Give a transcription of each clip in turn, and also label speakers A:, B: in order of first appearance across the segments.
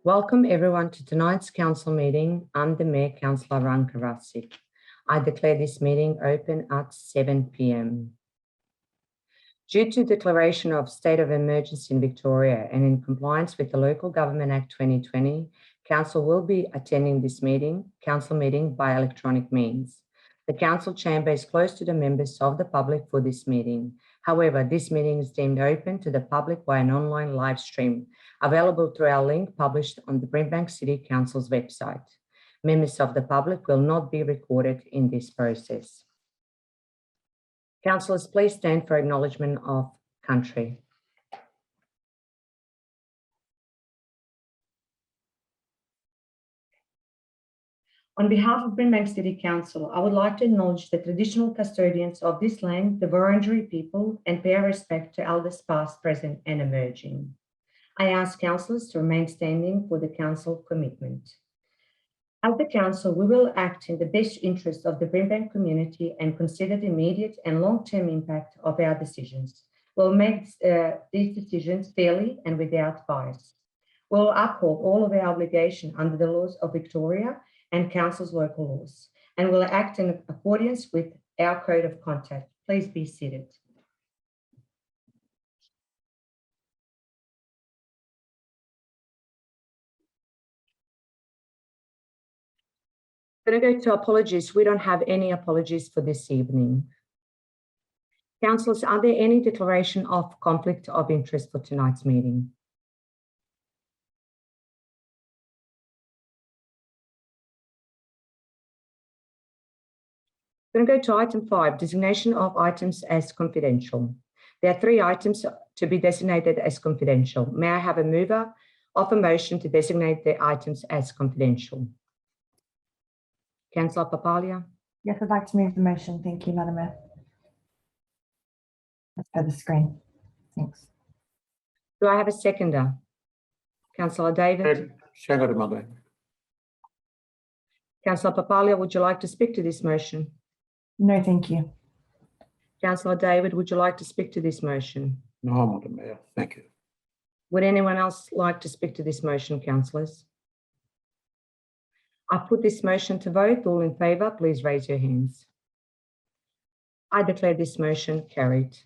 A: Welcome everyone to tonight's council meeting. I'm the Mayor, Councillor Rankarasik. I declare this meeting open at 7 p.m. Due to declaration of state of emergency in Victoria and in compliance with the Local Government Act 2020, Council will be attending this council meeting by electronic means. The council chamber is closed to the members of the public for this meeting. However, this meeting is deemed open to the public via an online live stream, available through our link published on the Brimbank City Council's website. Members of the public will not be recorded in this process. Councillors, please stand for acknowledgement of country. On behalf of Brimbank City Council, I would like to acknowledge the traditional custodians of this land, the Wurundjeri people, and pay our respect to elders past, present, and emerging. I ask councillors to remain standing for the council commitment. As the council, we will act in the best interest of the Brimbank community and consider the immediate and long-term impact of our decisions. We'll make these decisions fairly and without bias. We'll uphold all of our obligations under the laws of Victoria and council's local laws, and will act in accordance with our code of conduct. Please be seated. I'm going to go to apologies. We don't have any apologies for this evening. Councillors, are there any declaration of conflict of interest for tonight's meeting? I'm going to go to item 5, designation of items as confidential. There are 3 items to be designated as confidential. May I have a mover of a motion to designate the items as confidential? Councillor Papalia?
B: Yes, I'd like to move the motion. Thank you, Madam Mayor. As per the screen. Thanks.
A: Do I have a seconder? Councillor David?
C: Second, Mother.
A: Councillor Papalia, would you like to speak to this motion?
B: No, thank you.
A: Councillor David, would you like to speak to this motion?
C: No, Madam Mayor. Thank you.
A: Would anyone else like to speak to this motion, councillors? I put this motion to vote. All in favour, please raise your hands. I declare this motion carried.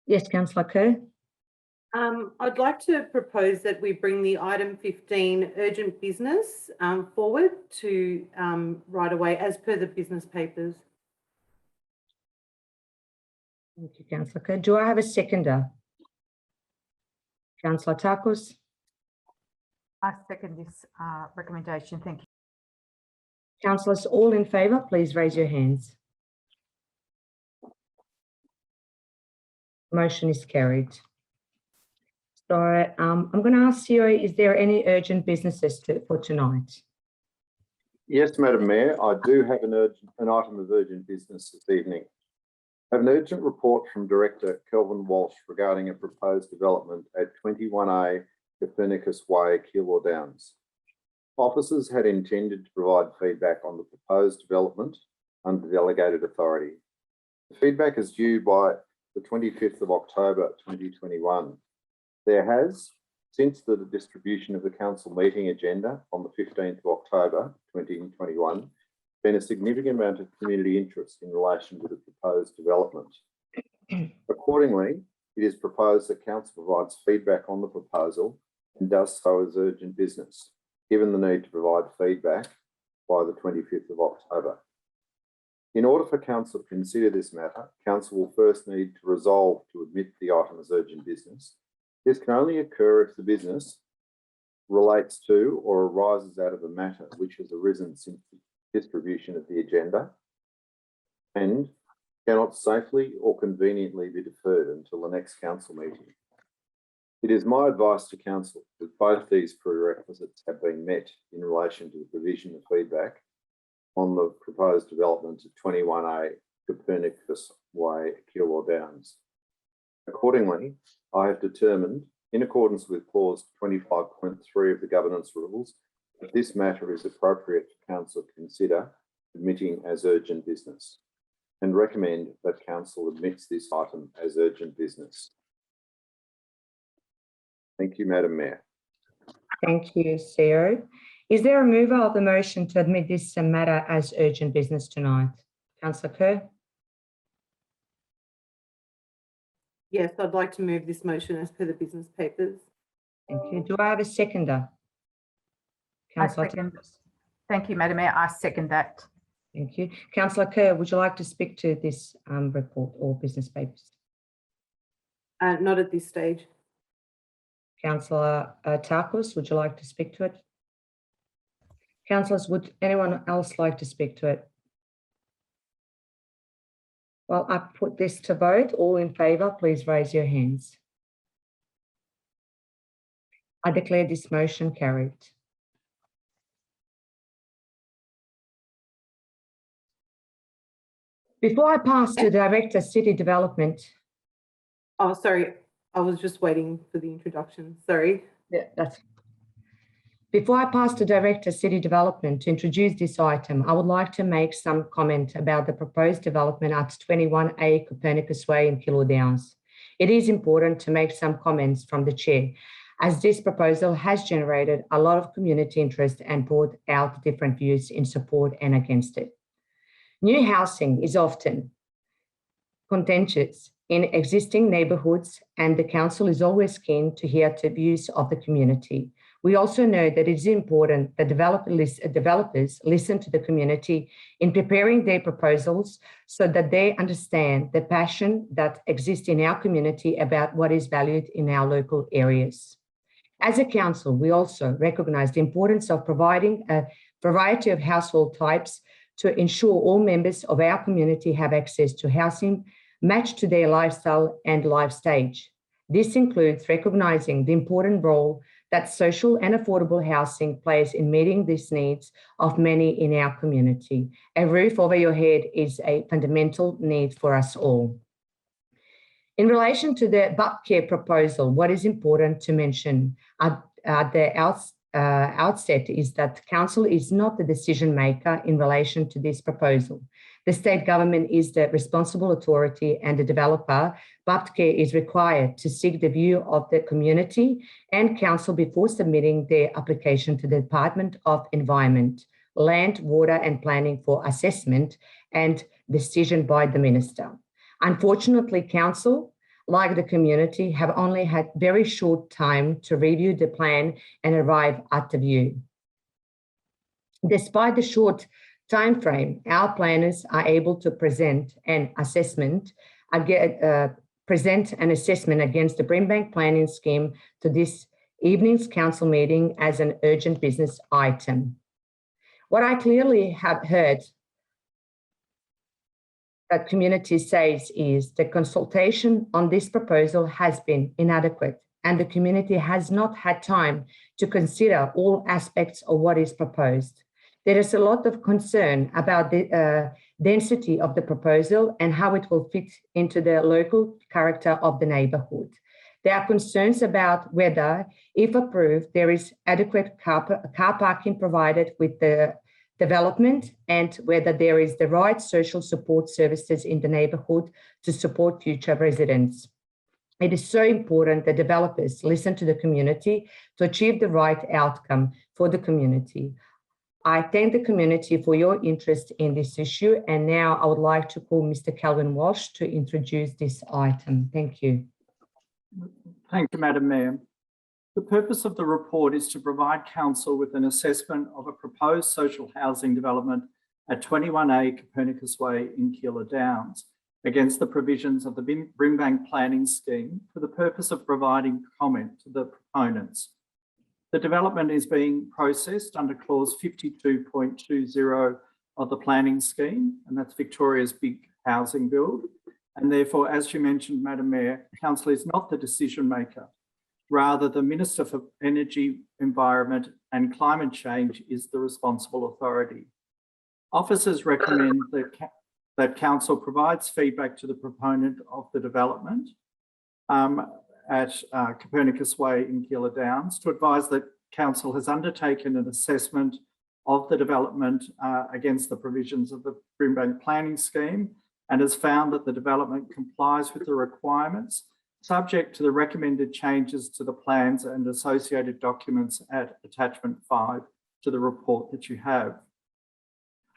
A: Yes, Councillor Kerr.
D: I'd like to propose that we bring the item 15 urgent business forward to right away as per the business papers.
A: Thank you, Councillor Kerr. Do I have a seconder? Councillor Takos?
E: I second this recommendation. Thank you.
A: Councillors, all in favour, please raise your hands. Motion is carried. So I'm going to ask you, is there any urgent businesses for tonight?
F: Yes, Madam Mayor, I do have an item of urgent business this evening. I have an urgent report from Director Kelvin Walsh regarding a proposed development at 21A Copernicus Way, Keilor Downs. Officers had intended to provide feedback on the proposed development under delegated authority. The feedback is due by the 25th of October 2021. There has, since the distribution of the council meeting agenda on the 15th of October 2021, been a significant amount of community interest in relation to the proposed development. Accordingly, it is proposed that council provides feedback on the proposal and does so as urgent business, given the need to provide feedback by the 25th of October. In order for council to consider this matter, council will first need to resolve to admit the item as urgent business. This can only occur if the business relates to or arises out of a matter which has arisen since the distribution of the agenda and cannot safely or conveniently be deferred until the next council meeting. It is my advice to council that both these prerequisites have been met in relation to the provision of feedback on the proposed development of 21A Copernicus Way, Keilor Downs. Accordingly, I have determined, in accordance with clause 25.3 of the governance rules, that this matter is appropriate for council to consider admitting as urgent business and recommend that council admits this item as urgent business. Thank you, Madam Mayor.
A: Thank you, CEO. Is there a mover of the motion to admit this matter as urgent business tonight? Councillor Kerr?
D: Yes, I'd like to move this motion as per the business papers.
A: Thank you. Do I have a seconder?
E: I
A: Councillor
E: second.
A: Tappers.
E: Thank you, Madam Mayor. I second that.
A: Thank you. Councillor Kerr, would you like to speak to this report or business papers?
D: Not at this stage.
A: Councillor Tarkus, would you like to speak to it? Councillors, would anyone else like to speak to it? Well, I put this to vote. All in favour, please raise your hands. I declare this motion carried. Before I pass to Director City Development,
D: Oh, sorry. I was just waiting for the introduction. Sorry.
A: before I pass to Director City Development to introduce this item, I would like to make some comment about the proposed development at 21A Copernicus Way in Killaloe Downs. It is important to make some comments from the Chair, as this proposal has generated a lot of community interest and brought out different views in support and against it. New housing is often contentious in existing neighbourhoods, and the council is always keen to hear the views of the community. We also know that it is important that developers listen to the community in preparing their proposals so that they understand the passion that exists in our community about what is valued in our local areas. As a council, we also recognise the importance of providing a variety of household types to ensure all members of our community have access to housing matched to their lifestyle and life stage. This includes recognising the important role that social and affordable housing plays in meeting these needs of many in our community. A roof over your head is a fundamental need for us all. In relation to the Butcare proposal, what is important to mention at the outset is that Council is not the decision maker in relation to this proposal. The state government is the responsible authority, and the developer, Butcare, is required to seek the view of the community and Council before submitting their application to the Department of Environment, Land, Water and Planning for assessment and decision by the Minister. Unfortunately, Council, like the community, have only had very short time to review the plan and arrive at the view. Despite the short time frame, our planners are able to present an assessment against the Brimbank planning scheme to this evening's council meeting as an urgent business item. What I clearly have heard that community says is the consultation on this proposal has been inadequate, and the community has not had time to consider all aspects of what is proposed. There is a lot of concern about the density of the proposal and how it will fit into the local character of the neighbourhood. There are concerns about whether, if approved, there is adequate car parking provided with the development and whether there is the right social support services in the neighbourhood to support future residents. It is so important that developers listen to the community to achieve the right outcome for the community. I thank the community for your interest in this issue, and now I would like to call Mr. Calvin Walsh to introduce this item. Thank you.
C: Thank you, Madam Mayor. The purpose of the report is to provide Council with an assessment of a proposed social housing development at 21A Copernicus Way in Killaloe Downs against the provisions of the Brimbank planning scheme for the purpose of providing comment to the proponents. The development is being processed under clause 52.20 of the planning scheme, and that's Victoria's big housing build. And therefore, as you mentioned, Madam Mayor, Council is not the decision maker. Rather, the Minister for Energy, Environment and Climate Change is the responsible authority. Officers recommend that Council provides feedback to the proponent of the development at Copernicus Way in Killaloe Downs to advise that Council has undertaken an assessment of the development against the provisions of the Brimbank planning scheme and has found that the development complies with the requirements subject to the recommended changes to the plans and associated documents at attachment 5 to the report that you have.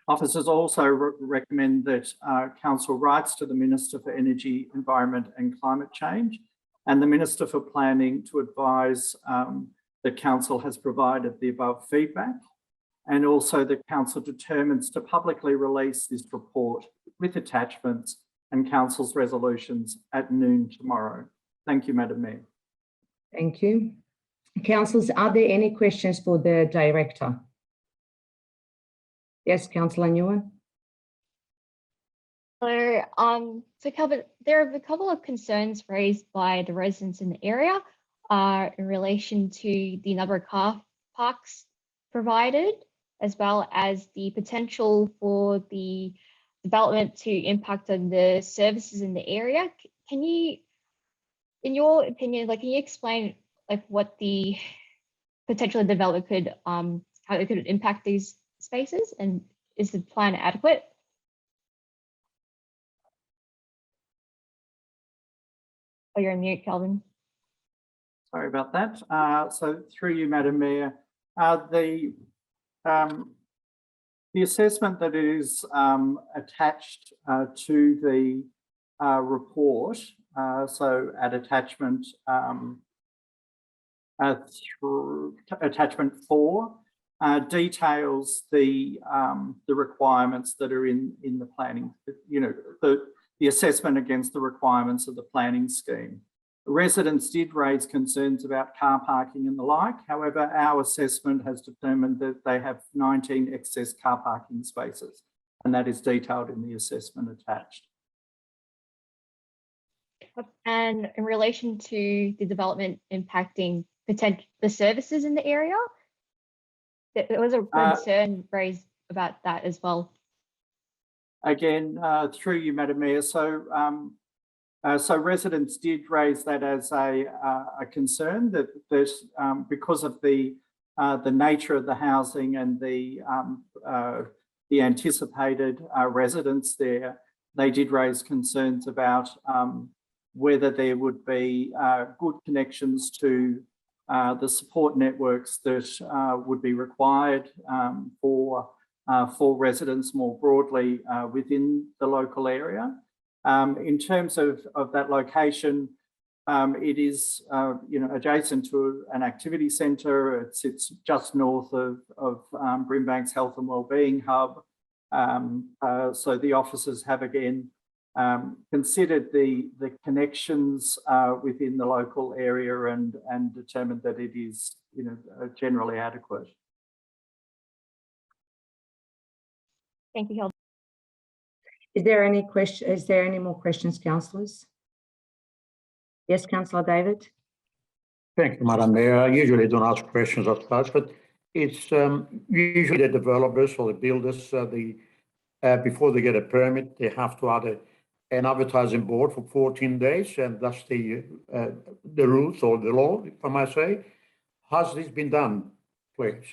C: Officers also recommend that Council writes to the Minister for Energy, Environment and Climate Change and the Minister for Planning to advise that Council has provided the above feedback, and also that Council determines to publicly release this report with attachments and Council's resolutions at noon tomorrow. Thank you, Madam Mayor.
A: Thank you. Councillors, are there any questions for the Director? Yes, Councillor Nguyen.
G: So Calvin, there are a couple of concerns raised by the residents in the area in relation to the number of car parks provided, as well as the potential for the development to impact on the services in the area. Can you, in your opinion, can you explain what the potential development could, how it could impact these spaces, and is the plan adequate? Oh, you're on mute, Calvin.
C: Sorry about that. So through you, Madam Mayor, the assessment that is attached to the report, so at attachment attachment 4, details the requirements that are in the planning, the assessment against the requirements of the planning scheme. Residents did raise concerns about car parking and the like. However, our assessment has determined that they have 19 excess car parking spaces, and that is detailed in the assessment attached.
G: And in relation to the development impacting the services in the area, there was a concern raised about that as well. Again,
C: through you, Madam Mayor. So residents did raise that as a concern that there's because of the nature of the housing and the anticipated residents there, they did raise concerns about whether there would be good connections to the support networks that would be required for residents more broadly within the local area. In terms of that location, it is adjacent to an activity centre. It sits just north of Brimbank's Health and Wellbeing Hub. So the officers have again considered the connections within the local area and determined that it is generally adequate.
G: thank you, Calvin.
A: Is there any question? Is there any more questions, councillors? Yes, Councillor David.
H: Thank you, Madam Mayor. I usually don't ask questions of such, but it's usually the developers or the builders, before they get a permit, they have to add an advertising board for 14 days, and that's the rules or the law, if I might say. Has this been done, please?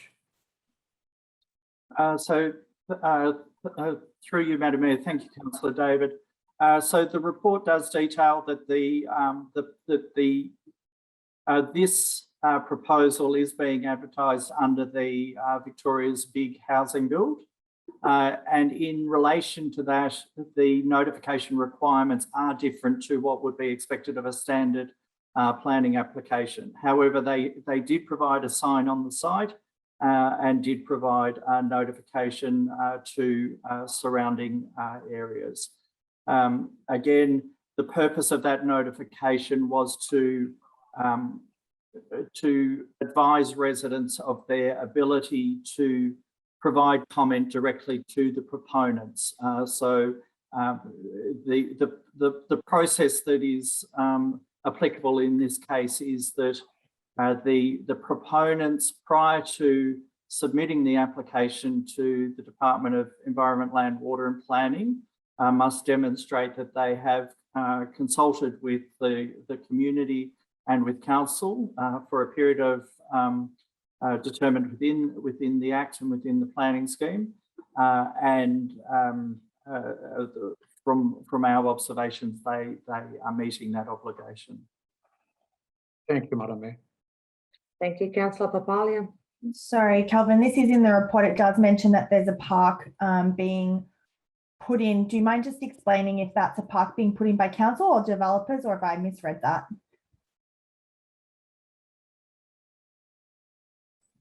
C: Through you, Madam Mayor, thank you, Councillor David. So the report does detail that this proposal is being advertised under the Victoria's Big Housing Build. And in relation to that, the notification requirements are different to what would be expected of a standard planning application. However, they did provide a sign on the site and did provide a notification to surrounding areas. Again, the purpose of that notification was to advise residents of their ability to provide comment directly to the proponents. So the process that is applicable in this case is that the proponents, prior to submitting the application to the Department of Environment, Land, Water and Planning, must demonstrate that they have consulted with the community and with council for a period of determined within the Act and within the planning scheme, and from our observations, they are meeting that obligation.
H: Thank you, Madam Mayor.
A: Thank you, Councillor Papalia.
B: Sorry, Calvin, this is in the report. It does mention that there's a park being put in. Do you mind just explaining if that's a park being put in by council or developers, or have I misread that?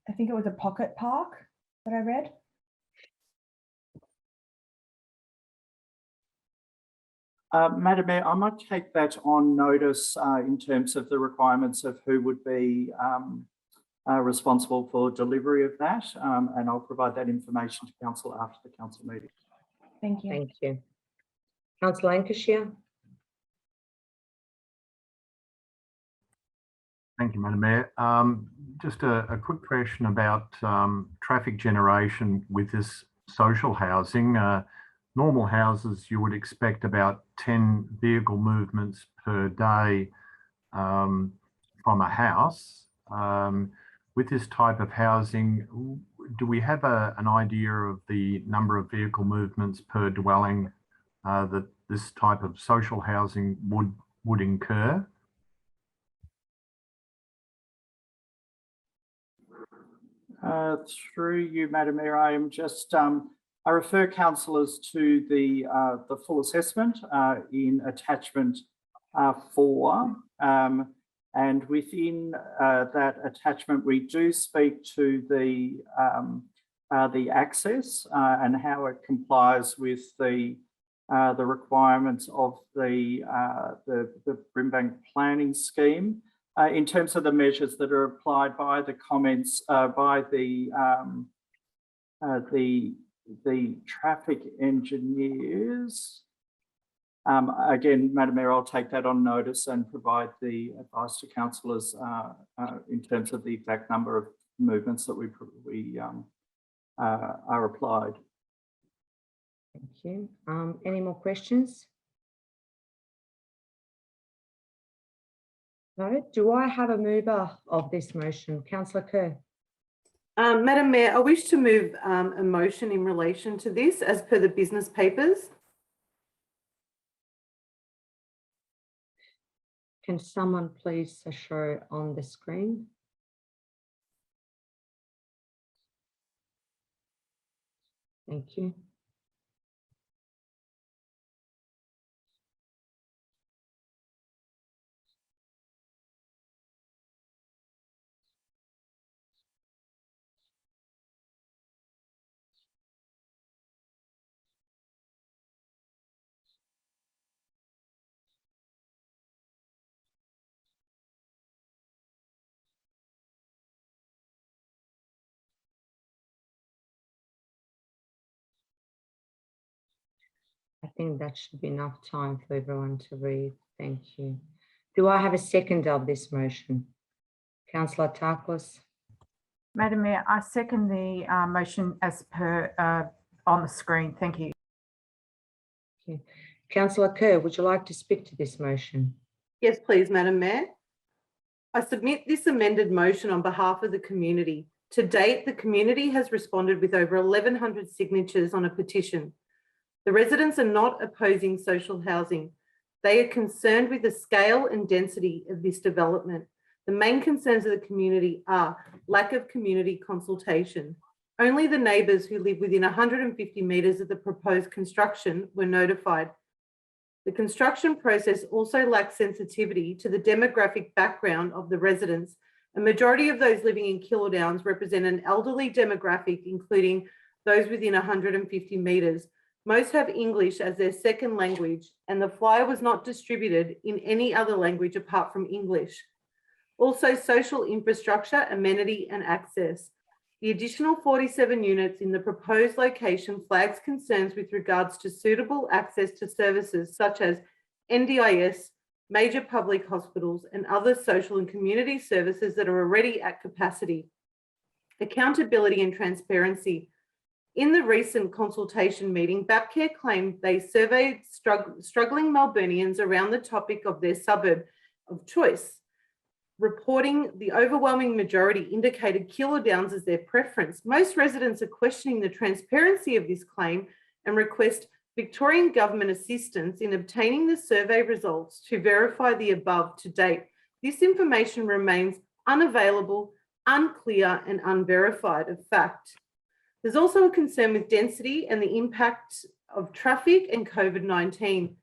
B: I think it was a pocket park that I read.
C: Madam Mayor, I might take that on notice in terms of the requirements of who would be responsible for delivery of that, and I'll provide that information to council after the council meeting.
B: Thank you.
A: Thank you. Councillor Lancashire.
I: Thank you, Madam Mayor. Just a quick question about traffic generation with this social housing. Normal houses, you would expect about 10 vehicle movements per day from a house. With this type of housing, do we have an idea of the number of vehicle movements per dwelling that this type of social housing would incur?
C: Through you, Madam Mayor, I am just I refer councillors to the full assessment in attachment 4, and within that attachment we do speak to the access and how it complies with the requirements of the Brimbank planning scheme. In terms of the measures that are applied by the comments by the traffic engineers. Again, Madam Mayor, I'll take that on notice and provide the advice to councillors in terms of the exact number of movements that we are applied.
A: Thank you. Any more questions? No. Do I have a mover of this motion? Councillor Kerr.
D: Madam Mayor, I wish to move a motion in relation to this as per the business papers.
A: Can someone please show on the screen? Thank you. I think that should be enough time for everyone to read. Thank you. Do I have a second of this motion? Councillor Tarkos.
E: Madam Mayor, I second the motion as per on the screen. Thank you.
A: Okay. Councillor Kerr, would you like to speak to this motion?
D: Yes, please, Madam Mayor. I submit this amended motion on behalf of the community. To date, the community has responded with over 1,100 signatures on a petition. The residents are not opposing social housing. They are concerned with the scale and density of this development. The main concerns of the community are lack of community consultation. Only the neighbours who live within 150 metres of the proposed construction were notified. The construction process also lacks sensitivity to the demographic background of the residents. A majority of those living in Killardowns represent an elderly demographic, including those within 150 metres. Most have English as their second language, and the flyer was not distributed in any other language apart from English. Also, social infrastructure, amenity and access. The additional 47 units in the proposed location flags concerns with regards to suitable access to services such as NDIS, major public hospitals and other social and community services that are already at capacity. Accountability and transparency. In the recent consultation meeting, Bapcare claimed they surveyed struggling Melburnians around the topic of their suburb of choice, reporting the overwhelming majority indicated Killardowns as their preference. Most residents are questioning the transparency of this claim and request Victorian government assistance in obtaining the survey results to verify the above to date. This information remains unavailable, unclear, and unverified of fact. There's also a concern with density and the impact of traffic and COVID-19.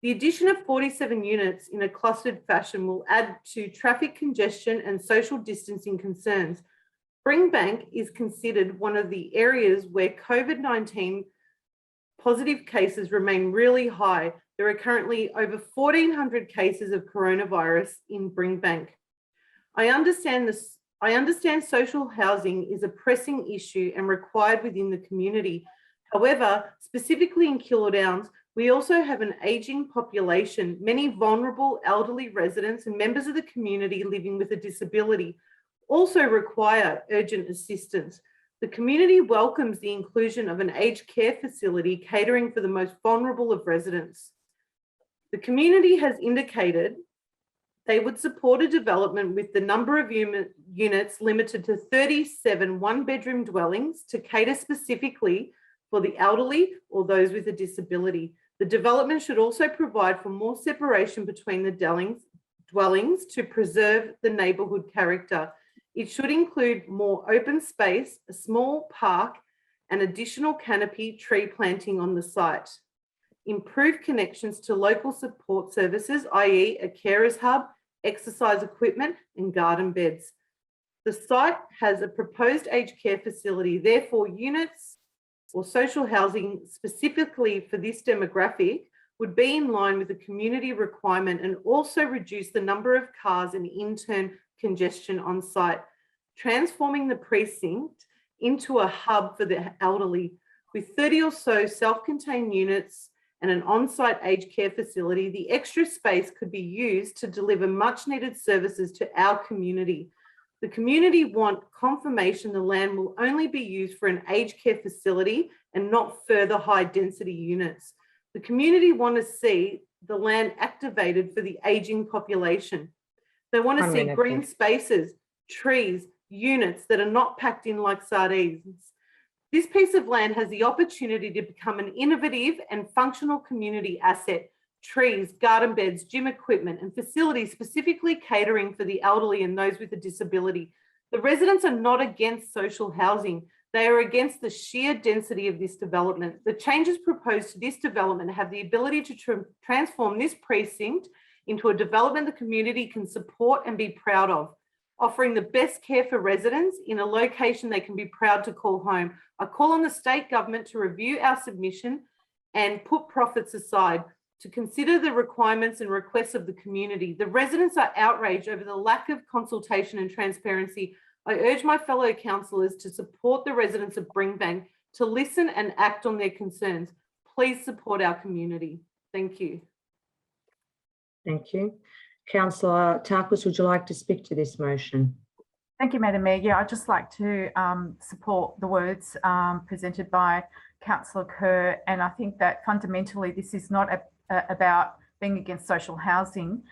D: The addition of 47 units in a clustered fashion will add to traffic congestion and social distancing concerns. Brimbank is considered one of the areas where COVID-19 positive cases remain really high. There are currently over 1,400 cases of coronavirus in Brimbank. I understand social housing is a pressing issue and required within the community. However, specifically in Keilor Downs, we also have an ageing population, many vulnerable elderly residents and members of the community living with a disability also require urgent assistance. The community welcomes the inclusion of an aged care facility catering for the most vulnerable of residents. The community has indicated they would support a development with the number of units limited to 37 one-bedroom dwellings to cater specifically for the elderly or those with a disability. The development should also provide for more separation between the dwellings to preserve the neighbourhood character. It should include more open space, a small park, and additional canopy tree planting on the site. Improve connections to local support services, i.e. a carers hub, exercise equipment, and garden beds. The site has a proposed aged care facility, therefore units or social housing specifically for this demographic would be in line with the community requirement and also reduce the number of cars and in turn congestion on site, transforming the precinct into a hub for the elderly. With 30 or so self-contained units and an on-site aged care facility, the extra space could be used to deliver much needed services to our community. The community want confirmation the land will only be used for an aged care facility and not further high density units. The community want to see the land activated for the aging population. They want to see green spaces, trees, units that are not packed in like sardines. This piece of land has the opportunity to become an innovative and functional community asset. Trees, garden beds, gym equipment, and facilities specifically catering for the elderly and those with a disability. The residents are not against social housing. They are against the sheer density of this development. The changes proposed to this development have the ability to transform this precinct into a development the community can support and be proud of, offering the best care for residents in a location they can be proud to call home. I call on the state government to review our submission and put profits aside to consider the requirements and requests of the community. The residents are outraged over the lack of consultation and transparency. I urge my fellow councillors to support the residents of Brimbank to listen and act on their concerns. Please support our community. Thank you.
A: Thank you. Councillor Tarkus, would you like to speak to this motion?
E: Thank you, Madam Mayor. Yeah, I'd just like to support the words presented by Councillor Kerr, and I think that fundamentally this is not about being against social housing.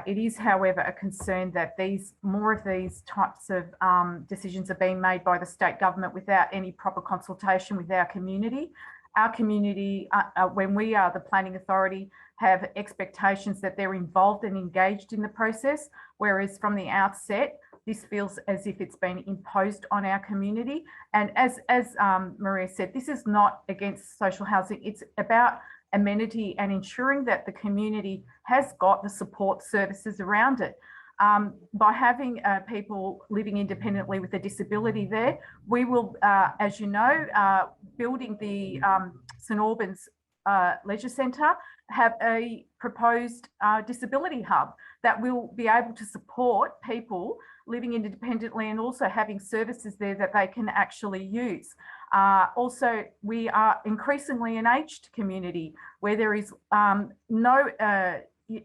E: It is, however, a concern that more of these types of decisions are being made by the state government without any proper consultation with our community. Our community, when we are the planning authority, have expectations that they're involved and engaged in the process, whereas from the outset, this feels as if it's been imposed on our community. And as Maria said, this is not against social housing. It's about amenity and ensuring that the community has got the support services around it. By having people living independently with a disability there, we will, as you know, building the St Albans Leisure Centre, have a proposed disability hub that will be able to support people living independently and also having services there that they can actually use. Also, we are increasingly an aged community where there is no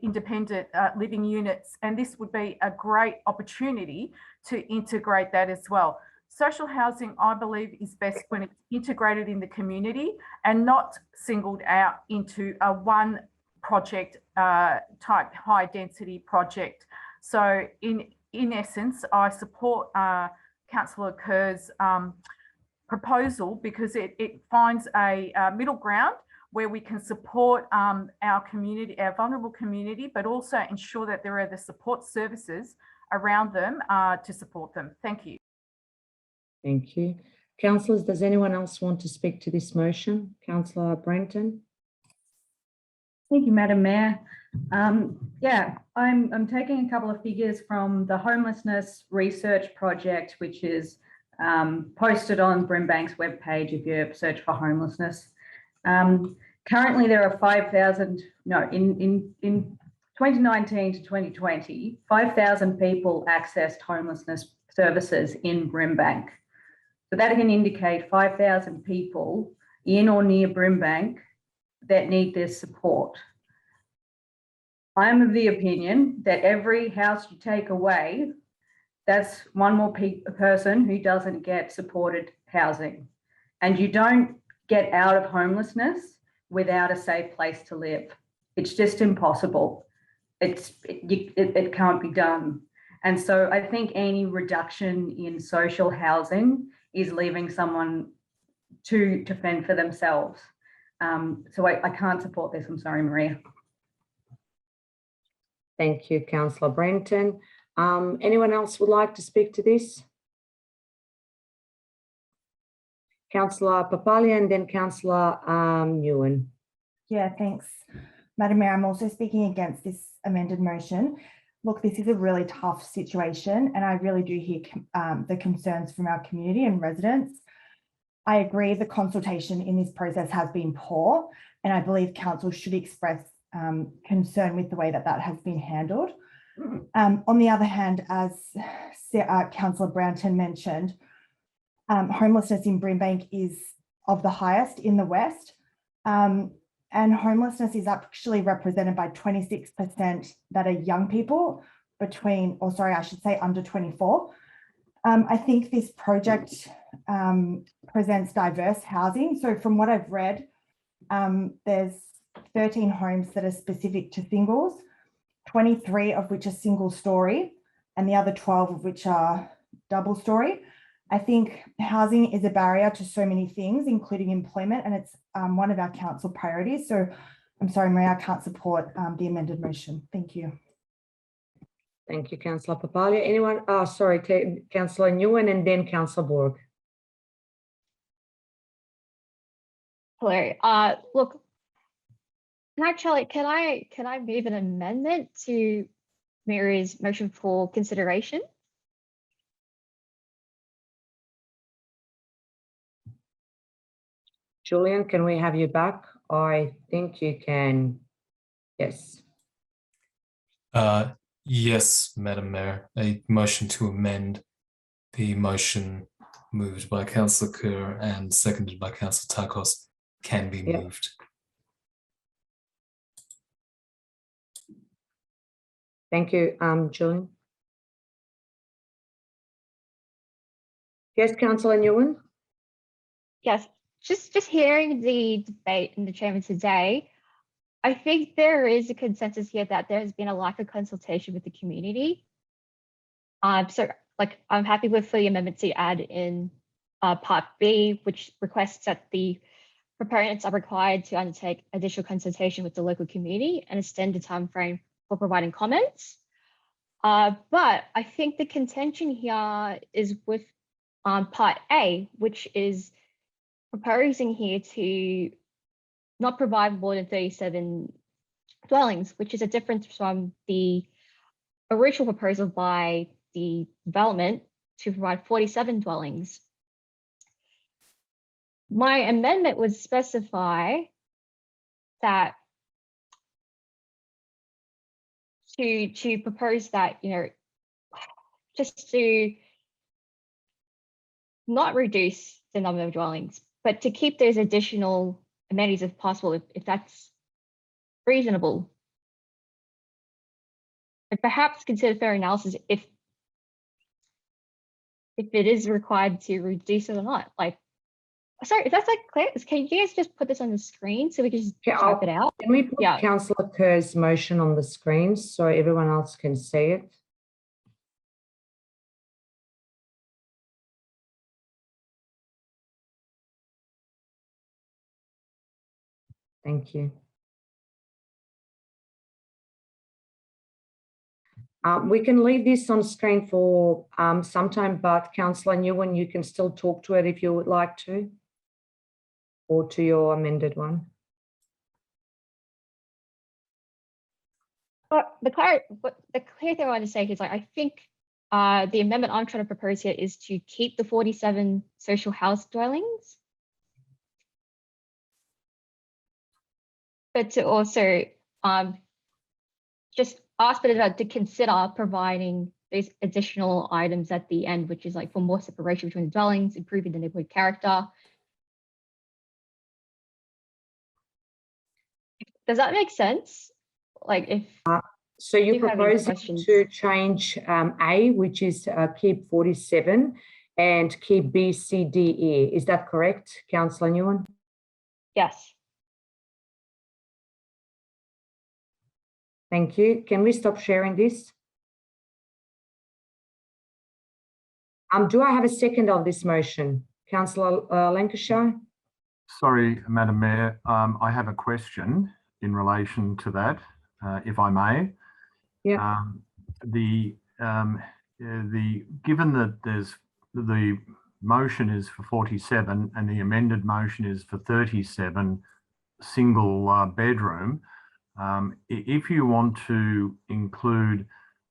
E: independent living units, and this would be a great opportunity to integrate that as well. Social housing, I believe, is best when it's integrated in the community and not singled out into a one project type high density project. So in essence, I support Councillor Kerr's proposal because it finds a middle ground where we can support our community, our vulnerable community, but also ensure that there are the support services around them to support them. Thank you.
A: Thank you. Councillors, does anyone else want to speak to this motion? Councillor Brenton?
J: Thank you, Madam Mayor. Yeah, I'm taking a couple of figures from the Homelessness Research Project, which is posted on Brimbank's webpage if you search for homelessness. Currently, there are 5,000, no, in 2019 to 2020, 5,000 people accessed homelessness services in Brimbank. So that can indicate 5,000 people in or near Brimbank that need this support. I'm of the opinion that every house you take away, that's one more person who doesn't get supported housing. And you don't get out of homelessness without a safe place to live. It's just impossible. It can't be done. And so I think any reduction in social housing is leaving someone to fend for themselves. So I can't support this. I'm sorry, Maria.
A: Thank you, Councillor Brenton. Anyone else would like to speak to this? Councillor Papalia and then Councillor Nguyen.
B: Yeah, thanks, Madam Mayor. I'm also speaking against this amended motion. Look, this is a really tough situation, and I really do hear the concerns from our community and residents. I agree the consultation in this process has been poor, and I believe council should express concern with the way that has been handled. On the other hand, as Councillor Branton mentioned, homelessness in Brimbank is of the highest in the West, and homelessness is actually represented by 26% that are young people under 24. I think this project presents diverse housing. So from what I've read, there's 13 homes that are specific to singles, 23 of which are single story, and the other 12 of which are double story. I think housing is a barrier to so many things, including employment, and it's one of our council priorities. So I'm sorry, Maria, I can't support the amended motion. Thank you.
A: Thank you, Councillor Papalia. Anyone? Oh, sorry, Councillor Nguyen and then Councillor Borg.
G: Hello. Look, can I move an amendment to Maria's motion for consideration?
A: Julian, can we have you back? I think you can. Yes.
K: Yes, Madam Mayor. A motion to amend the motion moved by Councillor Kerr and seconded by Councillor Takos can be moved.
A: Thank you, Julian. Yes, Councillor Nguyen.
G: Yes, just hearing the debate in the chamber today, I think there is a consensus here that there has been a lack of consultation with the community. So like I'm happy with the amendment to add in part B, which requests that the proponents are required to undertake additional consultation with the local community and extend the time frame for providing comments. But I think the contention here is with part A, which is proposing here to not provide more than 37 dwellings, which is a difference from the original proposal by the development to provide 47 dwellings. My amendment would specify that to propose that, just to not reduce the number of dwellings, but to keep those additional amenities if possible, if that's reasonable. And perhaps consider fair analysis if it is required to reduce it or not. Like, sorry, if that's like clear, can you guys just put this on the screen so we can just type it out?
A: Can we put Councillor Kerr's motion on the screen so everyone else can see it? Thank you. We can leave this on screen for some time, but Councillor Nguyen, you can still talk to it if you would like to, or to your amended one.
G: But the clear thing I want to say is, like, I think the amendment I'm trying to propose here is to keep the 47 social house dwellings, but to also just ask Bernadette to consider providing these additional items at the end, which is like for more separation between the dwellings, improving the neighborhood character. Does that make sense? Like, if
A: so you're
G: you have any
A: proposing
G: questions.
A: to change A, which is keep 47, and keep B, C, D, E. Is that correct, Councillor Nguyen?
G: Yes.
A: Thank you. Can we stop sharing this? Do I have a second on this motion? Councillor Lancashire?
I: Sorry, Madam Mayor, I have a question in relation to that, if I may.
A: Yeah.
I: Given that the motion is for 47 and the amended motion is for 37 single bedroom, if you want to include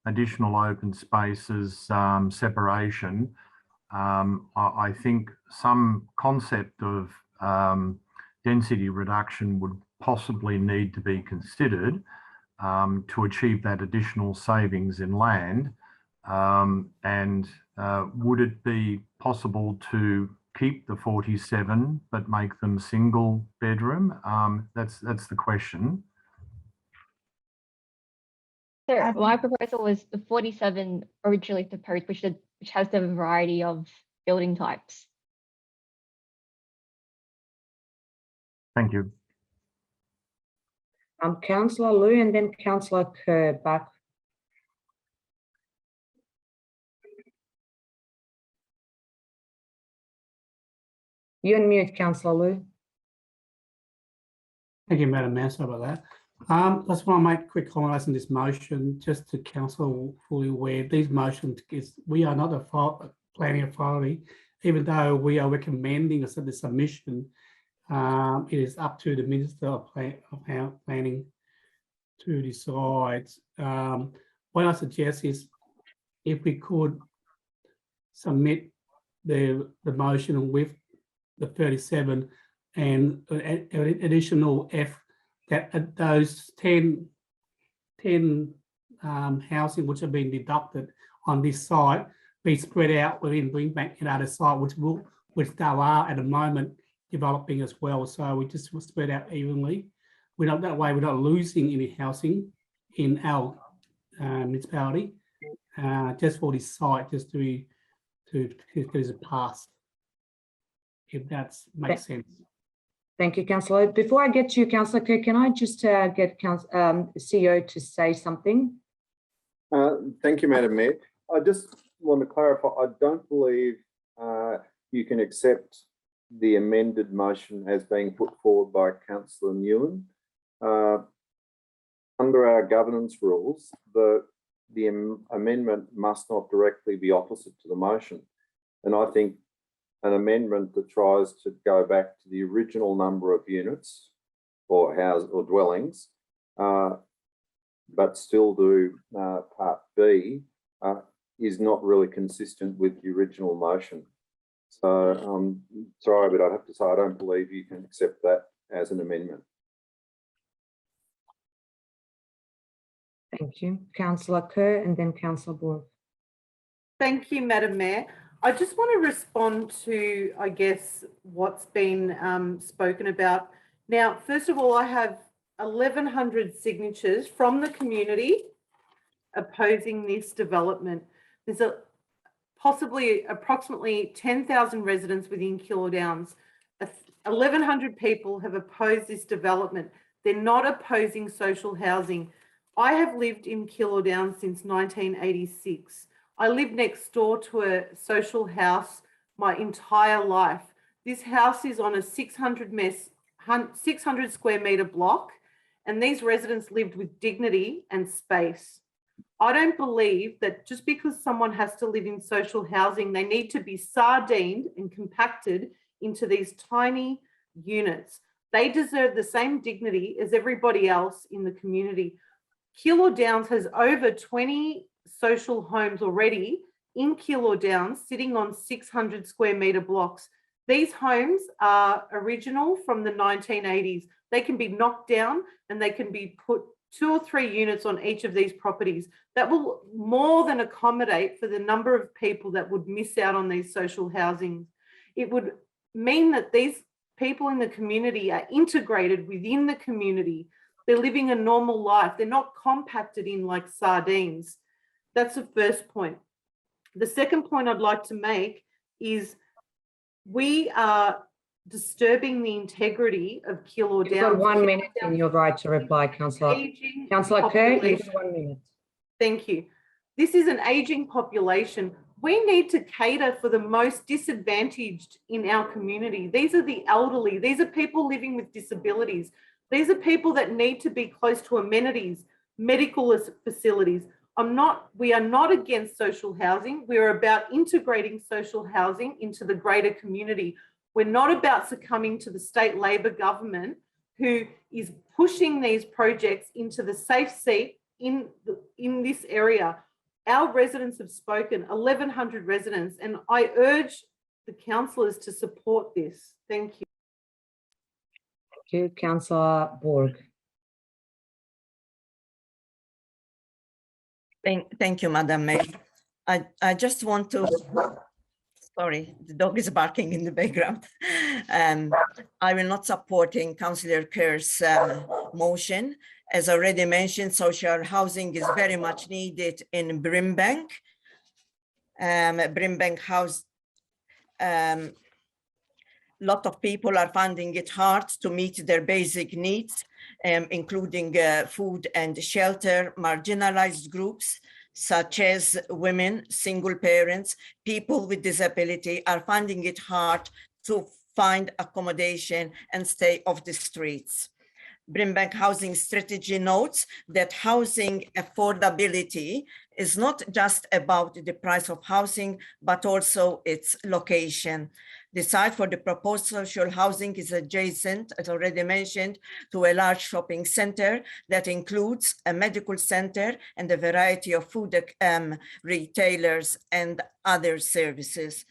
I: additional open spaces, separation, I think some concept of density reduction would possibly need to be considered to achieve that additional savings in land. Would it be possible to keep the 47 but make them single bedroom? That's the question.
G: So my proposal was the 47 originally proposed, which has the variety of building types.
I: Thank you.
A: Councillor Liu and then Councillor Kerr back. You unmute, Councillor Liu.
L: Thank you, Madam Mayor. Sorry about that. I just want to make a quick comment on this motion, just to council fully aware. These motions we are not a planning authority, even though we are recommending the submission. It is up to the Minister of Planning to decide. What I suggest is, if we could submit the motion with the 37 and additional F, that those 10 housing which have been deducted on this site be spread out within Brimbank and other site, which they are at the moment developing as well. So we just spread out evenly. That way we're not losing any housing in our municipality, just for this site, just to as a pass, if that makes sense.
A: Thank you, Councillor. Before I get to you, Councillor Kerr, can I just get CEO to say something?
F: Thank you, Madam Mayor. I just want to clarify, I don't believe you can accept the amended motion as being put forward by Councillor Nguyen. Under our governance rules, the amendment must not directly be opposite to the motion. And I think an amendment that tries to go back to the original number of units or houses or dwellings, but still do part B, is not really consistent with the original motion. So sorry, but I'd have to say I don't believe you can accept that as an amendment.
A: Thank you. Councillor Kerr and then Councillor Borg.
D: Thank you, Madam Mayor. I just want to respond to, I guess, what's been spoken about. Now, first of all, I have 1,100 signatures from the community opposing this development. There's possibly approximately 10,000 residents within Keilor Downs. 1,100 people have opposed this development. They're not opposing social housing. I have lived in Keilor Downs since 1986. I lived next door to a social house my entire life. This house is on a 600 600 square metre block, and these residents lived with dignity and space. I don't believe that just because someone has to live in social housing, they need to be sardined and compacted into these tiny units. They deserve the same dignity as everybody else in the community. Keilor Downs has over 20 social homes already in Keilor Downs, sitting on 600 square metre blocks. These homes are original from the 1980s. They can be knocked down and they can be put 2 or 3 units on each of these properties. That will more than accommodate for the number of people that would miss out on these social housing. It would mean that these people in the community are integrated within the community. They're living a normal life. They're not compacted in like sardines. That's the first point. The second point I'd like to make is we are disturbing the integrity of Keilor Downs.
A: You've got 1 minute in your right to reply, Councillor. Councillor Kerr, you've got 1 minute.
D: Thank you. This is an ageing population. We need to cater for the most disadvantaged in our community. These are the elderly. These are people living with disabilities. These are people that need to be close to amenities, medical facilities. We are not against social housing. We're about integrating social housing into the greater community. We're not about succumbing to the state Labor government who is pushing these projects into the safe seat in this area. Our residents have spoken, 1,100 residents, and I urge the councillors to support this. Thank you.
A: Thank you, Councillor Borg.
M: Thank you, Madam Mayor. I just want to, sorry, the dog is barking in the background. I will not supporting Councillor Kerr's motion. As already mentioned, social housing is very much needed in Brimbank. Brimbank house, lot of people are finding it hard to meet their basic needs, including food and shelter. Marginalized groups such as women, single parents, people with disability are finding it hard to find accommodation and stay off the streets. Brimbank Housing Strategy notes that housing affordability is not just about the price of housing, but also its location. The site for the proposed social housing is adjacent, as already mentioned, to a large shopping center that includes a medical center and a variety of food retailers and other services.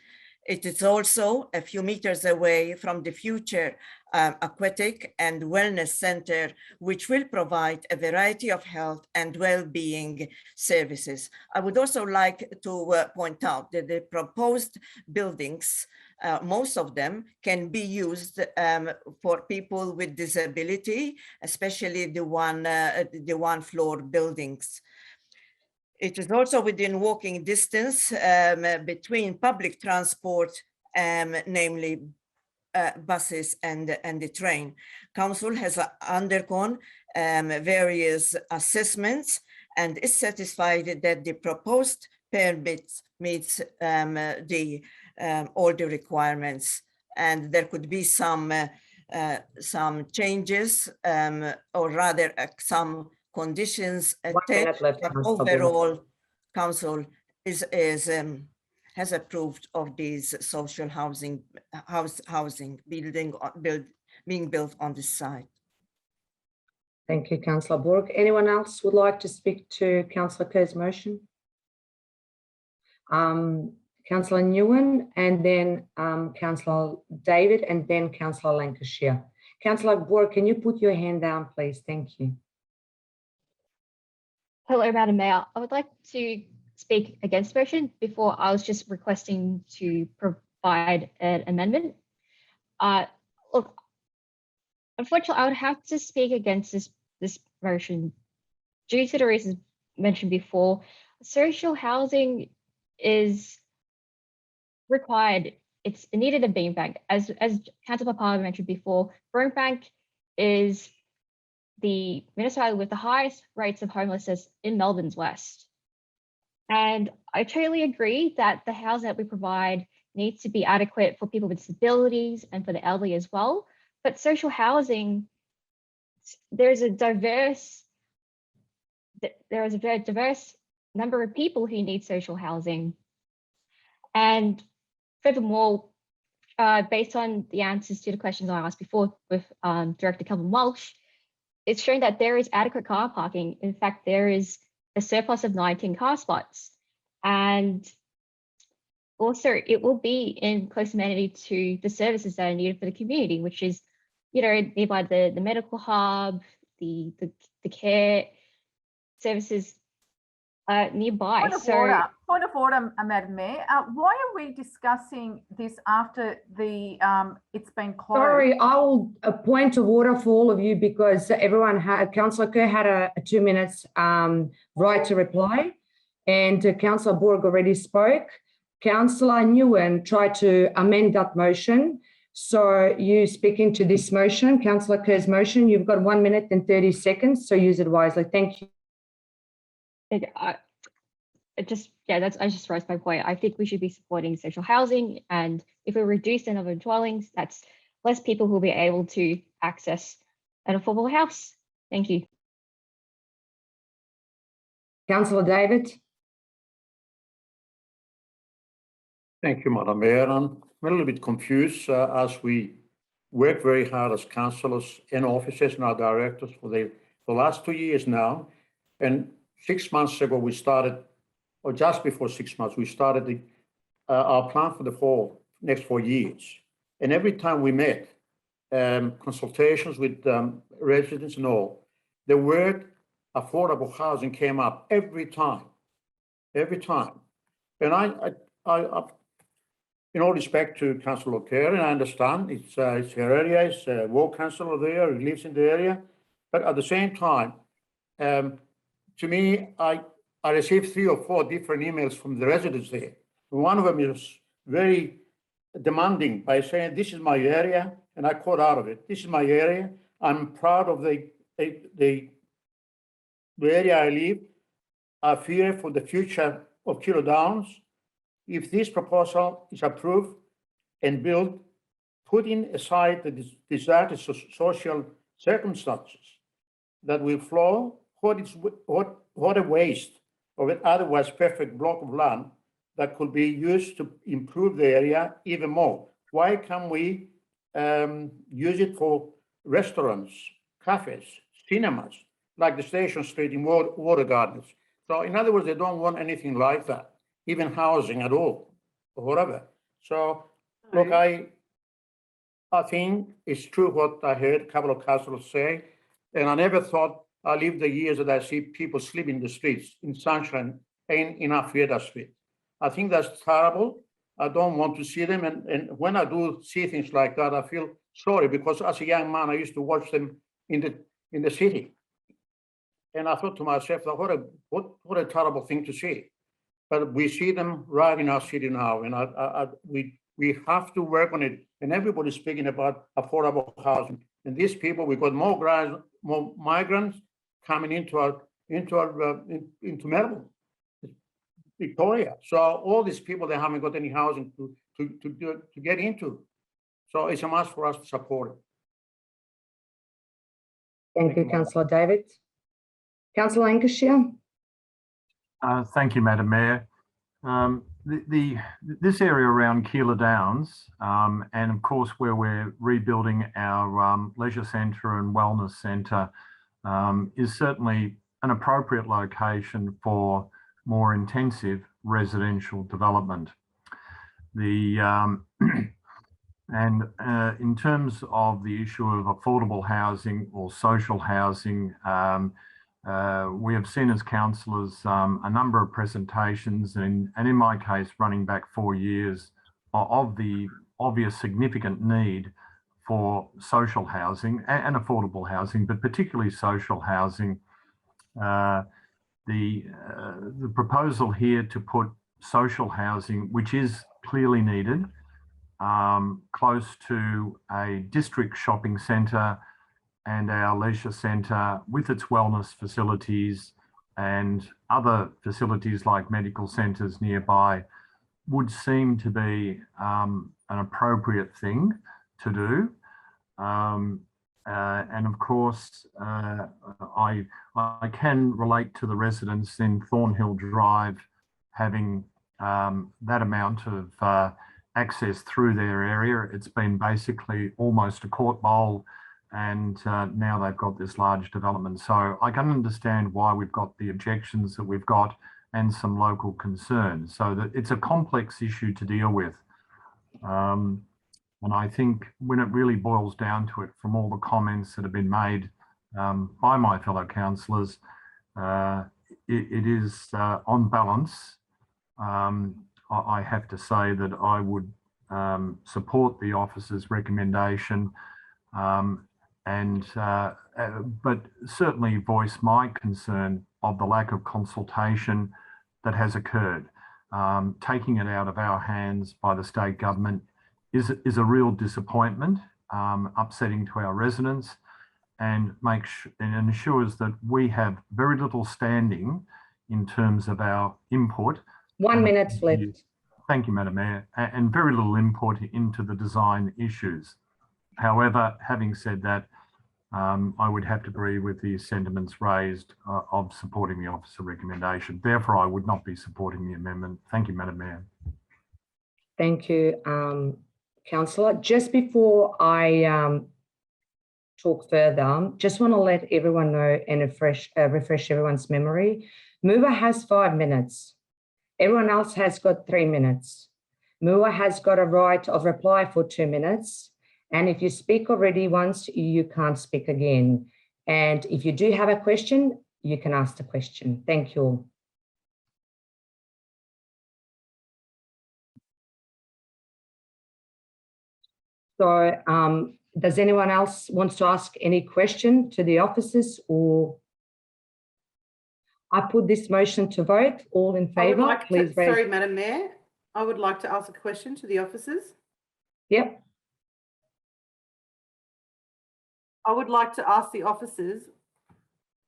M: It is also a few meters away from the future aquatic and wellness center, which will provide a variety of health and well-being services. I would also like to point out that the proposed buildings, most of them can be used for people with disability, especially the one floor buildings. It is also within walking distance between public transport, namely buses and the train. Council has undergone various assessments and is satisfied that the proposed permit meets all the requirements, and there could be some changes or rather some conditions attached, but overall council has approved of these social housing being built on this site.
A: Thank you, Councillor Borg. Anyone else would like to speak to Councillor Kerr's motion? Councillor Nguyen, and then Councillor David, and then Councillor Lancashire. Councillor Borg, can you put your hand down, please? Thank you.
G: Hello, Madam Mayor. I would like to speak against the motion. Before, I was just requesting to provide an amendment. Look, unfortunately, I would have to speak against this motion due to the reasons mentioned before. Social housing is required. It's needed in Brimbank. As Councillor Papala mentioned before, Brimbank is the municipality with the highest rates of homelessness in Melbourne's West. And I totally agree that the housing that we provide needs to be adequate for people with disabilities and for the elderly as well. But social housing, there is a very diverse number of people who need social housing. And furthermore, based on the answers to the questions I asked before with Director Kelvin Walsh, it's shown that there is adequate car parking. In fact, there is a surplus of 19 car spots. And also, it will be in close amenity to the services that are needed for the community, which is, nearby the medical hub, the care services nearby.
E: Point of order, Madam Mayor. Why are we discussing this after it's been closed?
A: Sorry, I will a point of order for all of you because everyone had, Councillor Kerr had a 2 minutes right to reply, and Councillor Borg already spoke. Councillor Nguyen tried to amend that motion. So you speaking to this motion, Councillor Kerr's motion, you've got 1 minute and 30 seconds. So use it wisely. Thank you.
G: I just raised my point. I think we should be supporting social housing, and if we reduce the number of dwellings, that's less people who will be able to access an affordable house. Thank you.
A: Councillor David.
H: Thank you, Madam Mayor. I'm a little bit confused as we work very hard as councillors and officers and our directors for the last 2 years now. And 6 months ago, we started, or just before 6 months, we started our plan for the next 4 years. And every time we met, consultations with residents and all, the word affordable housing came up every time. And I in all respect to Councillor Kerr, and I understand it's her area, it's a ward councillor there, he lives in the area. But at the same time, to me, I received 3 or 4 different emails from the residents there. One of them is very demanding by saying, this is my area, and I quote out of it, this is my area. I'm proud of the area I live. I fear for the future of Kilo Downs. If this proposal is approved and built, putting aside the desired social circumstances that will flow, what a waste of an otherwise perfect block of land that could be used to improve the area even more. Why can't we use it for restaurants, cafes, cinemas, like the Station Street in Water Gardens? So in other words, they don't want anything like that, even housing at all, or whatever. So look, I think it's true what I heard a couple of councillors say, and I never thought I lived the years that I see people sleep in the streets in sunshine and in Alfreda Street. I think that's terrible. I don't want to see them. And when I do see things like that, I feel sorry because as a young man, I used to watch them in the city. And I thought to myself, what a terrible thing to see. But we see them right in our city now. And we have to work on it. And everybody's speaking about affordable housing. And these people, we've got more migrants coming into Melbourne, Victoria. So all these people, they haven't got any housing to get into. So it's a must for us to support it.
A: Thank you, Councillor David. Councillor Lancashire.
I: Thank you, Madam Mayor. This area around Keilor Downs, and of course where we're rebuilding our leisure centre and wellness centre, is certainly an appropriate location for more intensive residential development. And in terms of the issue of affordable housing or social housing, we have seen as councillors a number of presentations and in my case running back 4 years of the obvious significant need for social housing and affordable housing, but particularly social housing. The proposal here to put social housing, which is clearly needed, close to a district shopping centre and our leisure centre with its wellness facilities and other facilities like medical centres nearby would seem to be an appropriate thing to do. And of course, I can relate to the residents in Thornhill Drive having that amount of access through their area. It's been basically almost a court bowl, and now they've got this large development. So I can understand why we've got the objections that we've got and some local concerns. So that it's a complex issue to deal with. And I think when it really boils down to it, from all the comments that have been made by my fellow councillors, it is on balance. I have to say that I would support the officer's recommendation, but certainly voice my concern of the lack of consultation that has occurred. Taking it out of our hands by the state government is a real disappointment, upsetting to our residents, and ensures that we have very little standing in terms of our input.
A: 1 minute left.
I: Thank you, Madam Mayor, and very little input into the design issues. However, having said that, I would have to agree with the sentiments raised of supporting the officer recommendation. Therefore, I would not be supporting the amendment. Thank you, Madam Mayor.
A: Thank you, Councillor. Just before I talk further, just want to let everyone know and refresh everyone's memory. Mover has 5 minutes. Everyone else has got 3 minutes. Mover has got a right of reply for 2 minutes. And if you speak already once, you can't speak again. And if you do have a question, you can ask the question. Thank you all. So does anyone else want to ask any question to the officers, or I put this motion to vote? All in favour, please raise.
D: Sorry, Madam Mayor, I would like to ask a question to the officers.
A: Yep.
D: I would like to ask the officers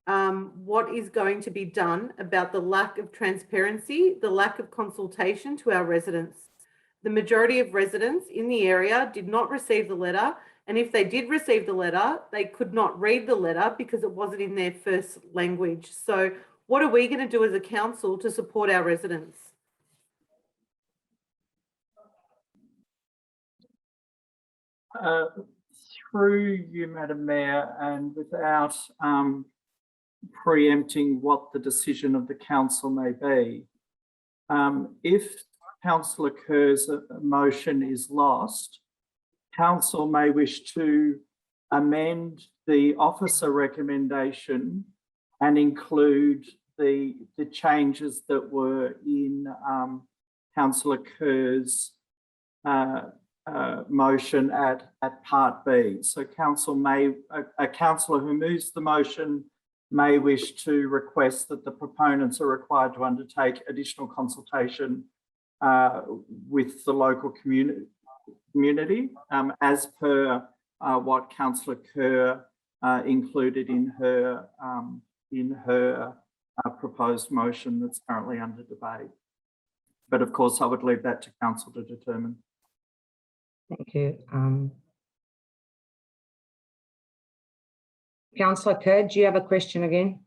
D: what is going to be done about the lack of transparency, the lack of consultation to our residents. The majority of residents in the area did not receive the letter, and if they did receive the letter, they could not read the letter because it wasn't in their first language. So what are we going to do as a council to support our residents?
C: Through you, Madam Mayor, and without preempting what the decision of the council may be, if Councillor Kerr's motion is lost, council may wish to amend the officer recommendation and include the changes that were in Councillor Kerr's motion at Part B. So a councillor who moves the motion may wish to request that the proponents are required to undertake additional consultation with the local community as per what Councillor Kerr included in her proposed motion that's currently under debate. But of course, I would leave that to council to determine.
A: Thank you. Councillor Kerr, do you have a question again?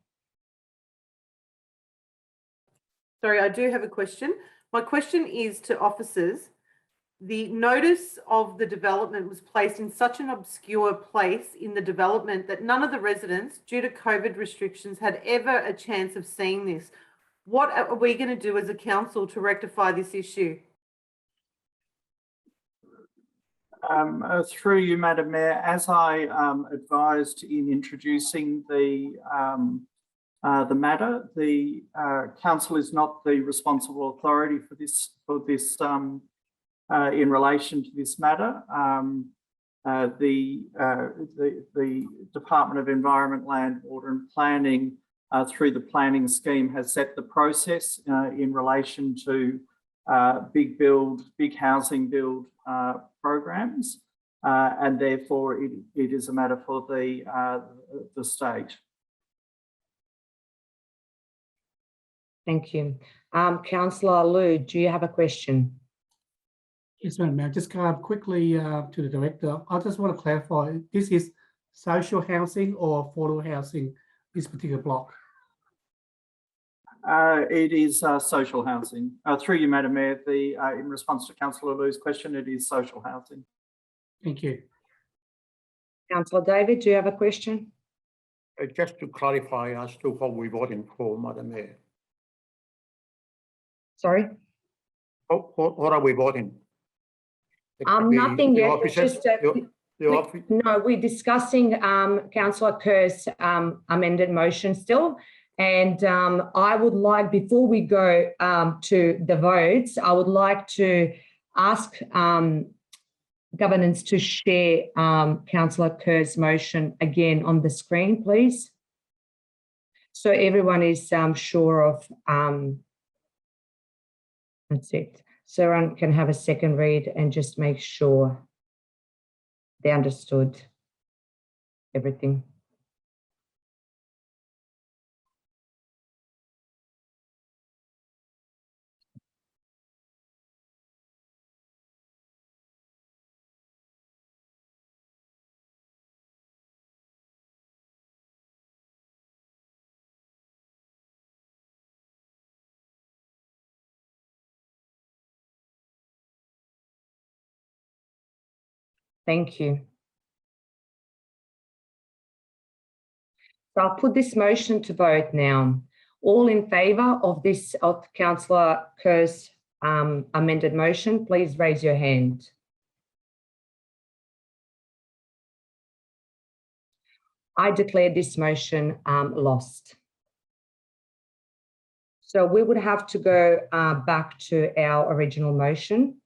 D: Sorry, I do have a question. My question is to officers. The notice of the development was placed in such an obscure place in the development that none of the residents, due to COVID restrictions, had ever a chance of seeing this. What are we going to do as a council to rectify this issue?
C: Through you, Madam Mayor, as I advised in introducing the matter, the council is not the responsible authority for this in relation to this matter. The Department of Environment, Land, Water and Planning, through the planning scheme, has set the process in relation to big housing build programs, and therefore it is a matter for the state.
A: Thank you. Councillor Liu, do you have a question?
L: Yes, Madam Mayor, just quickly to the Director. I just want to clarify, this is social housing or affordable housing, this particular block?
C: It is social housing. Through you, Madam Mayor, in response to Councillor Liu's question, it is social housing.
L: Thank you.
A: Councillor David, do you have a question?
H: Just to clarify as to what we're voting for, Madam Mayor.
A: Sorry?
H: What are we voting?
A: Nothing
H: The
A: yet.
H: officers,
A: Just,
H: the
A: we're discussing Councillor Kerr's amended motion still. And I would like, before we go to the votes, I would like to ask governance to share Councillor Kerr's motion again on the screen, please. So everyone is sure of, that's it. So everyone can have a second read and just make sure they understood everything. Thank you. So I'll put this motion to vote now. All in favour of this, of Councillor Kerr's amended motion, please raise your hand. I declare this motion lost. So we would have to go back to our original motion.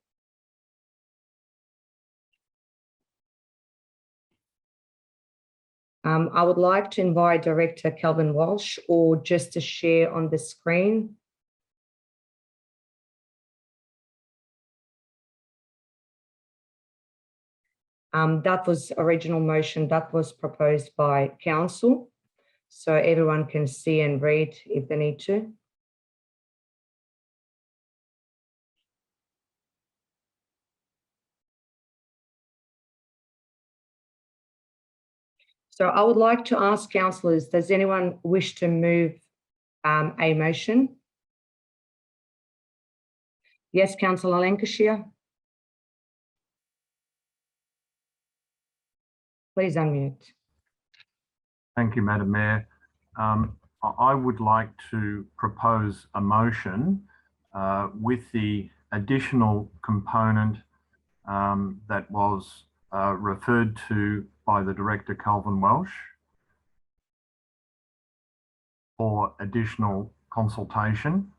A: I would like to invite Director Kelvin Walsh or just to share on the screen. That was original motion that was proposed by council. So everyone can see and read if they need to. So I would like to ask councillors, does anyone wish to move a motion? Yes, Councillor Lancashire. Please unmute.
I: Thank you, Madam Mayor. I would like to propose a motion with the additional component that was referred to by the Director, Calvin Welsh, for additional consultation.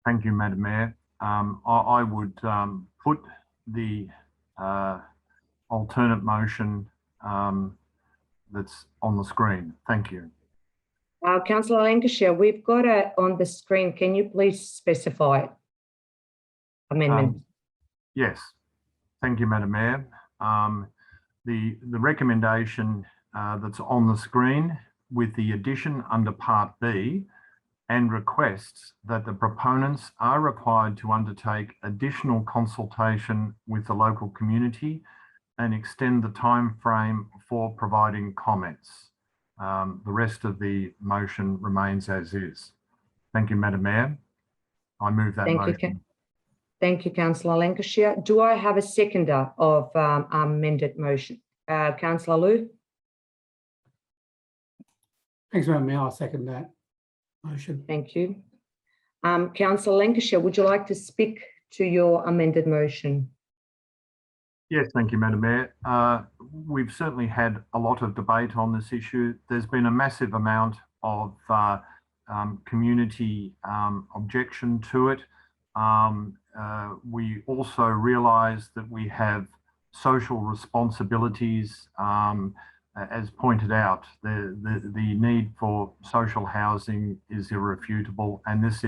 I: Thank you, Madam Mayor. I would put the alternate motion that's on the screen. Thank you.
A: Councillor Lancashire, we've got it on the screen. Can you please specify amendment?
I: Yes. Thank you, Madam Mayor. The recommendation that's on the screen with the addition under Part B and requests that the proponents are required to undertake additional consultation with the local community and extend the time frame for providing comments. The rest of the motion remains as is. Thank you, Madam Mayor. I move that motion.
A: Thank you, Councillor Lancashire. Do I have a seconder of amended motion? Councillor Liu?
L: Thanks, Madam Mayor. I'll second that motion.
A: Thank you. Councillor Lancashire, would you like to speak to your amended motion?
I: Yes, thank you, Madam Mayor. We've certainly had a lot of debate on this issue. There's been a massive amount of community objection to it. We also realise that we have social responsibilities. As pointed out, the need for social housing is irrefutable, and this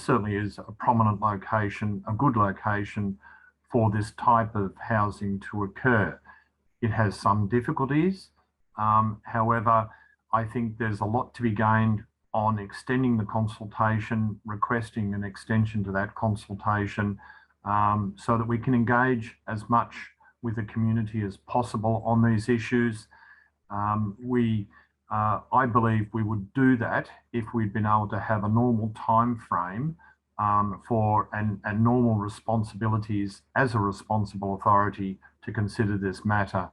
I: certainly is a prominent location, a good location for this type of housing to occur. it has some difficulties. However, I think there's a lot to be gained on extending the consultation, requesting an extension to that consultation, so that we can engage as much with the community as possible on these issues. I believe we would do that if we'd been able to have a normal time frame and normal responsibilities as a responsible authority to consider this matter.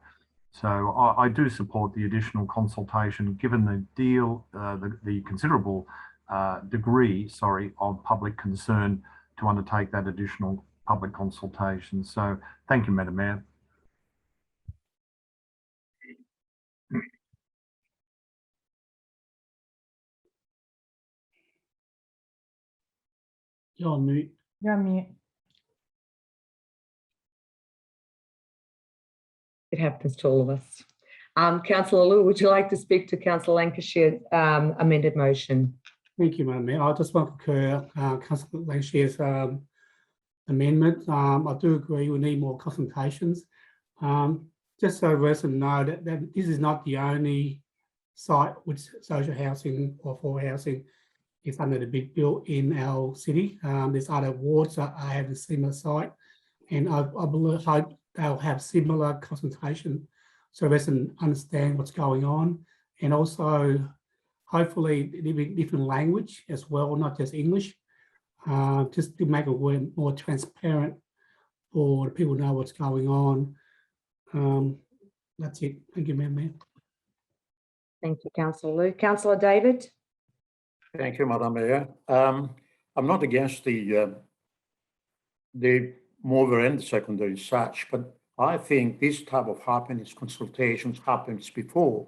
I: So I do support the additional consultation, given the considerable degree, of public concern to undertake that additional public consultation. So thank you, Madam Mayor.
L: You're on mute.
B: You're on mute.
A: It happens to all of us. Councillor Liu, would you like to speak to Councillor Lancashire's amended motion?
L: Thank you, Madam Mayor. I just want to concur Councillor Lancashire's amendment. I do agree we need more consultations. Just so residents know that this is not the only site which social housing or for housing is under the big bill in our city. There's other wards that have a similar site, and I hope they'll have similar consultation so residents understand what's going on, and also hopefully different language as well, not just English, just to make it more transparent for people to know what's going on. That's it. Thank you, Madam Mayor.
A: Thank you, Councillor Liu. Councillor David?
H: Thank you, Madam Mayor. I'm not against the mover and the secondary such, but I think this type of consultations happens before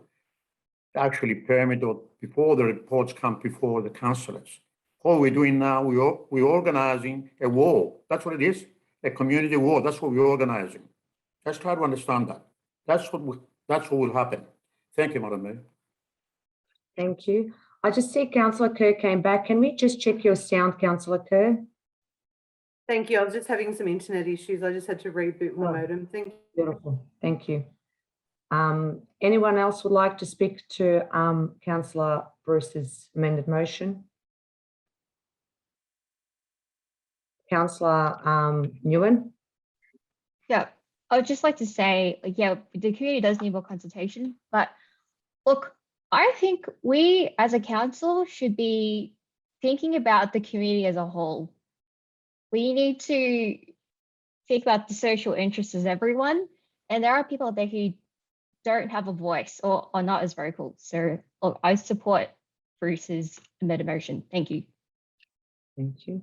H: actually permit or before the reports come before the councillors. What we're doing now, we're organizing a wall. That's what it is, a community wall. That's what we're organizing. Let's try to understand that. That's what will happen. Thank you, Madam Mayor.
A: Thank you. I just see Councillor Kerr came back. Can we just check your sound, Councillor Kerr?
D: Thank you. I was just having some internet issues. I just had to reboot my modem. Thank you.
A: Beautiful. Thank you. Anyone else would like to speak to Councillor Bruce's amended motion? Councillor Nguyen?
G: Yeah, I would just like to say, yeah, the community does need more consultation, but look, I think we as a council should be thinking about the community as a whole. We need to think about the social interests of everyone, and there are people out there who don't have a voice or are not as vocal. So look, I support Bruce's amended motion. Thank you.
A: Thank you.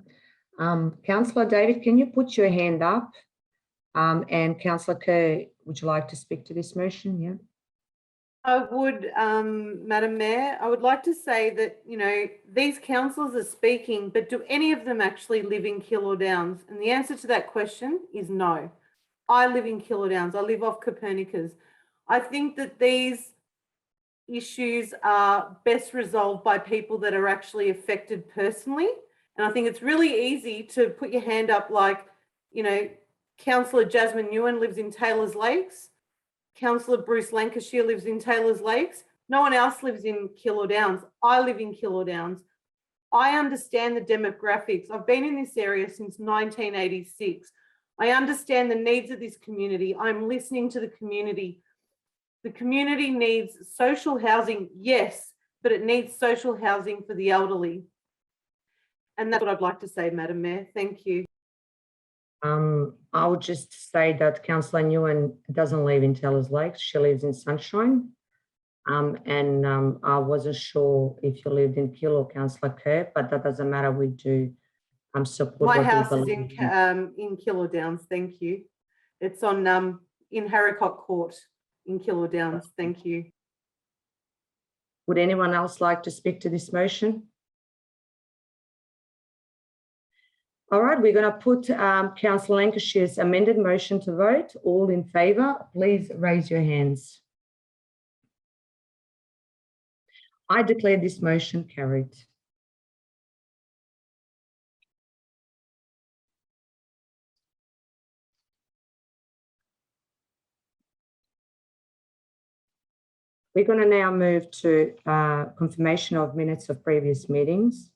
A: Councillor David, can you put your hand up? And Councillor Kerr, would you like to speak to this motion? Yeah.
D: I would, Madam Mayor, I would like to say that, you know, these councillors are speaking, but do any of them actually live in Keilor Downs? And the answer to that question is no. I live in Keilor Downs. I live off Copernicus. I think that these issues are best resolved by people that are actually affected personally. And I think it's really easy to put your hand up like, you know, Councillor Jasmine Nguyen lives in Taylors Lakes. Councillor Bruce Lancashire lives in Taylors Lakes. No one else lives in Keilor Downs. I live in Keilor Downs. I understand the demographics. I've been in this area since 1986. I understand the needs of this community. I'm listening to the community. The community needs social housing, yes, but it needs social housing for the elderly. And that's what I'd like to say, Madam Mayor. Thank you.
A: I would just say that Councillor Nguyen doesn't live in Taylors Lakes. She lives in Sunshine. I wasn't sure if you lived in Keilor, Councillor Kerr, but that doesn't matter. We do support.
D: My house is in Keilor Downs. Thank you. It's on in Harricott Court in Keilor Downs. Thank you.
A: Would anyone else like to speak to this motion? All right, we're going to put Councillor Lancashire's amended motion to vote. All in favour, please raise your hands. I declare this motion carried. We're going to now move to confirmation of minutes of previous meetings.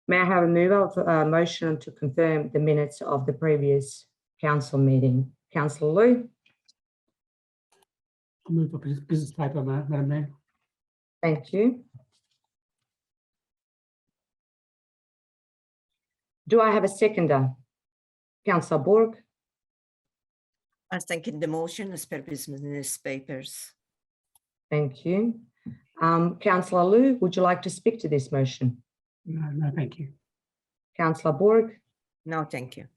A: May I have a move of motion to confirm the minutes of the previous council meeting? Councillor Lou.
L: I move for business paper, Madam Mayor.
A: Thank you. Do I have a seconder? Councillor Borg.
M: I second the motion as per business papers.
A: Thank you. Councillor Lou, would you like to speak to this motion?
L: No, thank you.
A: Councillor Borg.
M: No, thank you.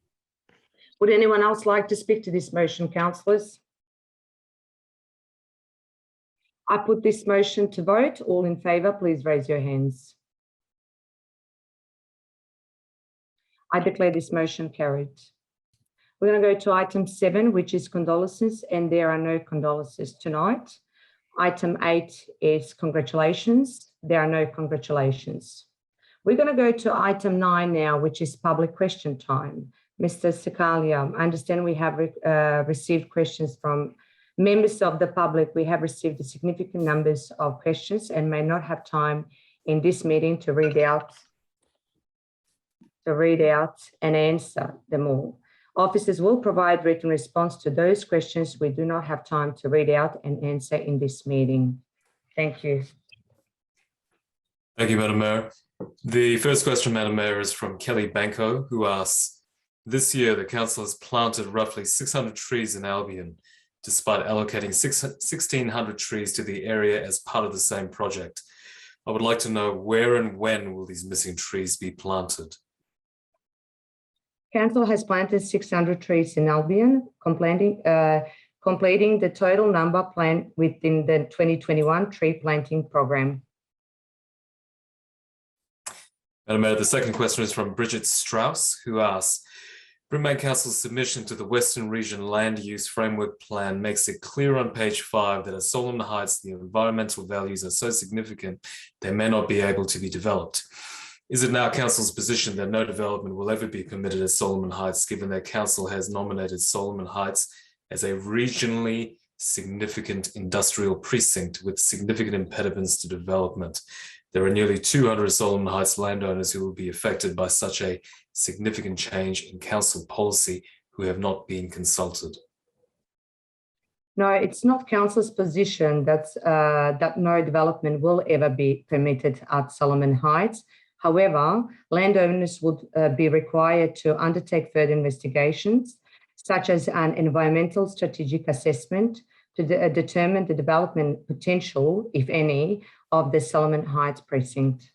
A: Would anyone else like to speak to this motion, councillors? I put this motion to vote. All in favour, please raise your hands. I declare this motion carried. We're going to go to item 7, which is condolences, and there are no condolences tonight. Item 8 is congratulations. There are no congratulations. We're going to go to item 9 now, which is public question time. Mr. Sikalia, I understand we have received questions from members of the public. We have received a significant numbers of questions and may not have time in this meeting to read out and answer them all. Officers will provide written response to those questions we do not have time to read out and answer in this meeting. Thank you.
K: Thank you, Madam Mayor. The first question, Madam Mayor, is from Kelly Banco, who asks, this year the council has planted roughly 600 trees in Albion, despite allocating 1,600 trees to the area as part of the same project. I would like to know where and when will these missing trees be planted?
A: Council has planted 600 trees in Albion, completing the total number planned within the 2021 tree planting program.
K: Madam Mayor, the second question is from Bridget Strauss, who asks, Brimbank Council's submission to the Western Region Land Use Framework Plan makes it clear on page 5 that at Solomon Heights, the environmental values are so significant they may not be able to be developed. Is it now Council's position that no development will ever be permitted at Solomon Heights, given that Council has nominated Solomon Heights as a regionally significant industrial precinct with significant impediments to development? There are nearly 200 Solomon Heights landowners who will be affected by such a significant change in council policy who have not been consulted.
A: No, it's not council's position that no development will ever be permitted at Solomon Heights. However, landowners would be required to undertake further investigations, such as an environmental strategic assessment to determine the development potential, if any, of the Solomon Heights precinct.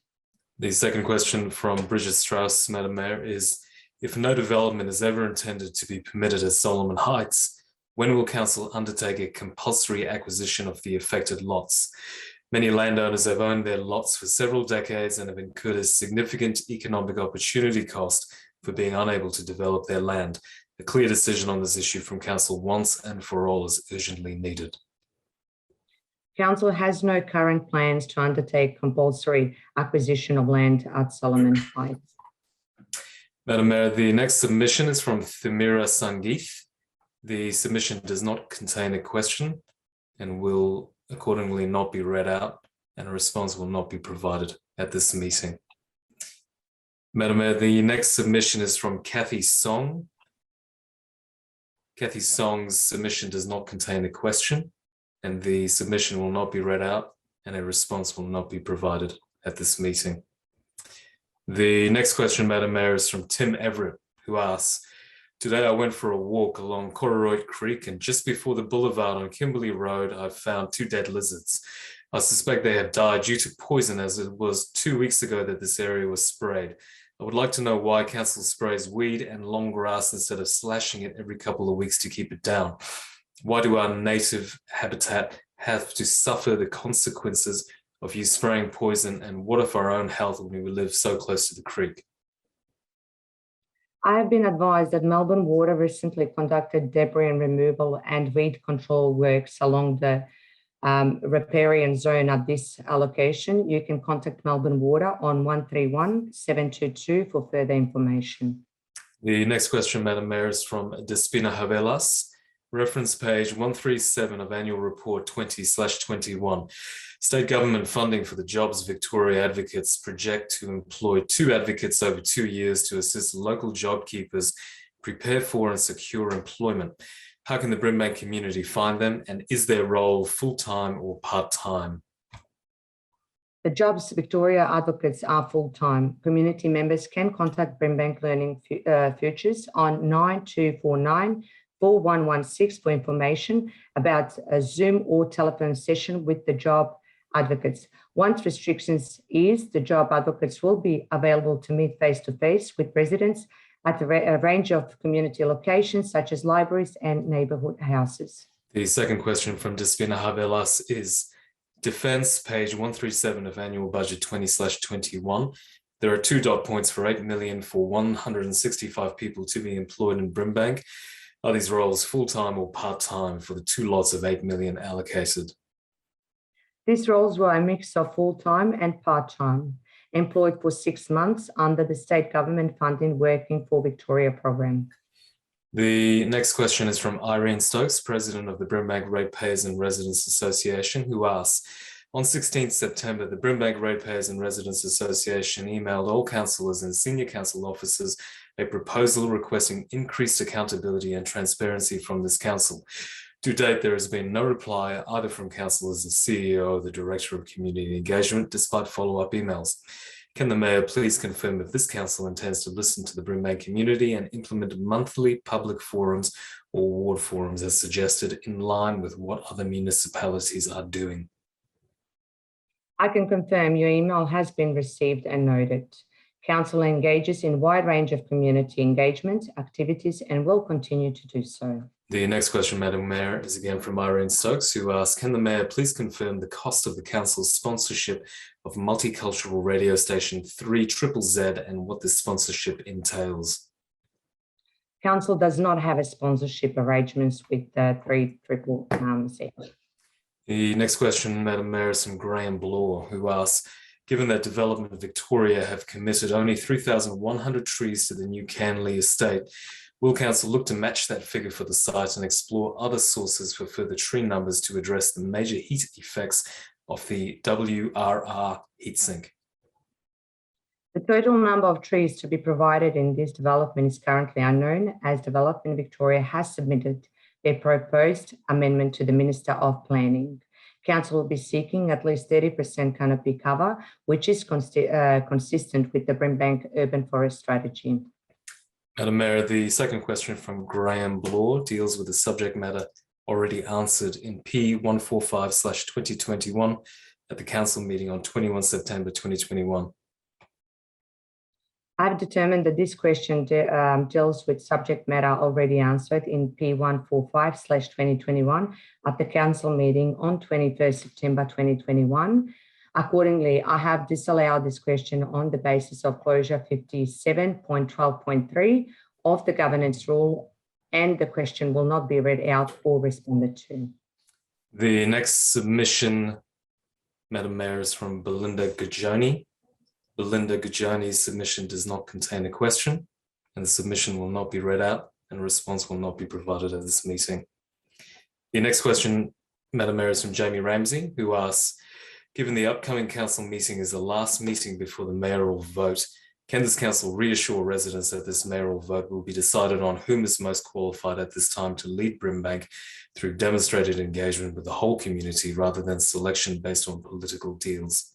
K: The second question from Bridget Strauss, Madam Mayor, is if no development is ever intended to be permitted at Solomon Heights, when will Council undertake a compulsory acquisition of the affected lots? Many landowners have owned their lots for several decades and have incurred a significant economic opportunity cost for being unable to develop their land. A clear decision on this issue from Council once and for all is urgently needed.
A: Council has no current plans to undertake compulsory acquisition of land at Solomon Heights.
K: Madam Mayor, the next submission is from Thamira Sangeeth. The submission does not contain a question and will accordingly not be read out, and a response will not be provided at this meeting. Madam Mayor, the next submission is from Kathy Song. Kathy Song's submission does not contain a question, and the submission will not be read out, and a response will not be provided at this meeting. The next question, Madam Mayor, is from Tim Everett, who asks, today I went for a walk along Cororoit Creek, and just before the boulevard on Kimberley Road, I found 2 dead lizards. I suspect they have died due to poison, as it was 2 weeks ago that this area was sprayed. I would like to know why Council sprays weed and long grass instead of slashing it every couple of weeks to keep it down. Why do our native habitat have to suffer the consequences of you spraying poison, and what of our own health when we live so close to the creek?
A: I have been advised that Melbourne Water recently conducted debris removal and weed control works along the riparian zone at this location. You can contact Melbourne Water on 131 722 for further information.
K: The next question, Madam Mayor, is from Despina Havelas. Reference page 137 of Annual Report 20/21. State government funding for the Jobs Victoria Advocates project to employ 2 advocates over 2 years to assist local job keepers prepare for and secure employment. How can the Brimbank community find them, and is their role full-time or part-time?
A: The Jobs Victoria advocates are full-time. Community members can contact Brimbank Learning Futures on 9249 4116 for information about a Zoom or telephone session with the job advocates. Once restrictions ease, the job advocates will be available to meet face-to-face with residents at a range of community locations such as libraries and neighbourhood houses.
K: The second question from Despina Havelas is Defence, page 137 of Annual Budget 20/21. There are 2 dot points for 8 million for 165 people to be employed in Brimbank. Are these roles full-time or part-time for the 2 lots of 8 million allocated?
A: These roles were a mix of full-time and part-time, employed for 6 months under the state government funding Working for Victoria program.
K: The next question is from Irene Stokes, President of the Brimbank Ratepayers and Residents Association, who asks, on 16th September, the Brimbank Ratepayers and Residents Association emailed all councillors and senior council officers a proposal requesting increased accountability and transparency from this council. To date, there has been no reply either from councillors, the CEO or the Director of Community Engagement, despite follow-up emails. Can the Mayor please confirm if this council intends to listen to the Brimbank community and implement monthly public forums or ward forums as suggested, in line with what other municipalities are doing?
A: I can confirm your email has been received and noted. Council engages in a wide range of community engagement activities and will continue to do so.
K: The next question, Madam Mayor, is again from Irene Stokes, who asks, can the Mayor please confirm the cost of the Council's sponsorship of multicultural radio station 3ZZZ and what this sponsorship entails?
A: Council does not have a sponsorship arrangements with 3ZZZ.
K: The next question, Madam Mayor, is from Graham Bloor, who asks, given that Development Victoria have committed only 3,100 trees to the new Canley estate, will Council look to match that figure for the site and explore other sources for further tree numbers to address the major heat effects of the WRR heatsink?
A: The total number of trees to be provided in this development is currently unknown, as Development Victoria has submitted their proposed amendment to the Minister of Planning. Council will be seeking at least 30% canopy cover, which is consistent with the Brimbank Urban Forest Strategy.
K: Madam Mayor, the second question from Graham Bloor deals with the subject matter already answered in P145/2021 at the Council meeting on 21 September 2021.
A: I've determined that this question deals with subject matter already answered in P145/2021 at the Council meeting on 21st September 2021. Accordingly, I have disallowed this question on the basis of closure 57.12.3 of the governance rule, and the question will not be read out or responded to.
K: The next submission, Madam Mayor, is from Belinda Gajoni. Belinda Gajoni's submission does not contain a question, and the submission will not be read out, and a response will not be provided at this meeting. The next question, Madam Mayor, is from Jamie Ramsey, who asks, given the upcoming council meeting is the last meeting before the mayoral vote, can this council reassure residents that this mayoral vote will be decided on whom is most qualified at this time to lead Brimbank through demonstrated engagement with the whole community rather than selection based on political deals?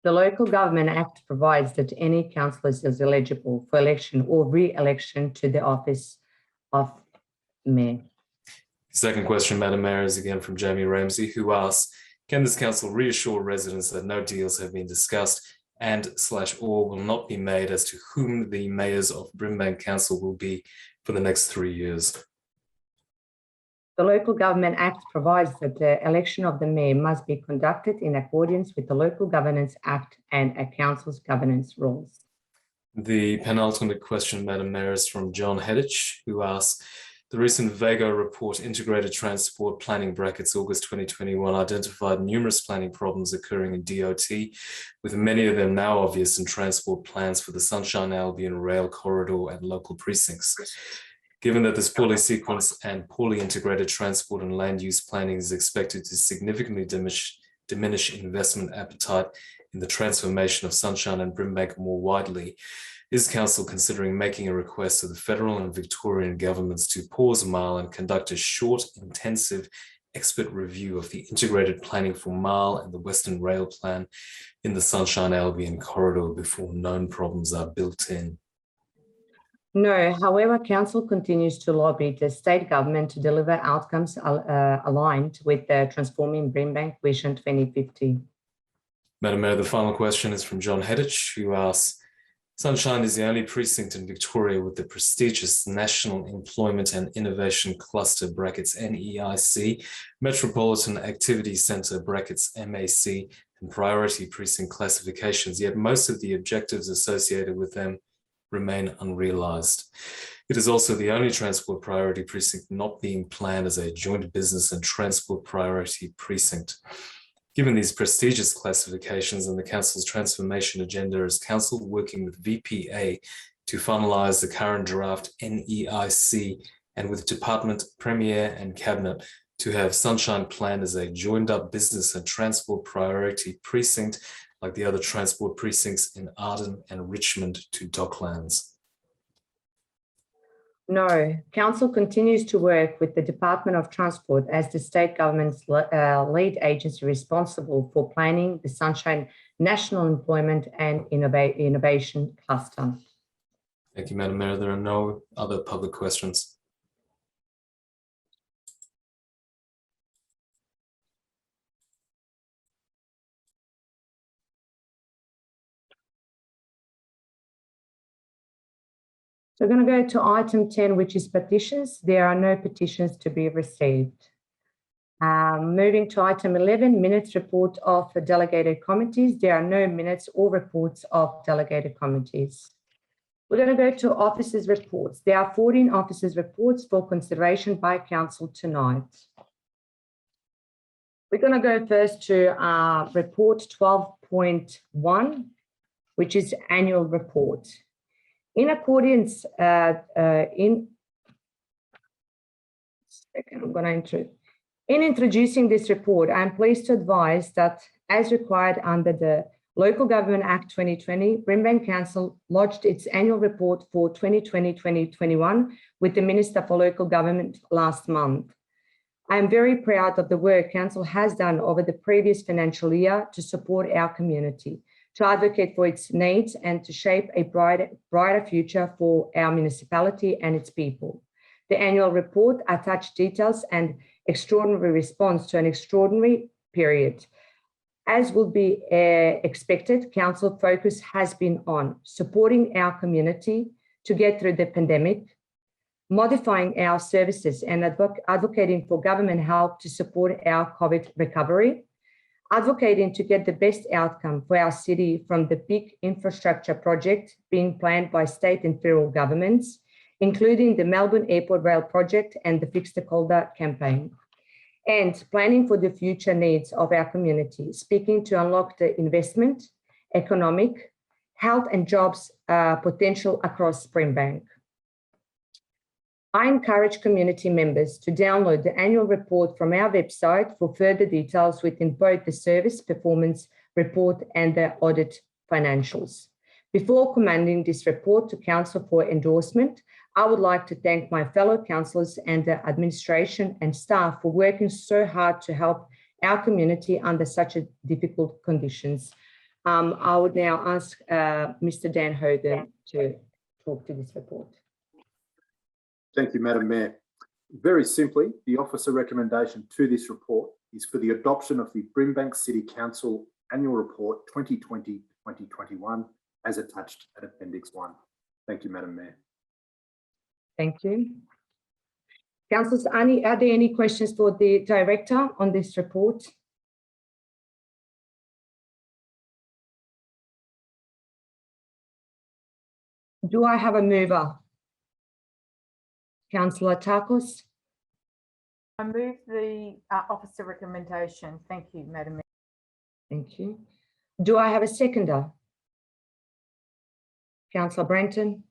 A: The Local Government Act provides that any councillor is eligible for election or re-election to the office of mayor.
K: Second question, Madam Mayor, is again from Jamie Ramsey, who asks, can this council reassure residents that no deals have been discussed and/or will not be made as to whom the mayors of Brimbank Council will be for the next 3 years?
A: The Local Government Act provides that the election of the mayor must be conducted in accordance with the Local Governance Act and a council's governance rules.
K: The penultimate question, Madam Mayor, is from John Heddich, who asks, the recent VAGO report, Integrated Transport Planning August 2021, identified numerous planning problems occurring in DOT, with many of them now obvious in transport plans for the Sunshine Albion Rail Corridor and local precincts. Given that this poorly sequenced and poorly integrated transport and land use planning is expected to significantly diminish investment appetite in the transformation of Sunshine and Brimbank more widely, is Council considering making a request to the federal and Victorian governments to pause Marl and conduct a short, intensive expert review of the integrated planning for Marl and the Western Rail Plan in the Sunshine Albion corridor before known problems are built in?
A: No, however, Council continues to lobby the state government to deliver outcomes aligned with the Transforming Brimbank Vision 2050.
K: Madam Mayor, the final question is from John Heddich, who asks, Sunshine is the only precinct in Victoria with the prestigious National Employment and Innovation Cluster (NEIC), Metropolitan Activity Centre (MAC), and priority precinct classifications, yet most of the objectives associated with them remain unrealised. It is also the only transport priority precinct not being planned as a joint business and transport priority precinct. Given these prestigious classifications and the Council's transformation agenda, is Council working with VPA to finalise the current draft NEIC and with Department, Premier and Cabinet to have Sunshine planned as a joined up business and transport priority precinct like the other transport precincts in Arden and Richmond to Docklands?
A: No, Council continues to work with the Department of Transport as the state government's lead agency responsible for planning the Sunshine National Employment and Innovation Cluster.
K: Thank you, Madam Mayor. There are no other public questions.
A: So we're going to go to item 10, which is petitions. There are no petitions to be received. Moving to item 11, minutes report of the delegated committees. There are no minutes or reports of delegated committees. We're going to go to officers' reports. There are 14 officers' reports for consideration by Council tonight. We're going to go first to report 12.1, which is annual report. In accordance, in introducing this report, I'm pleased to advise that as required under the Local Government Act 2020, Brimbank Council lodged its annual report for 2020-2021 with the Minister for Local Government last month. I am very proud of the work Council has done over the previous financial year to support our community, to advocate for its needs and to shape a brighter future for our municipality and its people. The annual report attached details and extraordinary response to an extraordinary period. As would be expected, Council focus has been on supporting our community to get through the pandemic, modifying our services and advocating for government help to support our COVID recovery, advocating to get the best outcome for our city from the big infrastructure project being planned by state and federal governments, including the Melbourne Airport Rail Project and the Fix the Calder campaign, and planning for the future needs of our community, speaking to unlock the investment, economic, health and jobs potential across Brimbank. I encourage community members to download the annual report from our website for further details within both the service performance report and the audit financials. Before commending this report to Council for endorsement, I would like to thank my fellow councillors and the administration and staff for working so hard to help our community under such difficult conditions. I would now ask Mr. Dan Hogan to talk to this report.
N: Thank you, Madam Mayor. Very simply, the officer recommendation to this report is for the adoption of the Brimbank City Council Annual Report 2020-2021 as attached at Appendix 1. Thank you, Madam Mayor.
A: Thank you. Councillors, are there any questions for the Director on this report? Do I have a mover? Councillor Takos.
E: I move the officer recommendation. Thank you, Madam Mayor.
A: Thank you. Do I have a seconder? Councillor Brenton.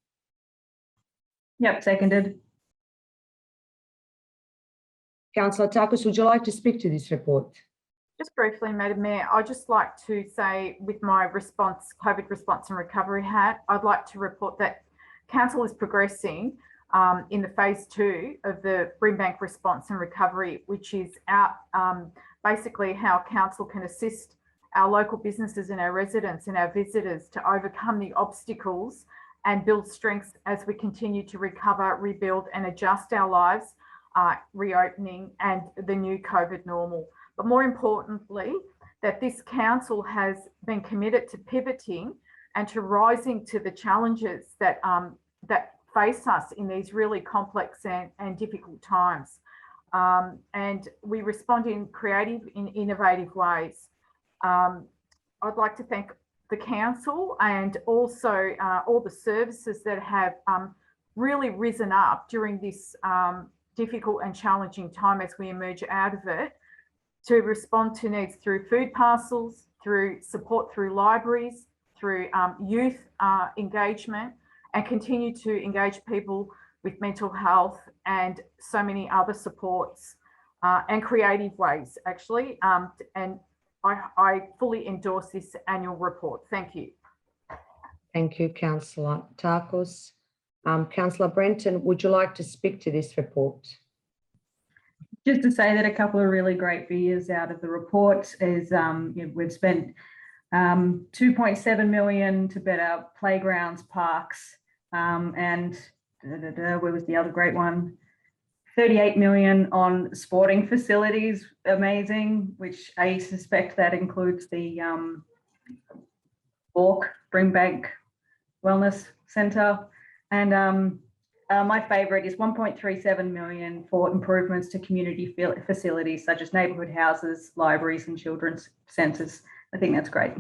J: Yep, seconded.
A: Councillor Takis, would you like to speak to this report?
E: Just briefly, Madam Mayor, I'd just like to say with my COVID response and recovery hat, I'd like to report that Council is progressing in the phase 2 of the Brimbank response and recovery, which is basically how Council can assist our local businesses and our residents and our visitors to overcome the obstacles and build strengths as we continue to recover, rebuild and adjust our lives, reopening and the new COVID normal. But more importantly, that this council has been committed to pivoting and to rising to the challenges that face us in these really complex and difficult times. And we respond in creative, in innovative ways. I'd like to thank the council and also all the services that have really risen up during this difficult and challenging time as we emerge out of it, to respond to needs through food parcels, through support through libraries, through youth engagement, and continue to engage people with mental health and so many other supports and creative ways, actually. And I fully endorse this annual report. Thank you.
A: Thank you, Councillor Takis. Councillor Brenton, would you like to speak to this report?
J: Just to say that a couple of really great figures out of the report is we've spent 2.7 million to better playgrounds, parks, and where was the other great one? 38 million on sporting facilities, amazing, which I suspect that includes the Brimbank Wellness Centre. And my favourite is 1.37 million for improvements to community facilities such as neighbourhood houses, libraries and children's centres. I think that's great.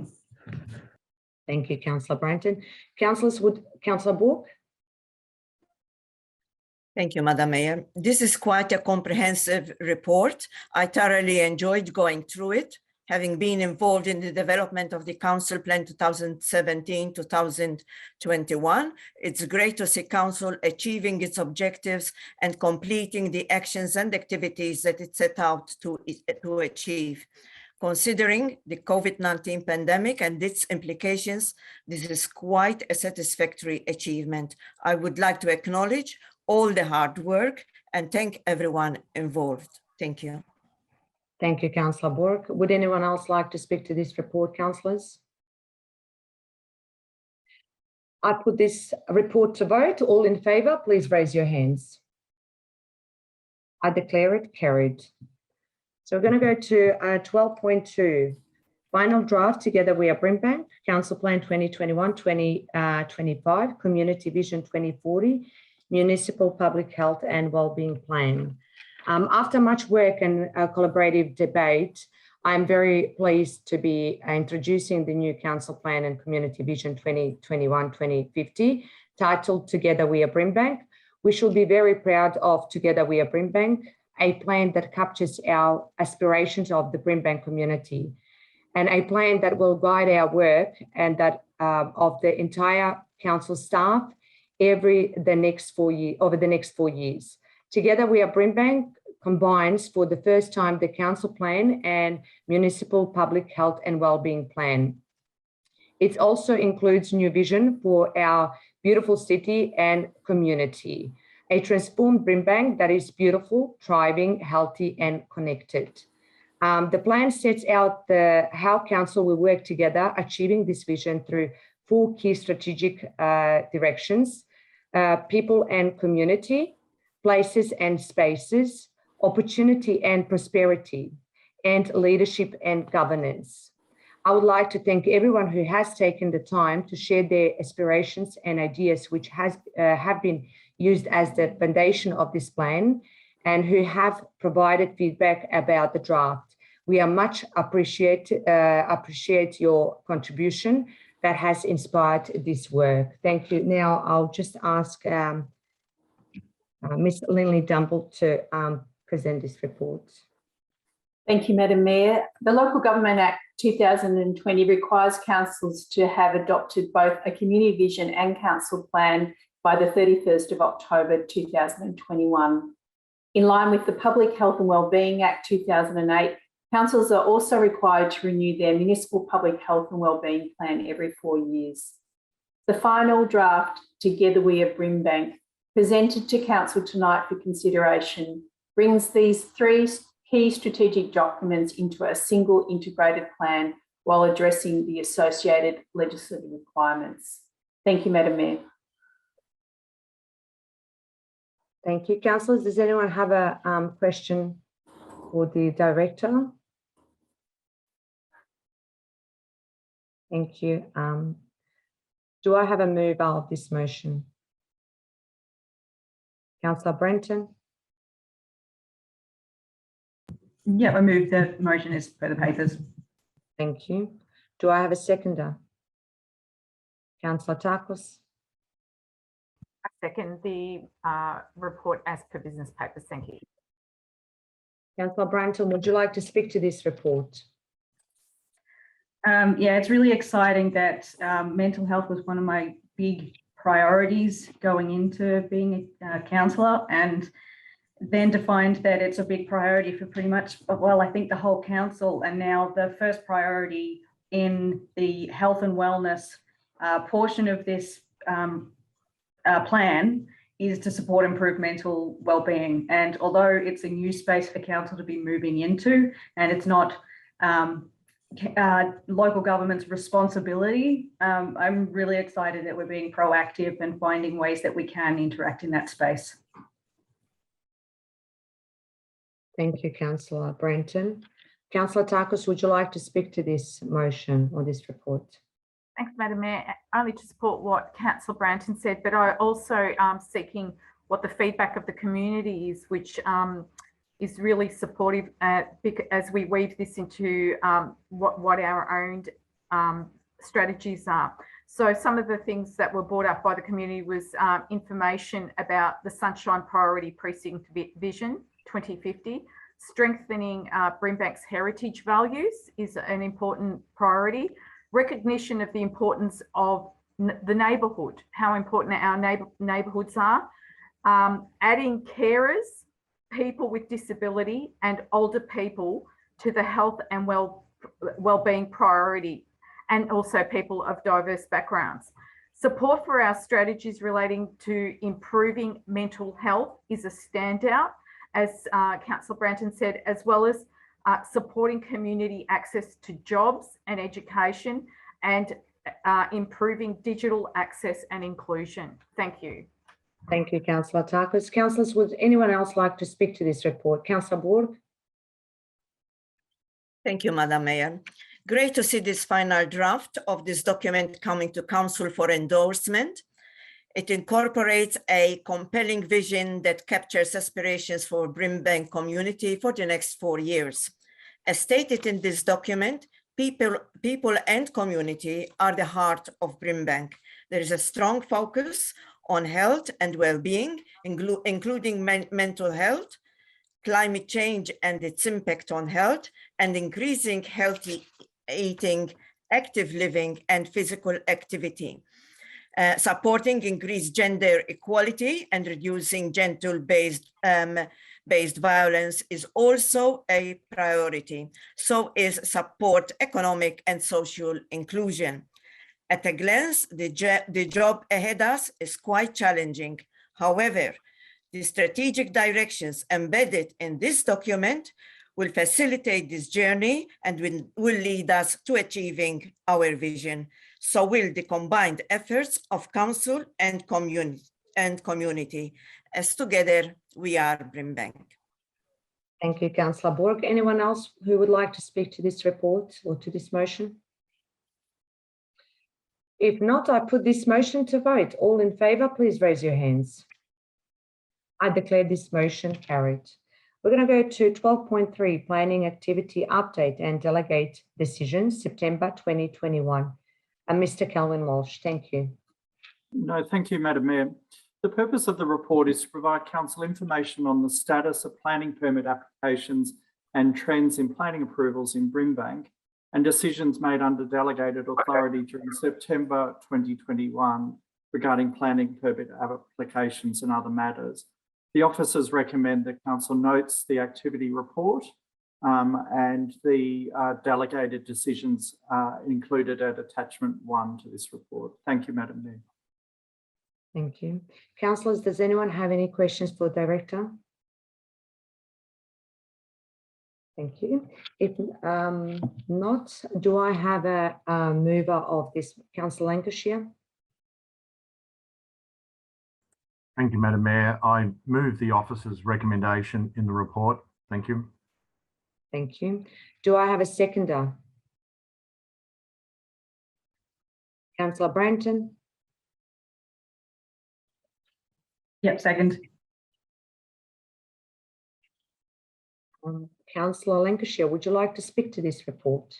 A: Thank you, Councillor Branton. Councillor Bourke?
M: Thank you, Madam Mayor. This is quite a comprehensive report. I thoroughly enjoyed going through it, having been involved in the development of the Council Plan 2017-2021. It's great to see Council achieving its objectives and completing the actions and activities that it set out to achieve. Considering the COVID-19 pandemic and its implications, this is quite a satisfactory achievement. I would like to acknowledge all the hard work and thank everyone involved. Thank you.
A: Thank you, Councillor Bourke. Would anyone else like to speak to this report, councillors? I put this report to vote. All in favour, please raise your hands. I declare it carried. So we're going to go to 12.2, final draft Together We Are Brimbank, Council Plan 2021-2025, Community Vision 2040, Municipal Public Health and Wellbeing Plan. After much work and collaborative debate, I'm very pleased to be introducing the new Council Plan and Community Vision 2021-2050, titled Together We Are Brimbank. We should be very proud of Together We Are Brimbank, a plan that captures our aspirations of the Brimbank community, and a plan that will guide our work and that of the entire council staff over the next 4 years. Together We Are Brimbank combines for the first time the council plan and municipal public health and wellbeing plan. It also includes new vision for our beautiful city and community, a transformed Brimbank that is beautiful, thriving, healthy and connected. The plan sets out how council will work together, achieving this vision through 4 key strategic directions: people and community, places and spaces, opportunity and prosperity, and leadership and governance. I would like to thank everyone who has taken the time to share their aspirations and ideas, which have been used as the foundation of this plan, and who have provided feedback about the draft. We are much appreciate your contribution that has inspired this work. Thank you. Now I'll just ask Ms. Lindley Dumble to present this report.
O: Thank you, Madam Mayor. The Local Government Act 2020 requires councils to have adopted both a community vision and council plan by the 31st of October 2021. In line with the Public Health and Wellbeing Act 2008, councils are also required to renew their municipal public health and wellbeing plan every 4 years. The final draft, Together We Are Brimbank, presented to council tonight for consideration, brings these 3 key strategic documents into a single integrated plan while addressing the associated legislative requirements. Thank you, Madam Mayor.
A: Thank you, councillors. Does anyone have a question for the director? Thank you. Do I have a move of this motion? Councillor Brenton?
J: Yeah, I move the motion as per the papers.
A: Thank you. Do I have a seconder? Councillor Takos?
E: I second the report as per business papers. Thank you.
A: Councillor Branton, would you like to speak to this report?
J: Yeah, it's really exciting that mental health was one of my big priorities going into being a councillor, and then to find that it's a big priority for pretty much, well, I think the whole council, and now the first priority in the health and wellness portion of this plan is to support improved mental wellbeing. And although it's a new space for council to be moving into, and it's not local government's responsibility, I'm really excited that we're being proactive and finding ways that we can interact in that space.
A: Thank you, Councillor Brenton. Councillor Takos, would you like to speak to this motion or this report?
E: Thanks, Madam Mayor. Only to support what Councillor Branton said, but I also seeking what the feedback of the community is, which is really supportive as we weave this into what our own strategies are. So some of the things that were brought up by the community was information about the Sunshine Priority Precinct Vision 2050. Strengthening Brimbank's heritage values is an important priority. Recognition of the importance of the neighbourhood, how important our neighbourhoods are. Adding carers, people with disability and older people to the health and wellbeing priority, and also people of diverse backgrounds. Support for our strategies relating to improving mental health is a standout, as Councillor Branton said, as well as supporting community access to jobs and education, and improving digital access and inclusion. Thank you.
A: Thank you, Councillor Takos. Councillors, would anyone else like to speak to this report? Councillor Borg?
M: Thank you, Madam Mayor. Great to see this final draft of this document coming to Council for endorsement. It incorporates a compelling vision that captures aspirations for Brimbank community for the next 4 years. As stated in this document, people and community are the heart of Brimbank. There is a strong focus on health and well-being, including mental health, climate change and its impact on health, and increasing healthy eating, active living, and physical activity. Supporting increased gender equality and reducing gender-based violence is also a priority. So is support economic and social inclusion. At a glance, the job ahead of us is quite challenging. However, the strategic directions embedded in this document will facilitate this journey and will lead us to achieving our vision. So will the combined efforts of council and community, as together we are Brimbank.
A: Thank you, Councillor Borg. Anyone else who would like to speak to this report or to this motion? If not, I put this motion to vote. All in favour, please raise your hands. I declare this motion carried. We're going to go to 12.3, Planning Activity Update and Delegate Decisions, September 2021. And Mr. Kelvin Walsh, thank you.
C: No, thank you, Madam Mayor. The purpose of the report is to provide council information on the status of planning permit applications and trends in planning approvals in Brimbank, and decisions made under delegated authority during September 2021 regarding planning permit applications and other matters. The officers recommend that council notes the activity report and the delegated decisions included at attachment 1 to this report. Thank you, Madam Mayor.
A: Thank you. Councillors, does anyone have any questions for the Director? Thank you. If not, do I have a mover of this? Councillor Lancashire?
I: Thank you, Madam Mayor. I move the officer's recommendation in the report. Thank you.
A: Thank you. Do I have a seconder? Councillor Branton?
J: Yep, second.
A: Councillor Lancashire, would you like to speak to this report?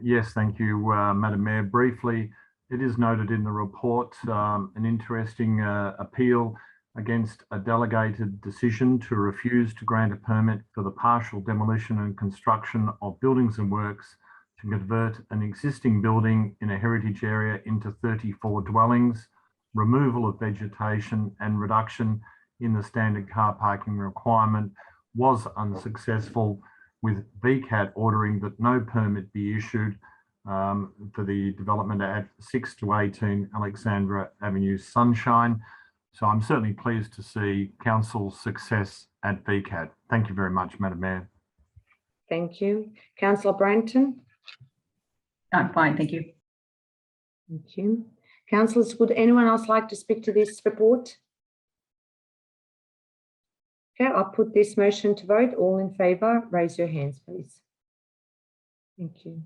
I: Yes, thank you, Madam Mayor. Briefly, it is noted in the report an interesting appeal against a delegated decision to refuse to grant a permit for the partial demolition and construction of buildings and works to convert an existing building in a heritage area into 34 dwellings, removal of vegetation and reduction in the standard car parking requirement was unsuccessful, with VCAT ordering that no permit be issued for the development at 6 to 18 Alexandra Avenue Sunshine. So I'm certainly pleased to see council's success at VCAT. Thank you very much, Madam Mayor.
A: Thank you. Councillor Branton?
J: I'm fine, thank you.
A: Thank you. Councillors, would anyone else like to speak to this report? Okay, I'll put this motion to vote. All in favour, raise your hands, please. Thank you.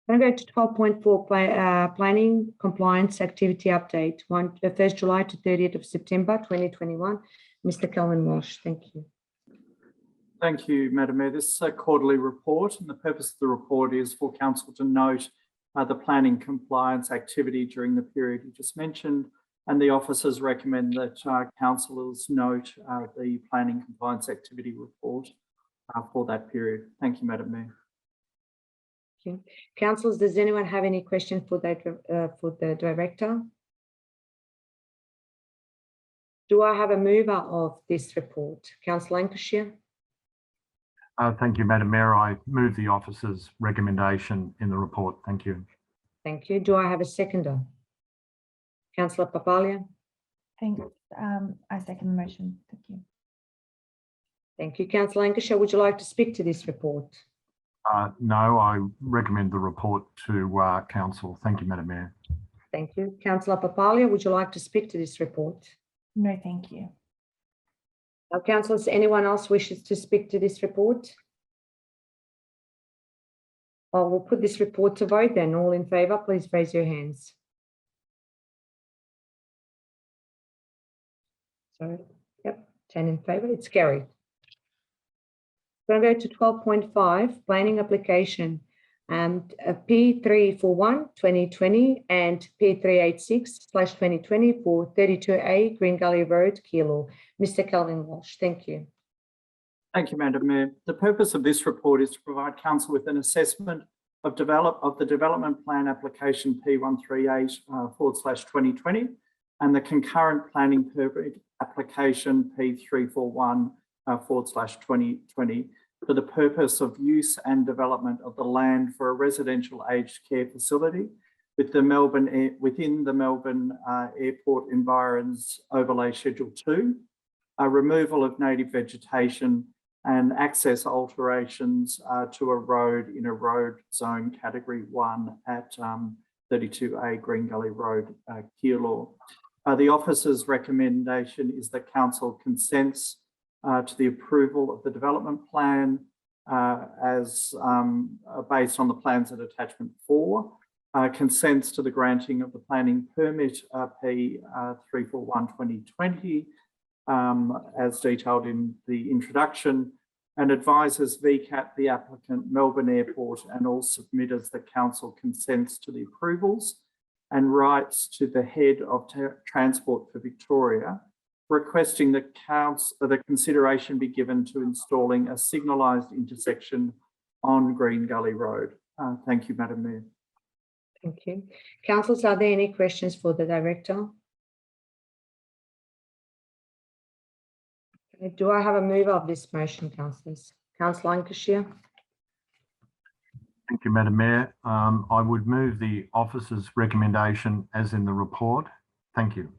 A: I'm going to 12.4, planning compliance activity update, 1st July to 30th of September 2021. Mr. Kelvin Walsh, thank you.
C: Thank you, Madam Mayor. This is a quarterly report, and the purpose of the report is for council to note the planning compliance activity during the period you just mentioned, and the officers recommend that councillors note the planning compliance activity report for that period. Thank you, Madam Mayor.
A: Thank you. Councillors, does anyone have any questions for the Director? Do I have a mover of this report? Councillor Lancashire?
I: Thank you, Madam Mayor. I move the officer's recommendation in the report. Thank you.
A: Thank you. Do I have a seconder? Councillor Papalia?
B: Thanks. I second the motion. Thank you.
A: Thank you. Councillor Lancashire, would you like to speak to this report?
I: No, I recommend the report to council. Thank you, Madam Mayor.
A: Thank you. Councillor Papalia, would you like to speak to this report?
B: No, thank you.
A: Now, councillors, anyone else wishes to speak to this report? I will put this report to vote then. All in favour, please raise your hands. So, yep, 10 in favour, it's carried. We're going to go to 12.5, planning application, P341 2020 and P386/2020 for 32A Green Gully Road, Keilor. Mr. Kelvin Walsh, thank you.
C: Thank you, Madam Mayor. The purpose of this report is to provide council with an assessment of the development plan application P138/2020 and the concurrent planning permit application P341/2020 for the purpose of use and development of the land for a residential aged care facility with the within the Melbourne Airport Environs Overlay Schedule 2, a removal of native vegetation and access alterations to a road in a road zone category 1 at 32A Green Gully Road, Keilor. The officer's recommendation is that council consents to the approval of the development plan as based on the plans at attachment 4, consents to the granting of the planning permit P341/2020 as detailed in the introduction, and advises VCAT, the applicant, Melbourne Airport, and all submitters that council consents to the approvals, and writes to the head of Transport for Victoria, requesting that the consideration be given to installing a signalised intersection on Green Gully Road. Thank you, Madam Mayor.
A: Thank you. Councillors, are there any questions for the Director? Do I have a mover of this motion, councillors? Councillor Lancashire.
I: Thank you, Madam Mayor. I would move the officer's recommendation as in the report. Thank you.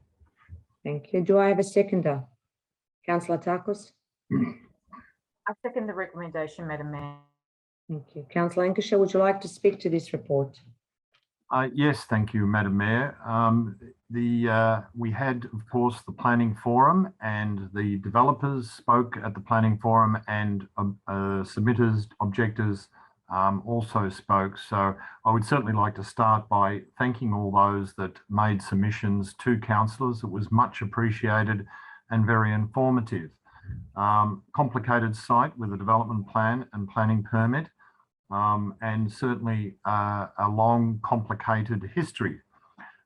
A: Thank you. Do I have a seconder? Councillor Takos.
E: I second the recommendation, Madam Mayor.
A: Thank you. Councillor Lancashire, would you like to speak to this report?
I: Yes, thank you, Madam Mayor. We had, of course, the planning forum, and the developers spoke at the planning forum, and submitters, objectors also spoke. So I would certainly like to start by thanking all those that made submissions to councillors. It was much appreciated and very informative. Complicated site with a development plan and planning permit. And certainly a long, complicated history.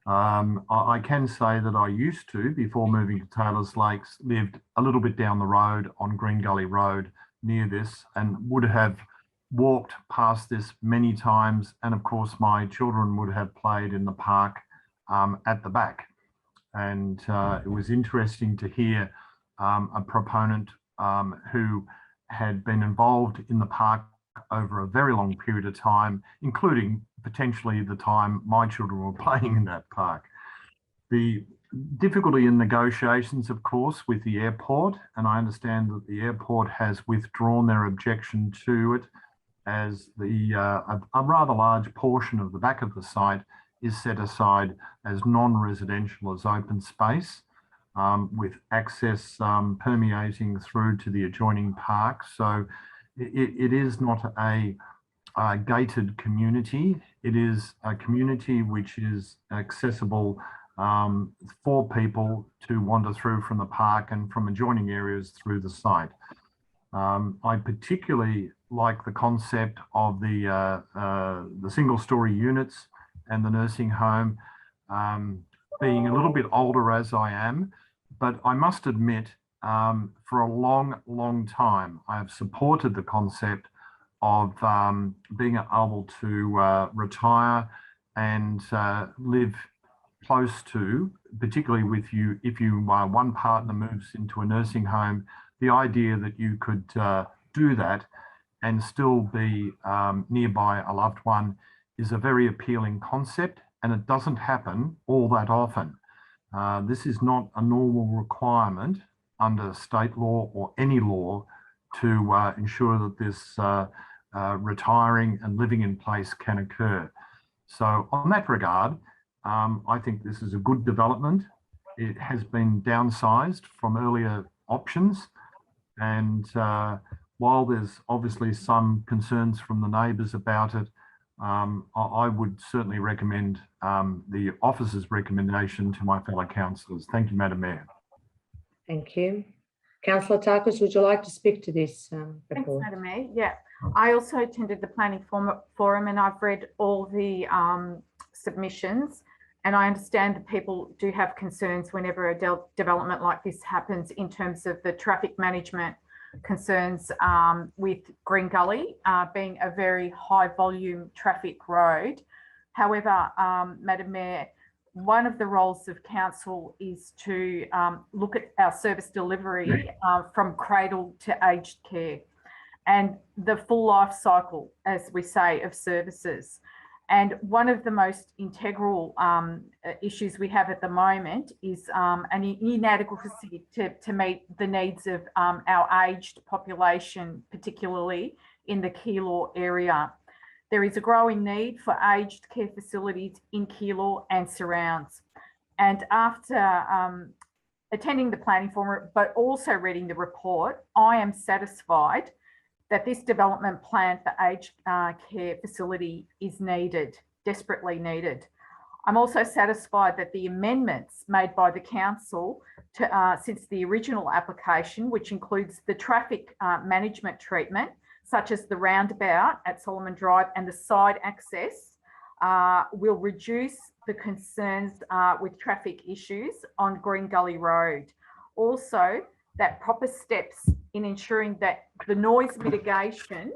I: I can say that I used to, before moving to Taylor's Lakes, lived a little bit down the road on Green Gully Road near this, and would have walked past this many times. And of course, my children would have played in the park at the back. And it was interesting to hear a proponent who had been involved in the park over a very long period of time, including potentially the time my children were playing in that park. The difficulty in negotiations, of course, with the airport, and I understand that the airport has withdrawn their objection to it, as a rather large portion of the back of the site is set aside as non-residential, as open space, with access permeating through to the adjoining park. So it is not a gated community. It is a community which is accessible for people to wander through from the park and from adjoining areas through the site. I particularly like the concept of the single-story units and the nursing home. Being a little bit older as I am, but I must admit, for a long time, I have supported the concept of being able to retire and live close to, particularly with you, if one partner moves into a nursing home, the idea that you could do that and still be nearby a loved one is a very appealing concept, and it doesn't happen all that often. This is not a normal requirement under state law or any law to ensure that this retiring and living in place can occur. So on that regard, I think this is a good development. It has been downsized from earlier options, and while there's obviously some concerns from the neighbours about it, I would certainly recommend the officer's recommendation to my fellow councillors. Thank you, Madam Mayor.
A: Thank you. Councillor Takos, would you like to speak to this report?
E: Thanks, Madam Mayor. Yeah, I also attended the planning forum, and I've read all the submissions, and I understand that people do have concerns whenever a development like this happens in terms of the traffic management concerns with Green Gully being a very high volume traffic road. However, Madam Mayor, one of the roles of council is to look at our service delivery from cradle to aged care and the full life cycle, as we say, of services. And one of the most integral issues we have at the moment is an inadequacy to meet the needs of our aged population, particularly in the Keilor area. There is a growing need for aged care facilities in Keilor and surrounds. And after attending the planning forum, but also reading the report, I am satisfied that this development plan for aged care facility is needed, desperately needed. I'm also satisfied that the amendments made by the council since the original application, which includes the traffic management treatment, such as the roundabout at Solomon Drive and the side access, will reduce the concerns with traffic issues on Green Gully Road. Also, that proper steps in ensuring that the noise mitigation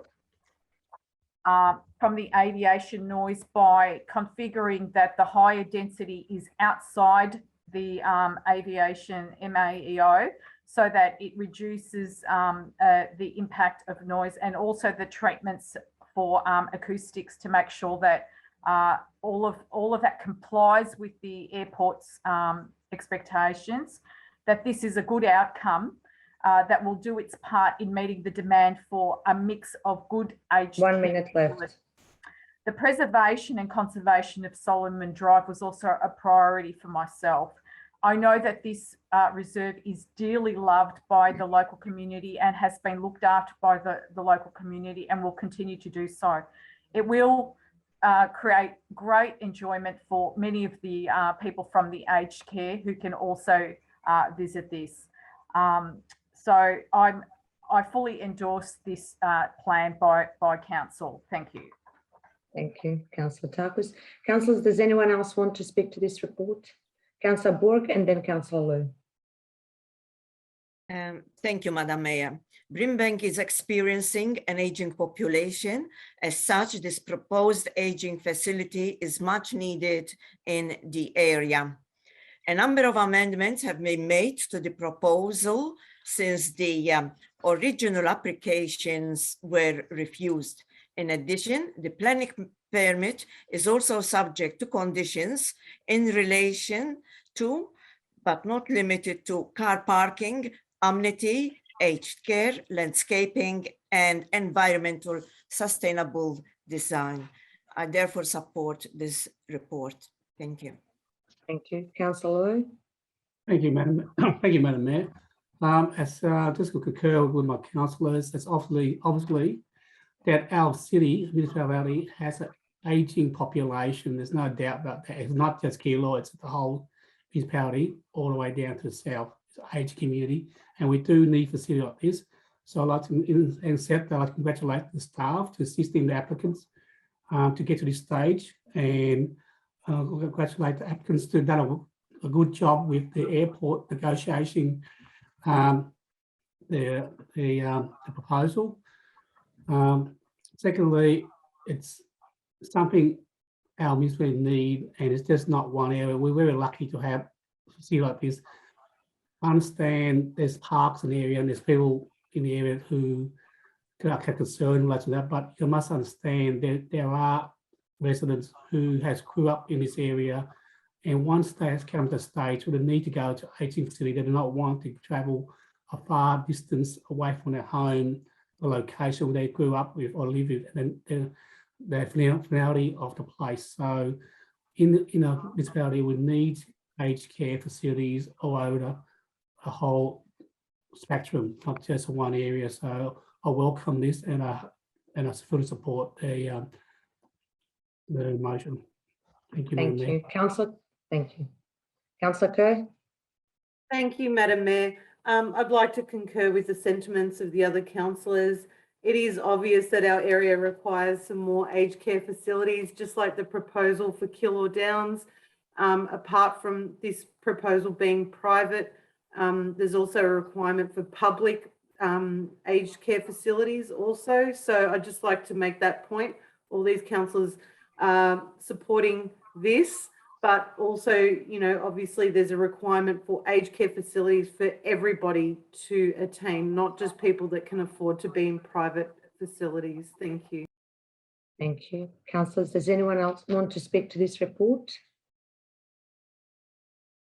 E: from the aviation noise by configuring that the higher density is outside the aviation MAEO so that it reduces the impact of noise, and also the treatments for acoustics to make sure that all of that complies with the airport's expectations, that this is a good outcome that will do its part in meeting the demand for a mix of good aged
A: 1 minute left.
E: The preservation and conservation of Solomon Drive was also a priority for myself. I know that this reserve is dearly loved by the local community and has been looked after by the local community, and will continue to do so. It will create great enjoyment for many of the people from the aged care who can also visit this. So I fully endorse this plan by council. Thank you.
A: Thank you, Councillor Tarkus. Councillors, does anyone else want to speak to this report? Councillor Borg and then Councillor Lowe.
M: Thank you, Madam Mayor. Brimbank is experiencing an aging population. As such, this proposed aging facility is much needed in the area. A number of amendments have been made to the proposal since the original applications were refused. In addition, the planning permit is also subject to conditions in relation to, but not limited to, car parking, amenity, aged care, landscaping, and environmental sustainable design. I therefore support this report. Thank you.
A: Thank you. Councillor Lowe.
L: Thank you, Madam. Thank you, Madam Mayor. Just to concur with my councillors, it's obviously that our city, municipality, has an aging population. There's no doubt about that. It's not just Keilor, it's the whole municipality, all the way down to the south. It's an aged community, and we do need facility like this. So I'd like to accept that. I'd congratulate the staff to assisting the applicants to get to this stage, and congratulate the applicants to have done a good job with the airport negotiating the proposal. Secondly, it's something our municipality need, and it's just not one area. We're very lucky to have a city like this. I understand there's parks in the area and there's people in the area who are concerned related to that, but you must understand that there are residents who grew up in this area, and once they have come to a stage where they need to go to aging facility, they do not want to travel a far distance away from their home, the location where they grew up with or live with, and then the finality of the place. So in a municipality, we need aged care facilities all over a whole spectrum, not just one area. So I welcome this, and I fully support the motion. Thank you.
A: Thank you, Councillor. Thank you, Councillor Kerr.
D: Thank you, Madam Mayor. I'd like to concur with the sentiments of the other councillors. It is obvious that our area requires some more aged care facilities, just like the proposal for Keilor Downs. Apart from this proposal being private, there's also a requirement for public aged care facilities also. So I'd just like to make that point. All these councillors supporting this, but also, you know, obviously there's a requirement for aged care facilities for everybody to attain, not just people that can afford to be in private facilities. Thank you.
A: Thank you. Councillors, does anyone else want to speak to this report?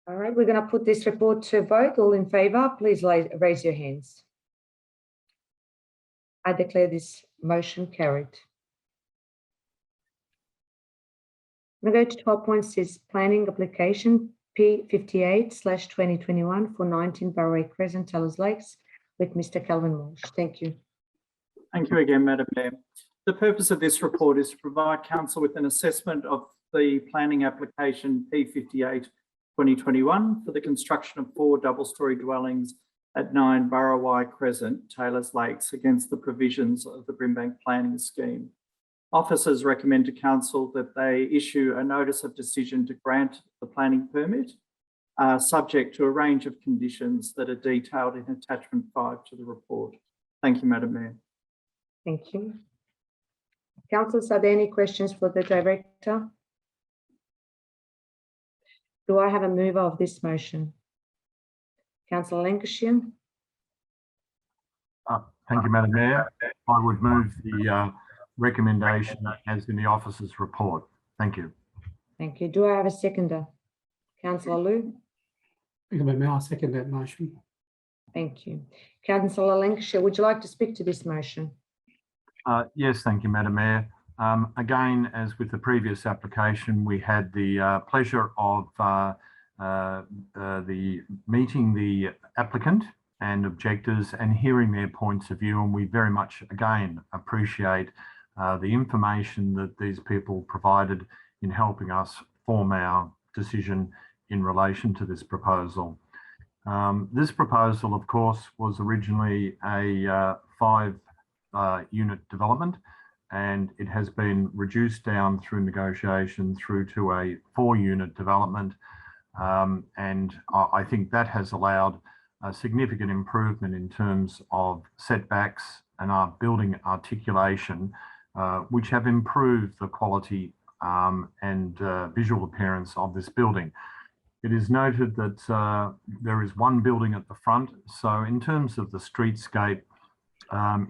A: All right, we're going to put this report to a vote. All in favour, please raise your hands. I declare this motion carried. I'm going to go to 12.6, planning application P58/2021 for 19 Barraway Crescent, Taylor's Lakes, with Mr. Calvin Walsh. Thank you.
C: Thank you again, Madam Mayor. The purpose of this report is to provide council with an assessment of the planning application P58/2021 for the construction of 4 double-storey dwellings at 9 Barraway Crescent, Taylor's Lakes, against the provisions of the Brimbank planning scheme. Officers recommend to council that they issue a notice of decision to grant the planning permit, subject to a range of conditions that are detailed in attachment 5 to the report. Thank you, Madam Mayor.
A: Thank you. Councillors, are there any questions for the Director? Do I have a mover of this motion? Councillor Lancashire.
I: Thank you, Madam Mayor. I would move the recommendation as in the officer's report. Thank you.
A: Thank you. Do I have a seconder? Councillor Lou.
L: Thank you, Madam Mayor. I second that motion.
A: Thank you. Councillor Lancashire, would you like to speak to this motion?
I: Yes, thank you, Madam Mayor. Again, as with the previous application, we had the pleasure of meeting the applicant and objectors and hearing their points of view, and we very much again appreciate the information that these people provided in helping us form our decision in relation to this proposal. This proposal, of course, was originally a 5-unit development, and it has been reduced down through negotiation through to a 4-unit development. And I think that has allowed a significant improvement in terms of setbacks and our building articulation, which have improved the quality and visual appearance of this building. It is noted that there is one building at the front. So in terms of the streetscape,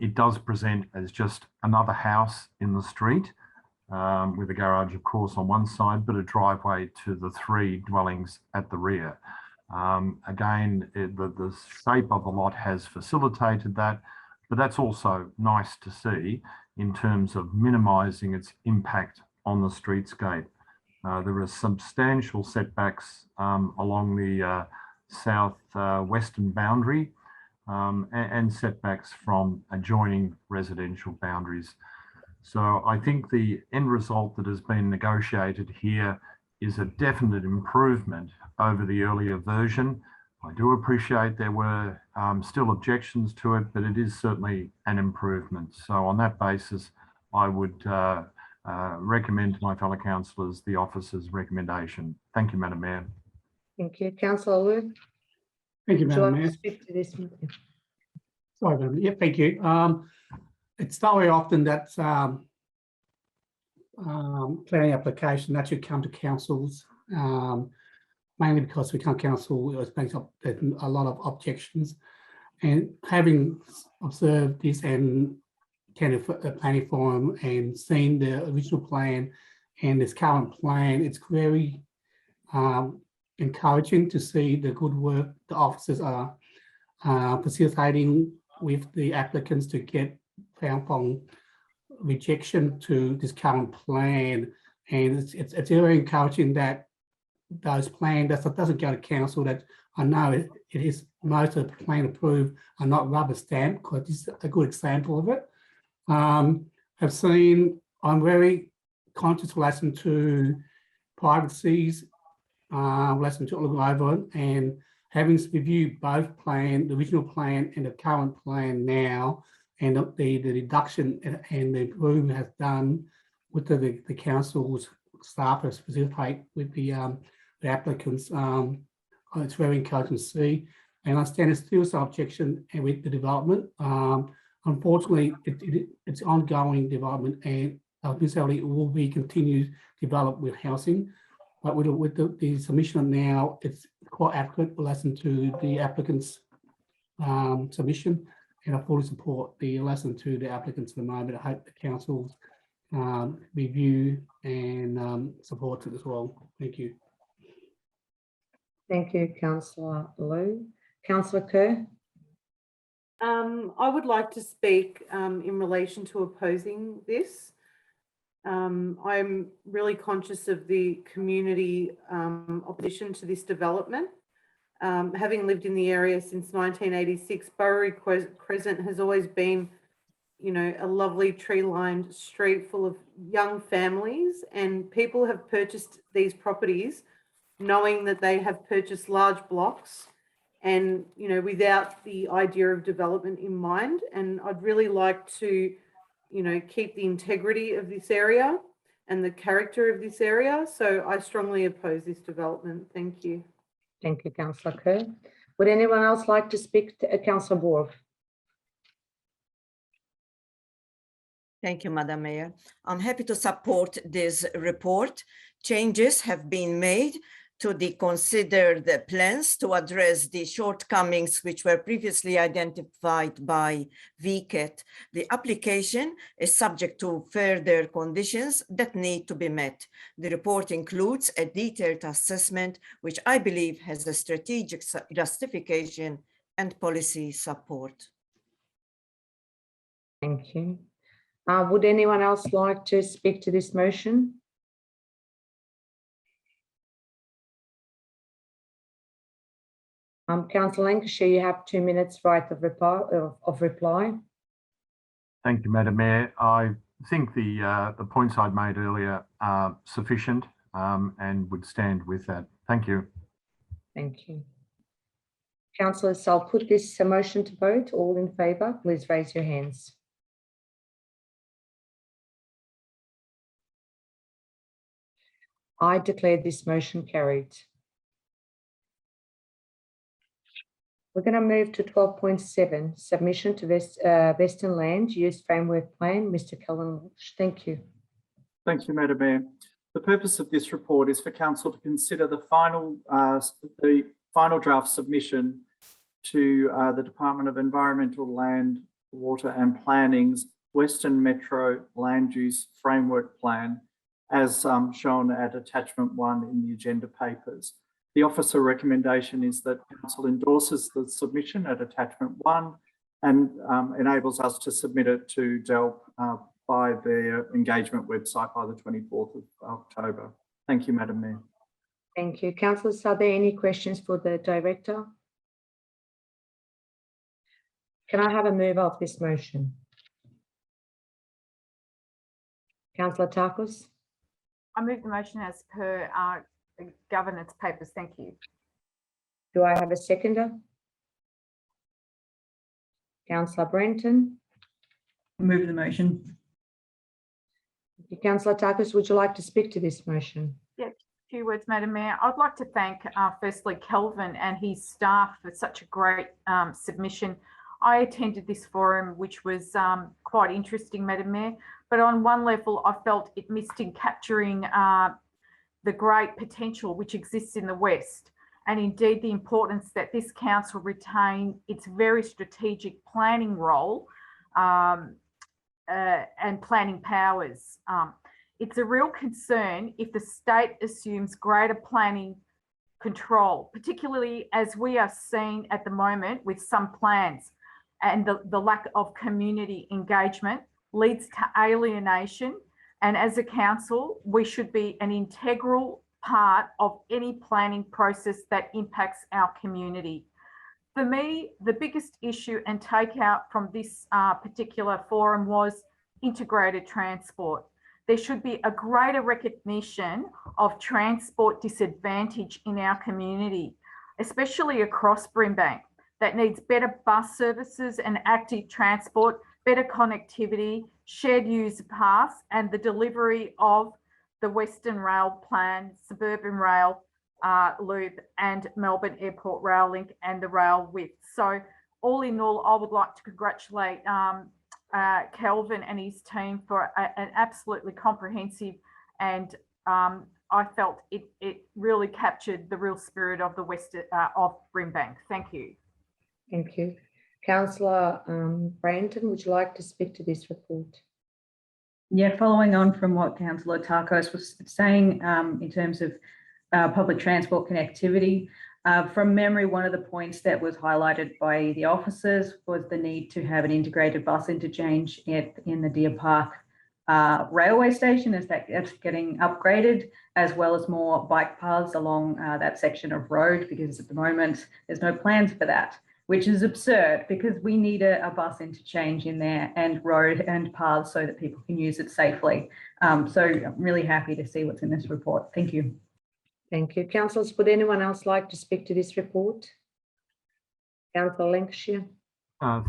I: it does present as just another house in the street, with a garage, of course, on one side, but a driveway to the 3 dwellings at the rear. Again, the shape of the lot has facilitated that, but that's also nice to see in terms of minimising its impact on the streetscape. There are substantial setbacks along the south-western boundary and setbacks from adjoining residential boundaries. So I think the end result that has been negotiated here is a definite improvement over the earlier version. I do appreciate there were still objections to it, but it is certainly an improvement. So on that basis, I would recommend to my fellow councillors the officer's recommendation. Thank you, Madam Mayor.
A: Thank you. Councillor Lou.
L: Thank you,
A: Would you
L: Madam
A: like
L: Mayor.
A: to speak to this?
L: Sorry, Madam Mayor. Yeah, thank you. It's not very often that planning application actually come to councils, mainly because we can't council is based up a lot of objections. And having observed this and attended a planning forum and seen the original plan and this current plan, it's very encouraging to see the good work the officers are facilitating with the applicants to get found from rejection to this current plan. And it's very encouraging that those plans that doesn't go to council, that I know it is most of the plan approved are not rubber stamped, because this is a good example of it. I'm very conscious relation to privacies, relation to look over it, and having reviewed both plan, the original plan and the current plan now, and the reduction and the improvement has done with the council's staff to facilitate with the applicants. It's very encouraging to see. And I understand there's still some objection with the development. Unfortunately, it's ongoing development, and necessarily it will be continued developed with housing. But with the submission now, it's quite adequate relation to the applicant's submission. And I fully support the lesson to the applicants at the moment. I hope the council's review and support it as well. Thank you.
A: Thank you, Councillor Lou. Councillor Kerr.
D: I would like to speak in relation to opposing this. I'm really conscious of the community opposition to this development. Having lived in the area since 1986, Bowery Crescent has always been, you know, a lovely tree-lined street full of young families, and people have purchased these properties knowing that they have purchased large blocks and, you know, without the idea of development in mind. And I'd really like to, you know, keep the integrity of this area and the character of this area. So I strongly oppose this development. Thank you.
A: Thank you, Councillor Kerr. Would anyone else like to speak to Councillor Borg?
M: Thank you, Madam Mayor. I'm happy to support this report. Changes have been made to consider the plans to address the shortcomings which were previously identified by VCAT. The application is subject to further conditions that need to be met. The report includes a detailed assessment, which I believe has a strategic justification and policy support.
A: Thank you. Would anyone else like to speak to this motion? Councillor Lancashire, you have 2 minutes right of reply.
I: Thank you, Madam Mayor. I think the points I'd made earlier are sufficient and would stand with that. Thank you.
A: Thank you. Councillors, I'll put this motion to vote. All in favour, please raise your hands. I declare this motion carried. We're going to move to 12.7, submission to Western Land Use Framework Plan. Mr. Kelvin Walsh, thank you.
C: Thank you, Madam Mayor. The purpose of this report is for Council to consider the final draft submission to the Department of Environmental, Land, Water and Planning's Western Metro Land Use Framework Plan, as shown at attachment 1 in the agenda papers. The officer recommendation is that Council endorses the submission at attachment 1 and enables us to submit it to DELP by their engagement website by the 24th of October. Thank you, Madam Mayor.
A: Thank you. Councillors, are there any questions for the Director? Can I have a move of this motion? Councillor Tarkos?
E: I move the motion as per governance papers. Thank you.
A: Do I have a seconder? Councillor Brenton?
J: Move the motion.
A: Councillor Tarkos, would you like to speak to this motion?
E: Yeah, a few words, Madam Mayor. I'd like to thank firstly Kelvin and his staff for such a great submission. I attended this forum, which was quite interesting, Madam Mayor, but on one level I felt it missed in capturing the great potential which exists in the West, and indeed the importance that this council retain its very strategic planning role and planning powers. It's a real concern if the state assumes greater planning control, particularly as we are seeing at the moment with some plans, and the lack of community engagement leads to alienation. And as a council, we should be an integral part of any planning process that impacts our community. For me, the biggest issue and takeout from this particular forum was integrated transport. There should be a greater recognition of transport disadvantage in our community, especially across Brimbank, that needs better bus services and active transport, better connectivity, shared user paths, and the delivery of the Western Rail Plan, Suburban Rail Loop and Melbourne Airport Rail Link and the rail width. So all in all, I would like to congratulate Kelvin and his team for an absolutely comprehensive, and I felt it really captured the real spirit of the West of Brimbank. Thank you.
A: Thank you. Councillor Brandon, would you like to speak to this report?
J: Yeah, following on from what Councillor Tarkos was saying in terms of public transport connectivity, from memory, one of the points that was highlighted by the officers was the need to have an integrated bus interchange in the Deer Park railway station as that's getting upgraded, as well as more bike paths along that section of road, because at the moment there's no plans for that, which is absurd because we need a bus interchange in there and road and paths so that people can use it safely. So I'm really happy to see what's in this report. Thank you.
A: Thank you. Councillors, would anyone else like to speak to this report? Councillor Lancashire.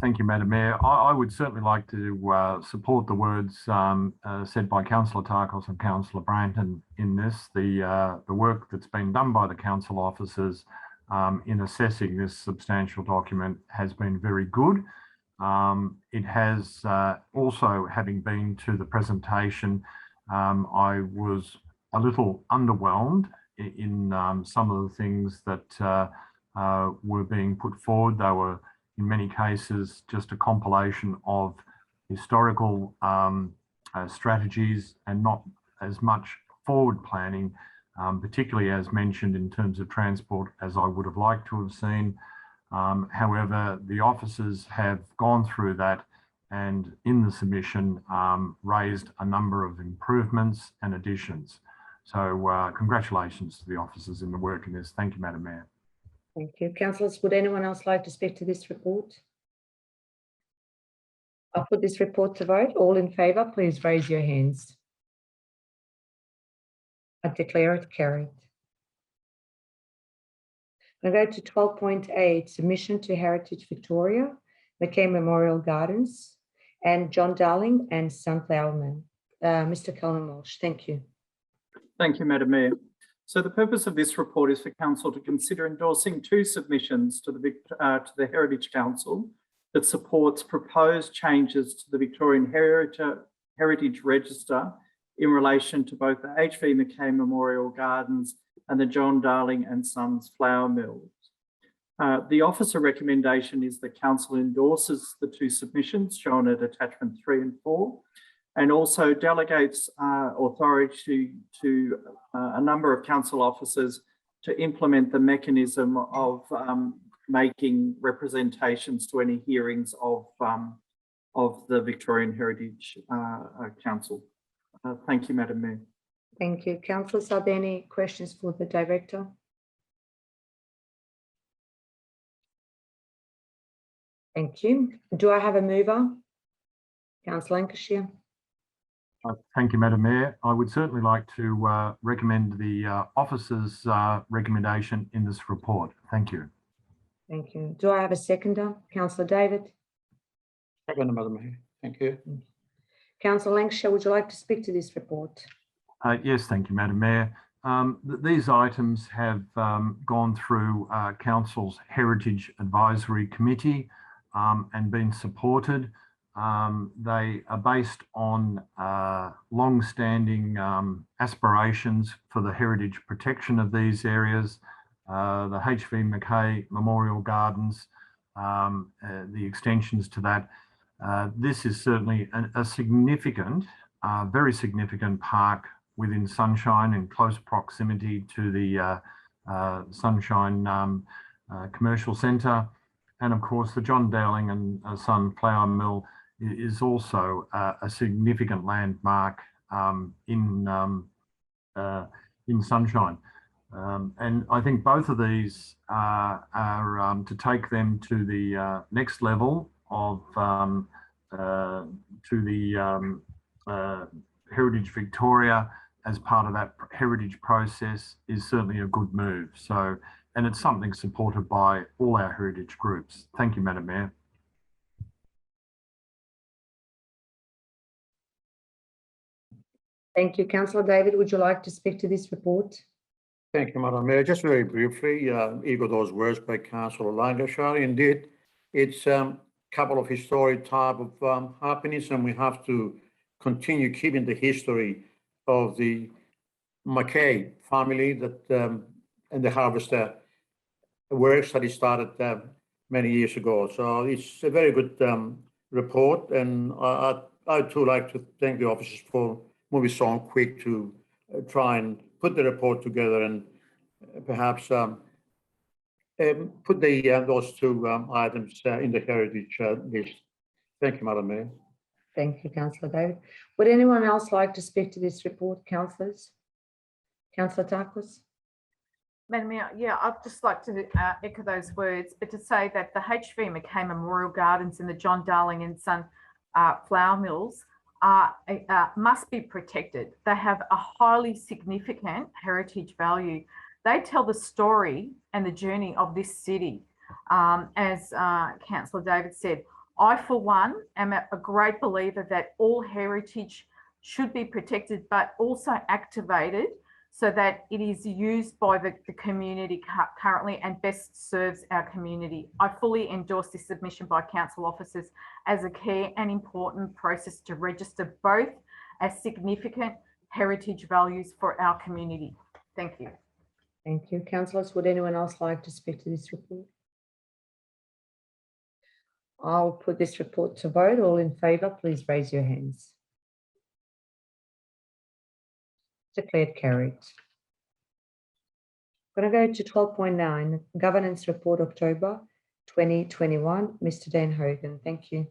I: Thank you, Madam Mayor. I would certainly like to support the words said by Councillor Tarkos and Councillor Branton in this. The work that's been done by the council officers in assessing this substantial document has been very good. It has also, having been to the presentation, I was a little underwhelmed in some of the things that were being put forward. They were, in many cases, just a compilation of historical strategies and not as much forward planning, particularly as mentioned in terms of transport, as I would have liked to have seen. However, the officers have gone through that and in the submission raised a number of improvements and additions. So congratulations to the officers in the work in this. Thank you, Madam Mayor.
A: Thank you. Councillors, would anyone else like to speak to this report? I'll put this report to vote. All in favour, please raise your hands. I declare it carried. I go to 12.8, submission to Heritage Victoria, McKay Memorial Gardens, and John Darling and Sunflower Mill. Mr. Kelvin Walsh, thank you.
C: Thank you, Madam Mayor. So the purpose of this report is for Council to consider endorsing two submissions to the Heritage Council that supports proposed changes to the Victorian Heritage Register in relation to both the H.V. McKay Memorial Gardens and the John Darling and Sons Flour Mills. The officer recommendation is that Council endorses the two submissions shown at attachment 3 and 4, and also delegates authority to a number of Council officers to implement the mechanism of making representations to any hearings of the Victorian Heritage Council. Thank you, Madam Mayor.
A: Thank you. Councillors, are there any questions for the Director? Thank you. Do I have a mover? Councillor Lancashire.
I: Thank you, Madam Mayor. I would certainly like to recommend the officers' recommendation in this report. Thank you.
A: Thank you. Do I have a seconder? Councillor David.
H: Second, Madam Mayor. Thank you.
A: Councillor Lancashire, would you like to speak to this report?
I: Yes, thank you, Madam Mayor. These items have gone through Council's Heritage Advisory Committee and been supported. They are based on long-standing aspirations for the heritage protection of these areas, the H.V. McKay Memorial Gardens, the extensions to that. This is certainly a significant, very significant park within Sunshine in close proximity to the Sunshine Commercial Centre. And of course, the John Darling and Son Flour Mill is also a significant landmark in Sunshine. And I think both of these are to take them to the next level of to the Heritage Victoria as part of that heritage process is certainly a good move. So, and it's something supported by all our heritage groups. Thank you, Madam Mayor.
A: Thank you. Councillor David, would you like to speak to this report?
H: Thank you, Madam Mayor. Just very briefly, echo those words by Councillor Lancashire. Indeed, it's a couple of historic type of happenings, and we have to continue keeping the history of the McKay family that and the harvester works that he started many years ago. So it's a very good report, and I too like to thank the officers for moving so quick to try and put the report together and perhaps put those two items in the heritage list. Thank you, Madam Mayor.
A: Thank you, Councillor David. Would anyone else like to speak to this report, councillors? Councillor Tarkus.
E: Madam Mayor, yeah, I'd just like to echo those words, but to say that the H.V. McKay Memorial Gardens and the John Darling and Son Flour Mills must be protected. They have a highly significant heritage value. They tell the story and the journey of this city. As Councillor David said, I, for one, am a great believer that all heritage should be protected, but also activated so that it is used by the community currently and best serves our community. I fully endorse this submission by council officers as a key and important process to register both as significant heritage values for our community. Thank you.
A: Thank you. Councillors, would anyone else like to speak to this report? I'll put this report to vote. All in favour, please raise your hands. Declared carried. I'm going to go to 12.9, Governance Report October 2021. Mr. Dan Hogan, thank you.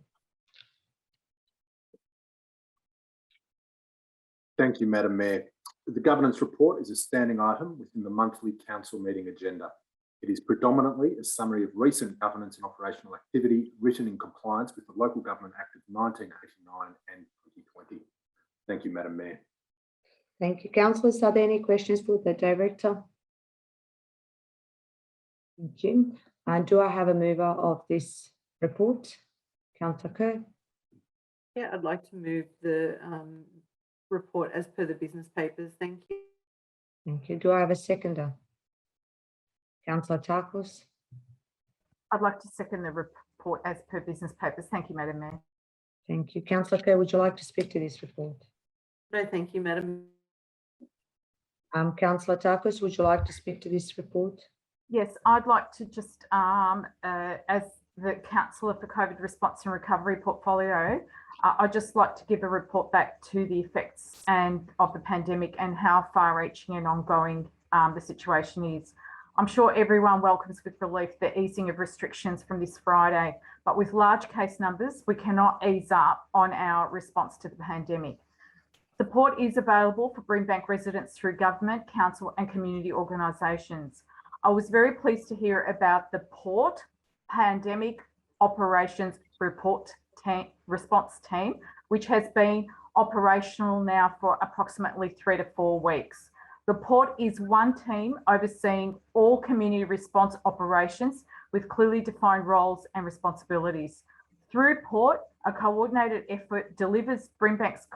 N: Thank you, Madam Mayor. The governance report is a standing item within the monthly council meeting agenda. It is predominantly a summary of recent governance and operational activity written in compliance with the Local Government Act of 1989 and 2020. Thank you, Madam Mayor.
A: Thank you. Councillors, are there any questions for the Director? Thank you. And do I have a mover of this report? Councillor Kerr.
D: Yeah, I'd like to move the report as per the business papers. Thank you.
A: Thank you. Do I have a seconder? Councillor Tarkos.
E: I'd like to second the report as per business papers. Thank you, Madam Mayor.
A: Thank you. Councillor Kerr, would you like to speak to this report?
D: No, thank you, Madam.
A: Councillor Tarkos, would you like to speak to this report?
E: Yes, I'd like to just, as the Councillor for COVID Response and Recovery Portfolio, I'd just like to give a report back to the effects of the pandemic and how far-reaching and ongoing the situation is. I'm sure everyone welcomes with relief the easing of restrictions from this Friday, but with large case numbers, we cannot ease up on our response to the pandemic. Support is available for Brimbank residents through government, council and community organisations. I was very pleased to hear about the Port Pandemic Operations Response Team, which has been operational now for approximately 3 to 4 weeks. The Port is one team overseeing all community response operations with clearly defined roles and responsibilities. Through Port, a coordinated effort delivers Brimbank's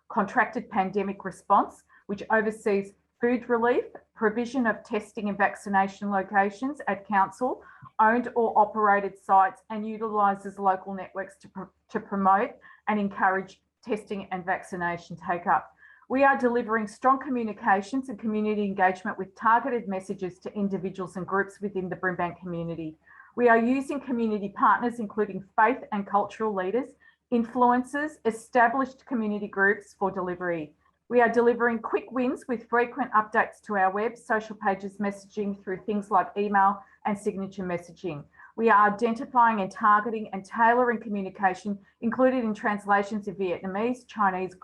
E: contracted pandemic response, which oversees food relief, provision of testing and vaccination locations at council, owned or operated sites, and utilises local networks to promote and encourage testing and vaccination take-up. We are delivering strong communications and community engagement with targeted messages to individuals and groups within the Brimbank community. We are using community partners, including faith and cultural leaders, influencers, established community groups for delivery. We are delivering quick wins with frequent updates to our web, social pages, messaging through things like email and signature messaging. We are identifying and targeting and tailoring communication, included in translations of Vietnamese, Chinese,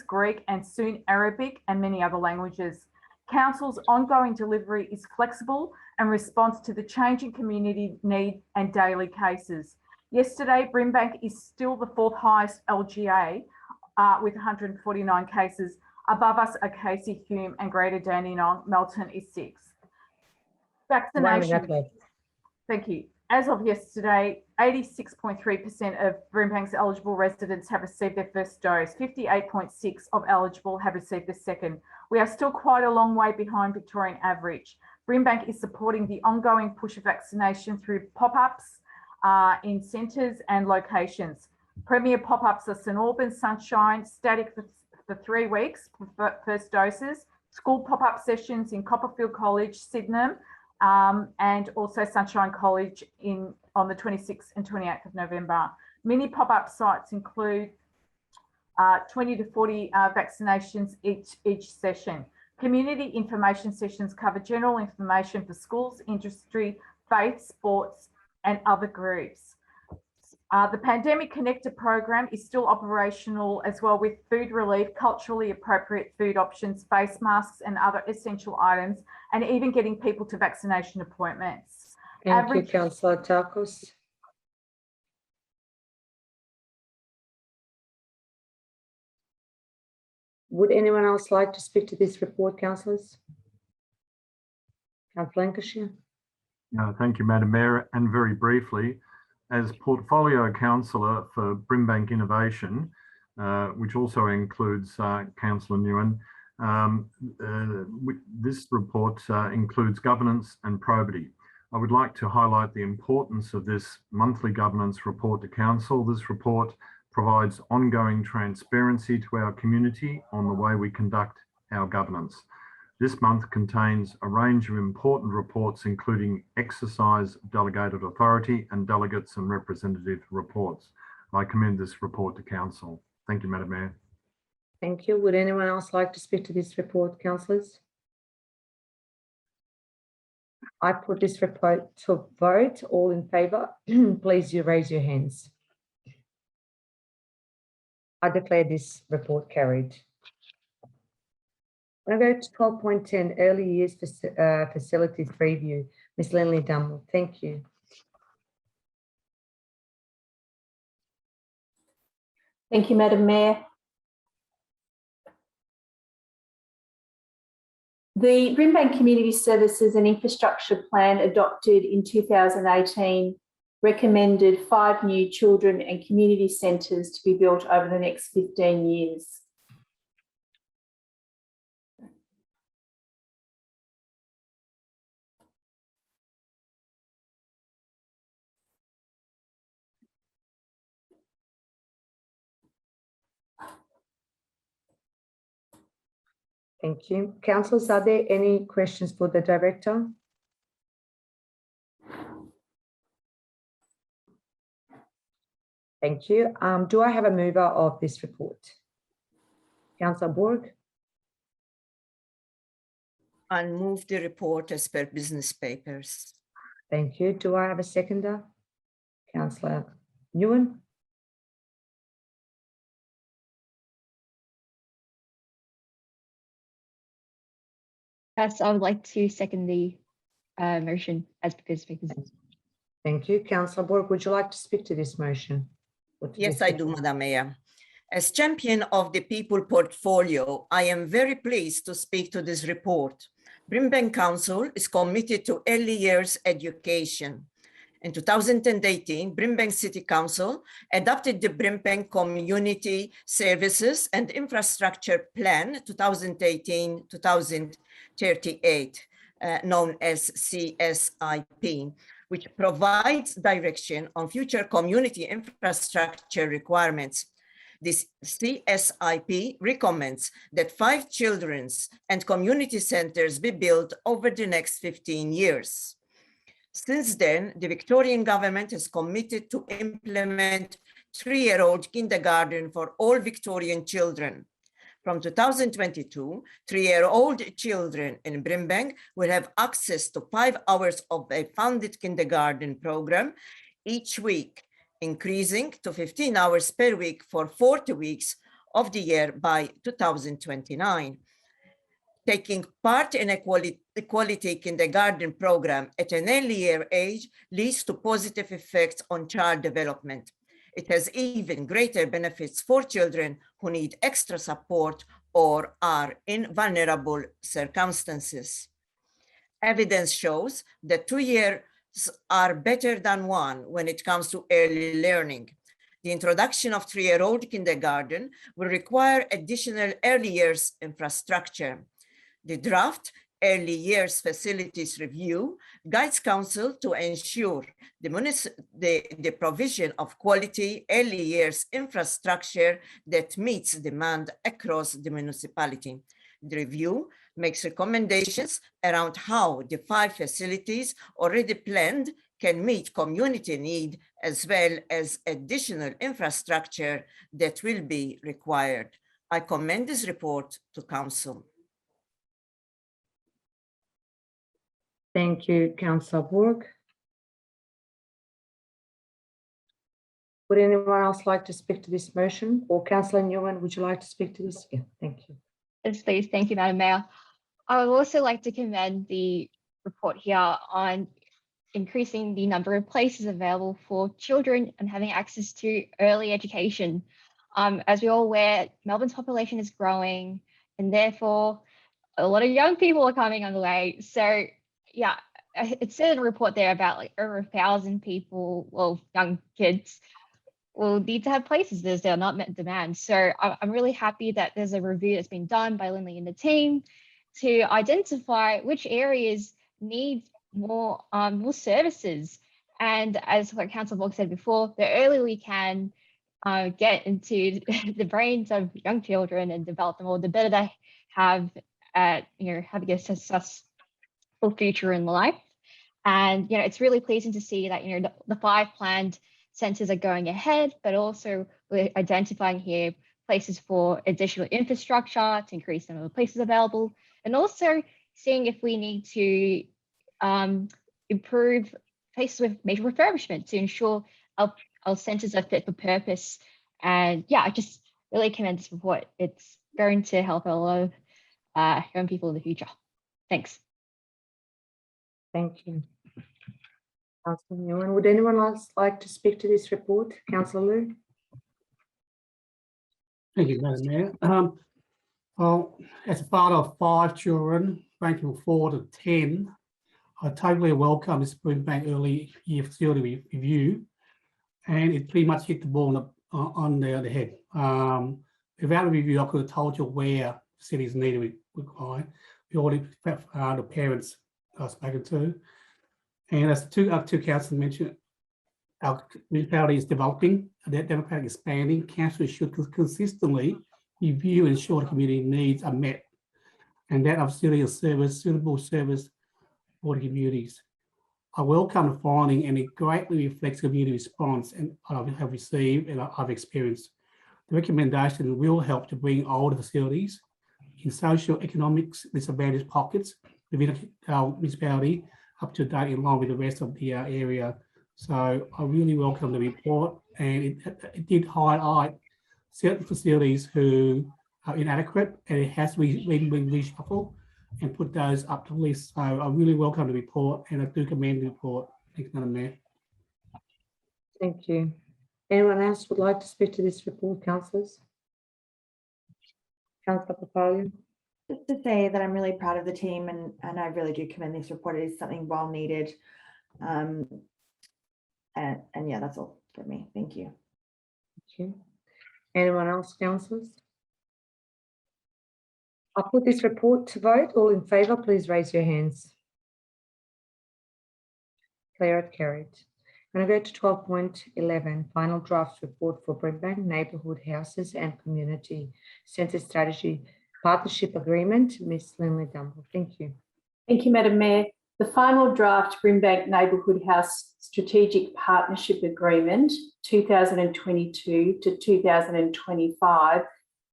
E: Greek, and soon Arabic and many other languages. Council's ongoing delivery is flexible and responds to the changing community need and daily cases. Yesterday, Brimbank is still the 4th highest LGA with 149 cases. Above us are Casey, Hume and Greater Dandenong. Melton is 6th. Vaccination. Thank you. As of yesterday, 86.3% of Brimbank's eligible residents have received their first dose. 58.6% of eligible have received the second. We are still quite a long way behind Victorian average. Brimbank is supporting the ongoing push of vaccination through pop-ups in centres and locations. Premier pop-ups are St Albans, Sunshine, static for 3 weeks for first doses, school pop-up sessions in Copperfield College, Sydenham, and also Sunshine College on the 26th and 28th of November. Mini pop-up sites include 20 to 40 vaccinations each session. Community information sessions cover general information for schools, industry, faith, sports, and other groups. The Pandemic Connector program is still operational as well, with food relief, culturally appropriate food options, face masks and other essential items, and even getting people to vaccination appointments.
A: Thank you, Councillor Tarkos. Would anyone else like to speak to this report, councillors? Councillor Lancashire.
I: Thank you, Madam Mayor. And very briefly, as Portfolio Councillor for Brimbank Innovation, which also includes Councillor Nguyen, this report includes governance and probity. I would like to highlight the importance of this monthly governance report to Council. This report provides ongoing transparency to our community on the way we conduct our governance. This month contains a range of important reports, including exercise delegated authority and delegates and representative reports. I commend this report to Council. Thank you, Madam Mayor.
A: Thank you. Would anyone else like to speak to this report, councillors? I put this report to vote. All in favour, please you raise your hands. I declare this report carried. I'm going to go to 12.10, early years facilities review. Ms. Lindley Dunmore, thank you.
O: Thank you, Madam Mayor. The Brimbank Community Services and Infrastructure Plan adopted in 2018 recommended 5 new children and community centres to be built over the next 15 years.
A: Thank you. Councillors, are there any questions for the Director? Thank you. Do I have a mover of this report? Councillor Borg?
M: I'll move the report as per business papers.
A: Thank you. Do I have a seconder? Councillor Nguyen?
G: Yes, I would like to second the motion as per business papers.
A: Thank you. Councillor Borg, would you like to speak to this motion?
M: Yes, I do, Madam Mayor. As champion of the People portfolio, I am very pleased to speak to this report. Brimbank Council is committed to early years education. In 2018, Brimbank City Council adopted the Brimbank Community Services and Infrastructure Plan 2018-2038, known as CSIP, which provides direction on future community infrastructure requirements. This CSIP recommends that 5 children's and community centres be built over the next 15 years. Since then, the Victorian government has committed to implement 3-year-old kindergarten for all Victorian children. From 2022, 3-year-old children in Brimbank will have access to 5 hours of a funded kindergarten program each week, increasing to 15 hours per week for 40 weeks of the year by 2029. Taking part in a quality kindergarten program at an earlier age leads to positive effects on child development. It has even greater benefits for children who need extra support or are in vulnerable circumstances. Evidence shows that 2 years are better than 1 when it comes to early learning. The introduction of 3-year-old kindergarten will require additional early years infrastructure. The draft Early Years Facilities Review guides Council to ensure the provision of quality early years infrastructure that meets demand across the municipality. The review makes recommendations around how the 5 facilities already planned can meet community need, as well as additional infrastructure that will be required. I commend this report to Council.
A: Thank you, Councillor Borg. Would anyone else like to speak to this motion? Or Councillor Nguyen, would you like to speak to this? Yeah, thank you.
G: Yes, please. Thank you, Madam Mayor. I would also like to commend the report here on increasing the number of places available for children and having access to early education. As we're all aware, Melbourne's population is growing, and therefore a lot of young people are coming on the way. So yeah, it said in a report there about like over 1,000 people, well, young kids will need to have places as they're not met demand. So I'm really happy that there's a review that's been done by Lindley and the team to identify which areas need more services. And as what Councillor Borg said before, the earlier we can get into the brains of young children and develop them all, the better they have at having a successful future in life. And it's really pleasing to see that the 5 planned centres are going ahead, but also we're identifying here places for additional infrastructure to increase the number of places available, and also seeing if we need to improve places with major refurbishment to ensure our centres are fit for purpose. And yeah, I just really commend this report. It's going to help a lot of young people in the future. Thanks.
A: Thank you. Councillor Nguyen. Would anyone else like to speak to this report? Councillor Liu.
L: Thank you, Madam Mayor. Well, as a father of 5 children, ranging from 4 to 10, I totally welcome this Brimbank early year facility review, and it pretty much hit the ball on the head. Without a review, I could have told you where cities needed required. We already the parents I've spoken to, and as two councillors mentioned, our municipality is developing, that democratic expanding. Councils should consistently review and ensure the community needs are met, and that of facility and service, suitable service for the communities. I welcome the finding, and it greatly reflects community response and I have received and I've experienced. The recommendation will help to bring older facilities in socio-economic disadvantaged pockets within our municipality up to date in line with the rest of the area. So I really welcome the report, and it did highlight certain facilities who are inadequate, and it has been reshuffled and put those up to list. So I really welcome the report, and I do commend the report. Thanks, Madam Mayor.
A: Thank you. Anyone else would like to speak to this report, councillors? Councillor Papalia.
B: Just to say that I'm really proud of the team, and I really do commend this report. It is something well needed. And yeah, that's all for me. Thank you.
A: Thank you. Anyone else, councillors? I'll put this report to vote. All in favour, please raise your hands. Declare it carried. I'm going to go to 12.11, final draft report for Brimbank Neighbourhood Houses and Community Centre Strategy Partnership Agreement. Ms. Lindley Dumble, thank you.
O: Thank you, Madam Mayor. The final draft Brimbank Neighbourhood House Strategic Partnership Agreement 2022 to 2025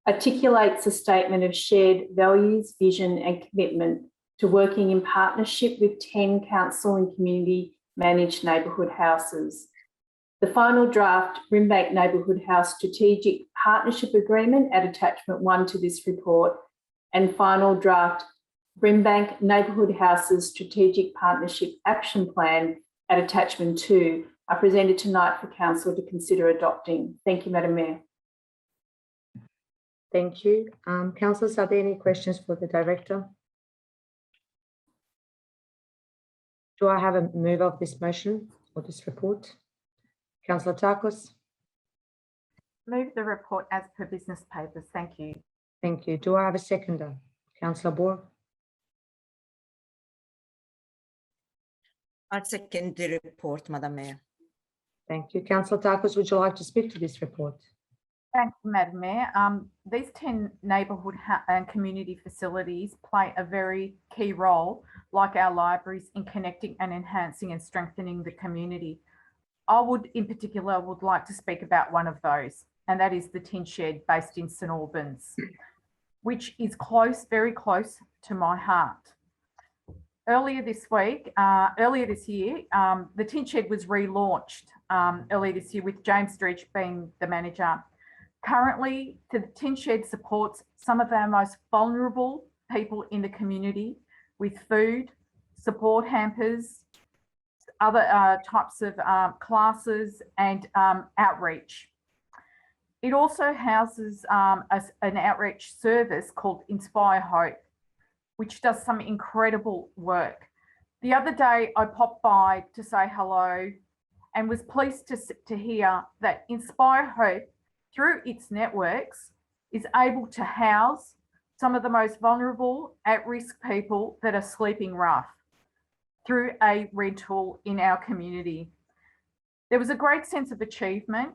O: articulates a statement of shared values, vision and commitment to working in partnership with 10 council and community managed neighbourhood houses. The final draft Brimbank Neighbourhood House Strategic Partnership Agreement at Attachment 1 to this report, and final draft Brimbank Neighbourhood Houses Strategic Partnership Action Plan at Attachment 2 are presented tonight for Council to consider adopting. Thank you, Madam Mayor.
A: Thank you. Councillors, are there any questions for the Director? Do I have a move of this motion or this report? Councillor Takos.
E: Move the report as per business papers. Thank you.
A: Thank you. Do I have a seconder? Councillor Boer.
M: I second the report, Madam Mayor.
A: Thank you. Councillor Takos, would you like to speak to this report?
E: Thank you, Madam Mayor. These 10 neighbourhood and community facilities play a very key role, like our libraries, in connecting and enhancing and strengthening the community. I would, in particular, like to speak about one of those, and that is the Tin Shed based in St Albans, which is very close to my heart. Earlier this year, the Tin Shed was relaunched earlier this year with James Dredge being the manager. Currently, the Tin Shed supports some of our most vulnerable people in the community with food, support hampers, other types of classes and outreach. It also houses an outreach service called Inspire Hope, which does some incredible work. The other day, I popped by to say hello and was pleased to hear that Inspire Hope, through its networks, is able to house some of the most vulnerable, at-risk people that are sleeping rough through a rental in our community. There was a great sense of achievement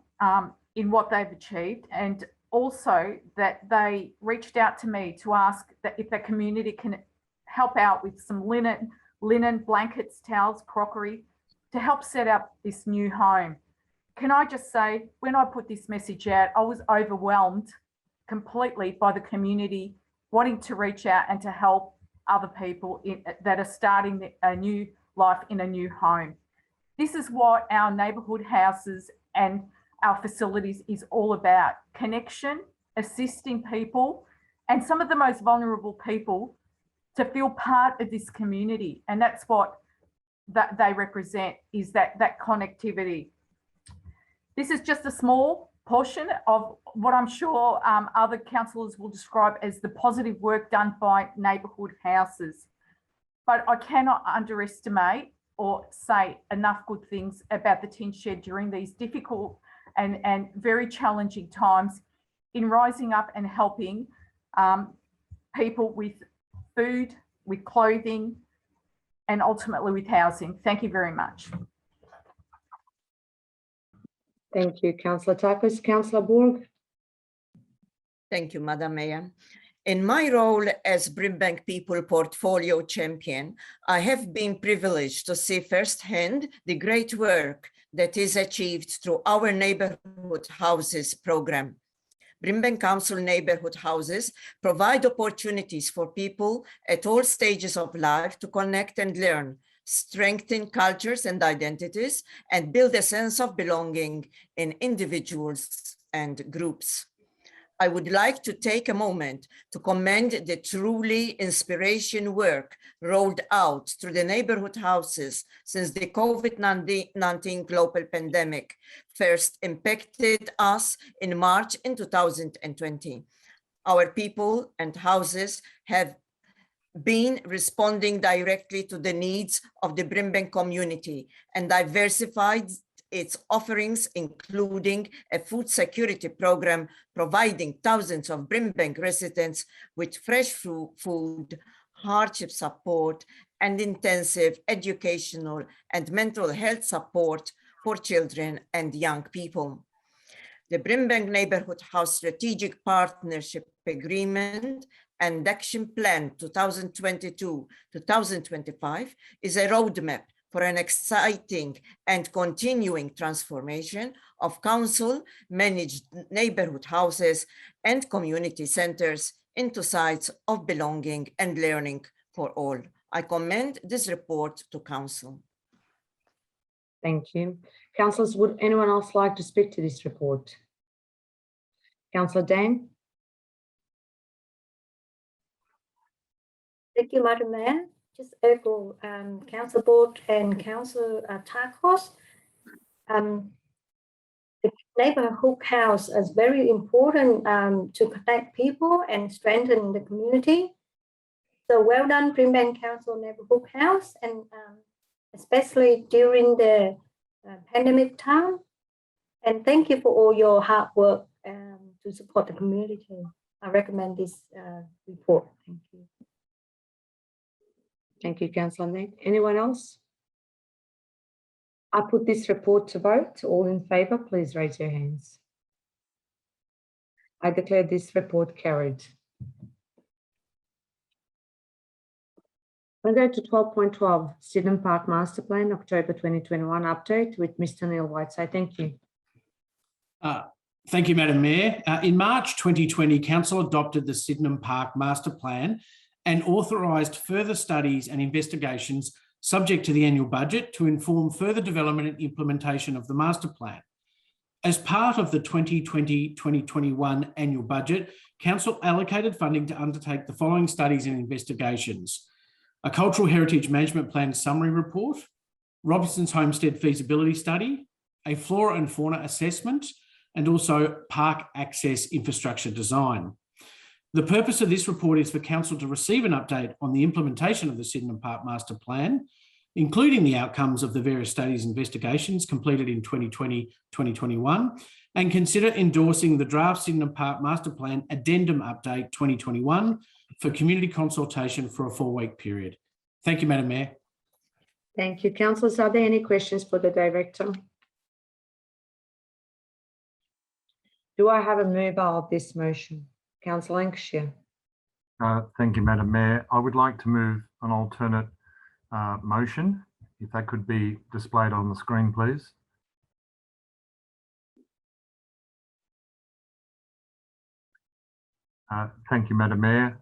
E: in what they've achieved, and also that they reached out to me to ask that if the community can help out with some linen, blankets, towels, crockery to help set up this new home. Can I just say, when I put this message out, I was overwhelmed completely by the community wanting to reach out and to help other people that are starting a new life in a new home. This is what our neighbourhood houses and our facilities is all about: connection, assisting people, and some of the most vulnerable people to feel part of this community. And that's what that they represent, is that connectivity. This is just a small portion of what I'm sure other councillors will describe as the positive work done by neighbourhood houses. But I cannot underestimate or say enough good things about the Tin Shed during these difficult and very challenging times in rising up and helping people with food, with clothing, and ultimately with housing. Thank you very much.
A: Thank you, Councillor Takis. Councillor Borg.
M: Thank you, Madam Mayor. In my role as Brimbank People Portfolio Champion, I have been privileged to see firsthand the great work that is achieved through our Neighbourhood Houses program. Brimbank Council Neighbourhood Houses provide opportunities for people at all stages of life to connect and learn, strengthen cultures and identities, and build a sense of belonging in individuals and groups. I would like to take a moment to commend the truly inspiration work rolled out through the neighborhood houses since the COVID-19 global pandemic first impacted us in March in 2020. Our people and houses have been responding directly to the needs of the Brimbank community and diversified its offerings, including a food security program providing thousands of Brimbank residents with fresh food, hardship support, and intensive educational and mental health support for children and young people. The Brimbank Neighbourhood House Strategic Partnership Agreement and Action Plan 2022-2025 is a roadmap for an exciting and continuing transformation of council-managed neighbourhood houses and community centres into sites of belonging and learning for all. I commend this report to council.
A: Thank you. Councillors, would anyone else like to speak to this report? Councillor Dane.
P: Thank you, Madam Mayor. Just echo Councillor Board and Councillor Takos. The neighbourhood house is very important to connect people and strengthen the community. So well done, Brimbank Council Neighbourhood House, and especially during the pandemic time. And thank you for all your hard work to support the community. I recommend this report. Thank you.
A: Thank you, Councillor Nate. Anyone else? I put this report to vote. All in favour, please raise your hands. I declare this report carried. We'll go to 12.12, Sydenham Park Master Plan, October 2021 update with Mr. Neil Whiteside. Thank you.
Q: Thank you, Madam Mayor. In March 2020, Council adopted the Sydenham Park Master Plan and authorised further studies and investigations subject to the annual budget to inform further development and implementation of the master plan. As part of the 2020-2021 annual budget, Council allocated funding to undertake the following studies and investigations: a Cultural Heritage Management Plan summary report, Robinson's Homestead feasibility study, a flora and fauna assessment, and also park access infrastructure design. The purpose of this report is for Council to receive an update on the implementation of the Sydenham Park Master Plan, including the outcomes of the various studies and investigations completed in 2020-2021, and consider endorsing the draft Sydenham Park Master Plan Addendum Update 2021 for community consultation for a 4-week period. Thank you, Madam Mayor.
A: Thank you. Councillors, are there any questions for the Director? Do I have a mover of this motion? Councillor Lancashire.
I: Thank you, Madam Mayor. I would like to move an alternate motion, if that could be displayed on the screen, please. Thank you, Madam Mayor.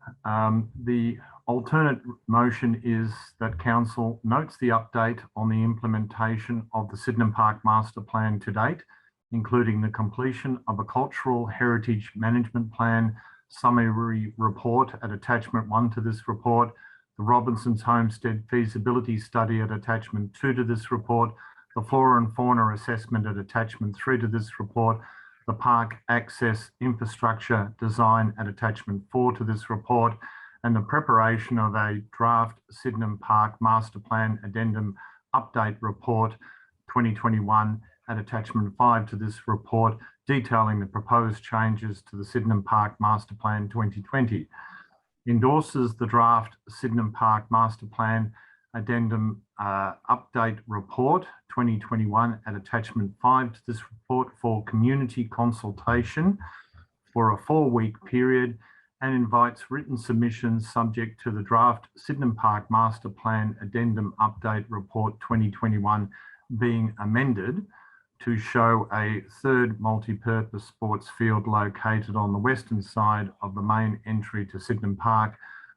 I: The alternate motion is that Council notes the update on the implementation of the Sydenham Park Master Plan to date, including the completion of a Cultural Heritage Management Plan summary report at attachment 1 to this report, the Robinson's Homestead feasibility study at attachment 2 to this report, the Flora and Fauna assessment at attachment 3 to this report, the park access infrastructure design at attachment 4 to this report, and the preparation of a draft Sydenham Park Master Plan Addendum Update Report 2021 at attachment 5 to this report, detailing the proposed changes to the Sydenham Park Master Plan 2020. Endorses the draft Sydenham Park Master Plan Addendum Update Report 2021 at attachment 5 to this report for community consultation for a 4-week period, and invites written submissions subject to the draft Sydenham Park Master Plan Addendum Update Report 2021 being amended to show a third multi-purpose sports field located on the western side of the main entry to Sydenham Park,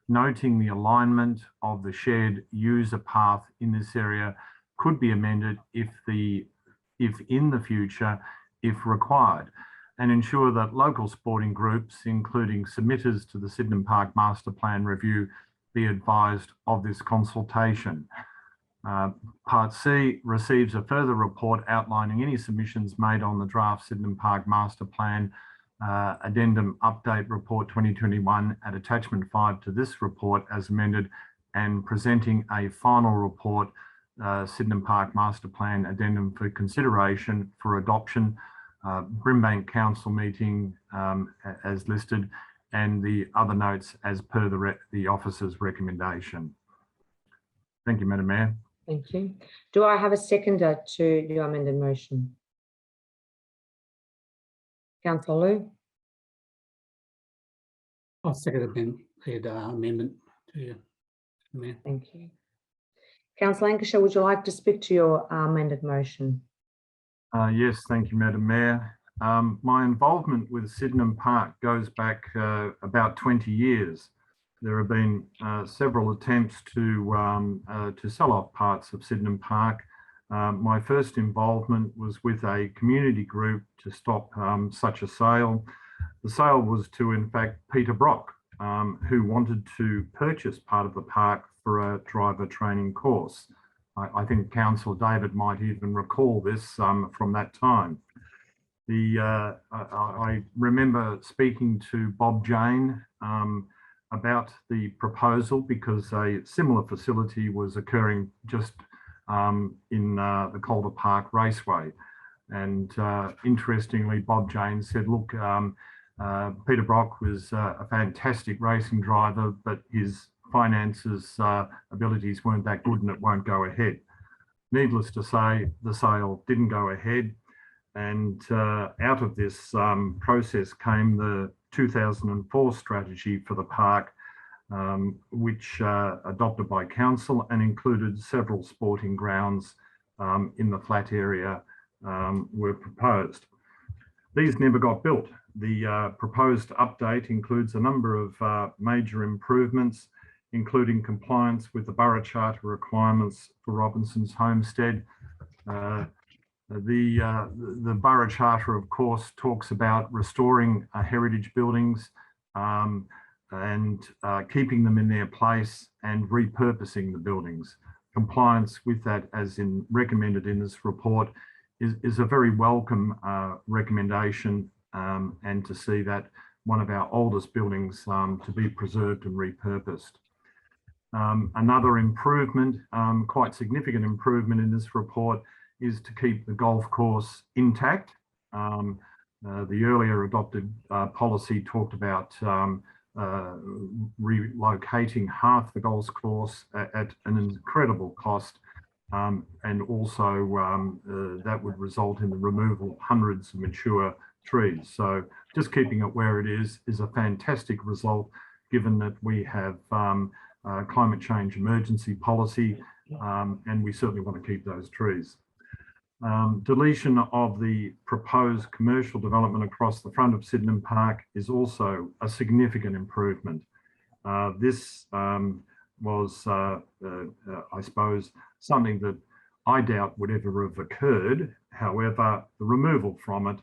I: noting the alignment of the shared user path in this area could be amended if in the future, if required, and ensure that local sporting groups, including submitters to the Sydenham Park Master Plan review, be advised of this consultation. Part C receives a further report outlining any submissions made on the draft Sydenham Park Master Plan Addendum Update Report 2021 at attachment 5 to this report as amended, and presenting a final report, Sydenham Park Master Plan Addendum for consideration for adoption, Brimbank Council meeting as listed, and the other notes as per the officer's recommendation. Thank you, Madam Mayor.
A: Thank you. Do I have a seconder to the amended motion? Councillor Liu.
L: I'll second the amendment to you, Mayor.
A: Thank you. Councillor Lancashire, would you like to speak to your amended motion?
I: Yes, thank you, Madam Mayor. My involvement with Sydenham Park goes back about 20 years. There have been several attempts to sell off parts of Sydenham Park. My first involvement was with a community group to stop such a sale. The sale was to, in fact, Peter Brock, who wanted to purchase part of the park for a driver training course. I think Councillor David might even recall this from that time. I remember speaking to Bob Jane about the proposal because a similar facility was occurring just in the Calder Park Raceway. And interestingly, Bob Jane said, look, Peter Brock was a fantastic racing driver, but his finances, abilities weren't that good and it won't go ahead. Needless to say, the sale didn't go ahead. And out of this process came the 2004 strategy for the park, which adopted by council and included several sporting grounds in the flat area were proposed. These never got built. The proposed update includes a number of major improvements, including compliance with the Borough Charter requirements for Robinson's Homestead. The Borough Charter, of course, talks about restoring heritage buildings and keeping them in their place and repurposing the buildings. Compliance with that, as in recommended in this report, is a very welcome recommendation, and to see that one of our oldest buildings to be preserved and repurposed. Another improvement, quite significant improvement in this report, is to keep the golf course intact. The earlier adopted policy talked about relocating half the golf course at an incredible cost, and also that would result in the removal of hundreds of mature trees. So just keeping it where it is a fantastic result, given that we have climate change emergency policy, and we certainly want to keep those trees. Deletion of the proposed commercial development across the front of Sydenham Park is also a significant improvement. This was, I suppose, something that I doubt would ever have occurred. However, the removal from it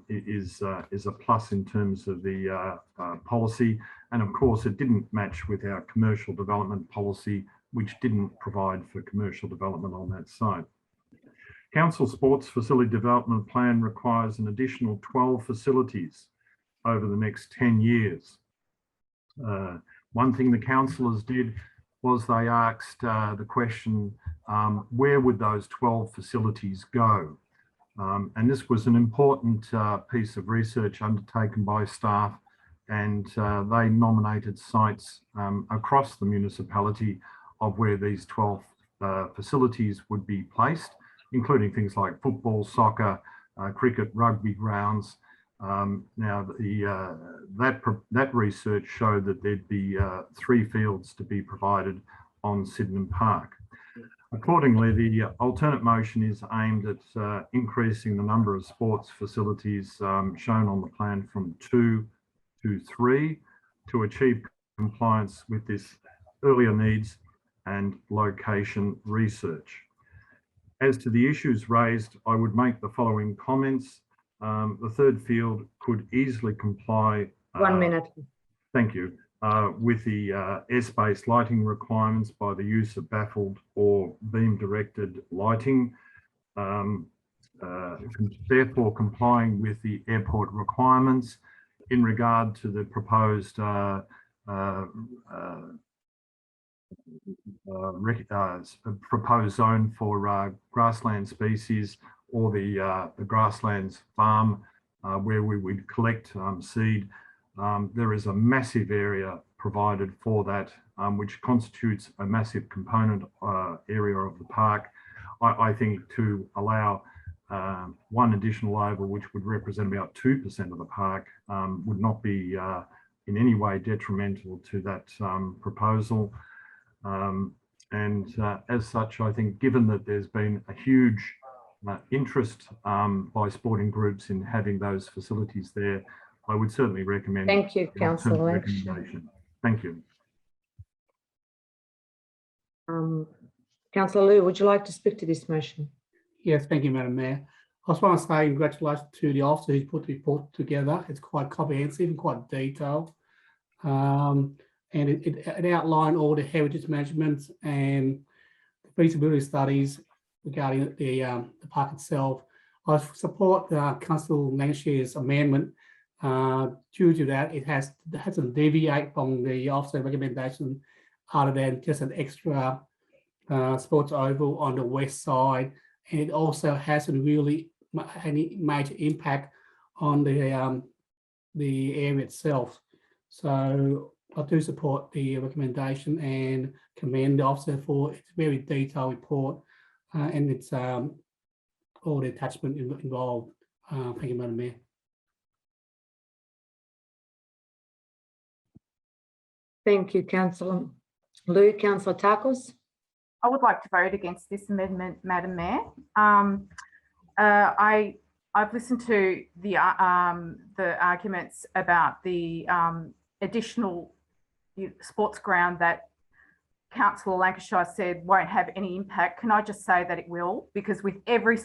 I: is a plus in terms of the policy. And of course, it didn't match with our commercial development policy, which didn't provide for commercial development on that site. Council Sports Facility Development Plan requires an additional 12 facilities over the next 10 years. One thing the councillors did was they asked the question, where would those 12 facilities go? And this was an important piece of research undertaken by staff, and they nominated sites across the municipality of where these 12 facilities would be placed, including things like football, soccer, cricket, rugby grounds. Now, that research showed that there'd be 3 fields to be provided on Sydenham Park. Accordingly, the alternate motion is aimed at increasing the number of sports facilities shown on the plan from 2 to 3 to achieve compliance with this earlier needs and location research. As to the issues raised, I would make the following comments. The third field could easily comply.
A: 1 minute.
I: Thank you. With the airspace lighting requirements by the use of baffled or beam-directed lighting, therefore complying with the airport requirements in regard to the proposed proposed zone for grassland species, or the grasslands farm where we would collect seed. There is a massive area provided for that, which constitutes a massive component area of the park. I think to allow one additional oval, which would represent about 2% of the park, would not be in any way detrimental to that proposal. As such, I think given that there's been a huge interest by sporting groups in having those facilities there, I would certainly recommend.
A: Thank you, Councillor Lynch.
I: Thank you.
A: Councillor Liu, would you like to speak to this motion?
L: Yes, thank you, Madam Mayor. I just want to say congratulations to the officer who's put the report together. It's quite comprehensive and quite detailed. And it outlined all the heritage management and the feasibility studies regarding the park itself. I support Councillor Lancshire's amendment. Due to that, it hasn't deviate from the officer recommendation, other than just an extra sports oval on the west side, and it also hasn't really any major impact on the area itself. So I do support the recommendation and commend the officer for its very detailed report and its all the attachment involved. Thank you, Madam Mayor.
A: Thank you, Councillor Liu. Councillor Takos?
E: I would like to vote against this amendment, Madam Mayor. I've listened to the arguments about the additional sports ground that Councillor Lancashire said won't have any impact. Can I just say that it will? Because with every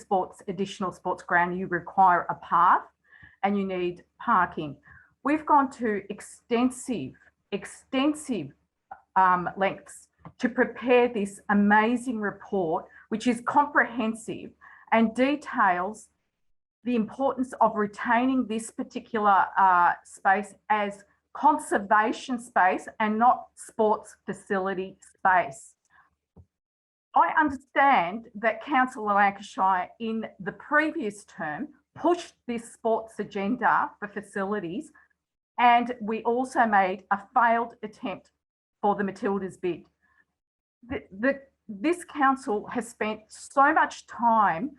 E: additional sports ground, you require a path and you need parking. We've gone to extensive lengths to prepare this amazing report, which is comprehensive and details the importance of retaining this particular space as conservation space and not sports facility space. I understand that Councillor Lancashire in the previous term pushed this sports agenda for facilities, and we also made a failed attempt for the Matildas bid. This council has spent so much time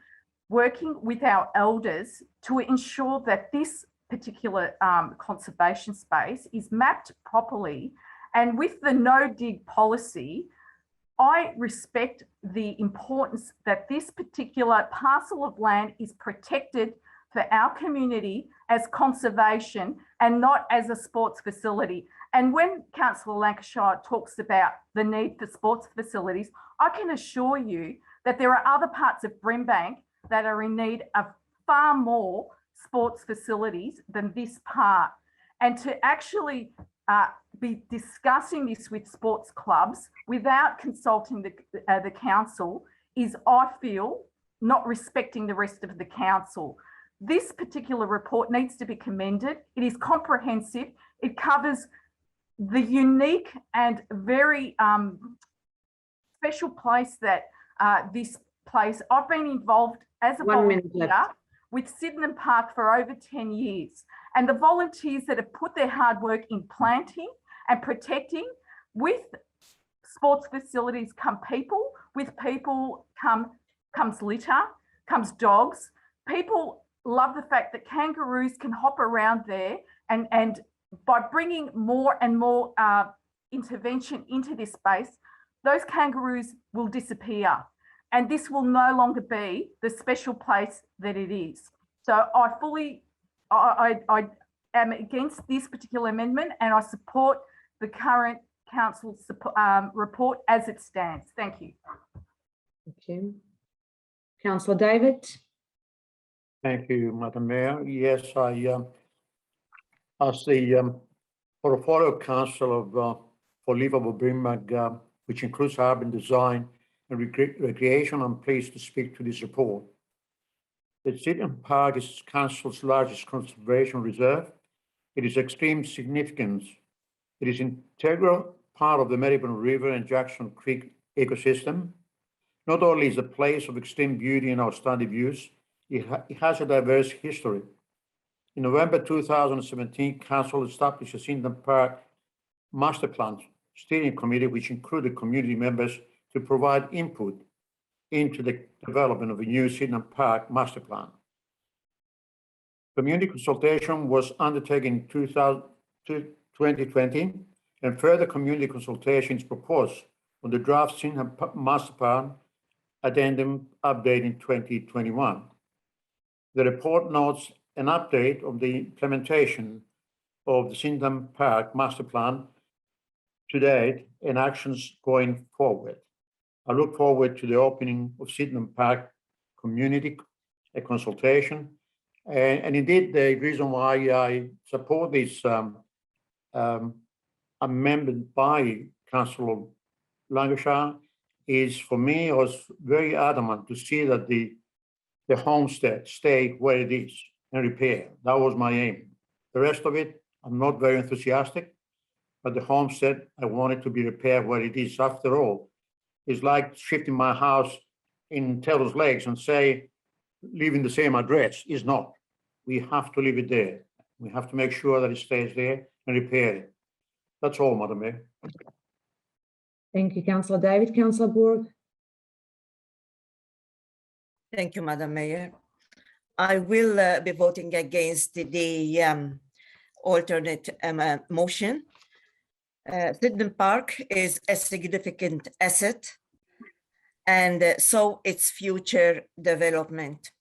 E: working with our elders to ensure that this particular conservation space is mapped properly. And with the no dig policy, I respect the importance that this particular parcel of land is protected for our community as conservation and not as a sports facility. And when Councillor Lancashire talks about the need for sports facilities, I can assure you that there are other parts of Brimbank that are in need of far more sports facilities than this part. And to actually be discussing this with sports clubs without consulting the council is, I feel, not respecting the rest of the council. This particular report needs to be commended. It is comprehensive. It covers the unique and very special place that this place. I've been involved as a volunteer with Sydenham Park for over 10 years. And the volunteers that have put their hard work in planting and protecting, with sports facilities come people, with people comes litter, comes dogs. People love the fact that kangaroos can hop around there, and by bringing more and more intervention into this space, those kangaroos will disappear. And this will no longer be the special place that it is. So I am against this particular amendment, and I support the current council report as it stands. Thank you.
A: Thank you. Councillor David.
H: Thank you, Madam Mayor. Yes, as the portfolio council for livable Brimbank, which includes urban design and recreation, I'm pleased to speak to this report. The Sydenham Park is council's largest conservation reserve. It is extreme significance. It is an integral part of the Maribyrnong River and Jackson Creek ecosystem. Not only is a place of extreme beauty and outstanding views, it has a diverse history. In November 2017, Council established a Sydenham Park Master Plan Steering Committee, which included community members to provide input into the development of a new Sydenham Park Master Plan. Community consultation was undertaken in 2020, and further community consultations proposed on the draft Sydenham Master Plan addendum update in 2021. The report notes an update of the implementation of the Sydenham Park Master Plan to date and actions going forward. I look forward to the opening of Sydenham Park community a consultation. And indeed, the reason why I support this amendment by Councillor Lancashire is, for me, I was very adamant to see that the homestead stay where it is and repair. That was my aim. The rest of it, I'm not very enthusiastic, but the homestead, I want it to be repaired where it is. After all, it's like shifting my house in Taylor's Lakes and say, leaving the same address. Is not. We have to leave it there. We have to make sure that it stays there and repair it. That's all, Madam Mayor.
A: Thank you, Councillor David. Councillor Bourke.
M: Thank you, Madam Mayor. I will be voting against the alternate motion. Sydenham Park is a significant asset, and so its future development.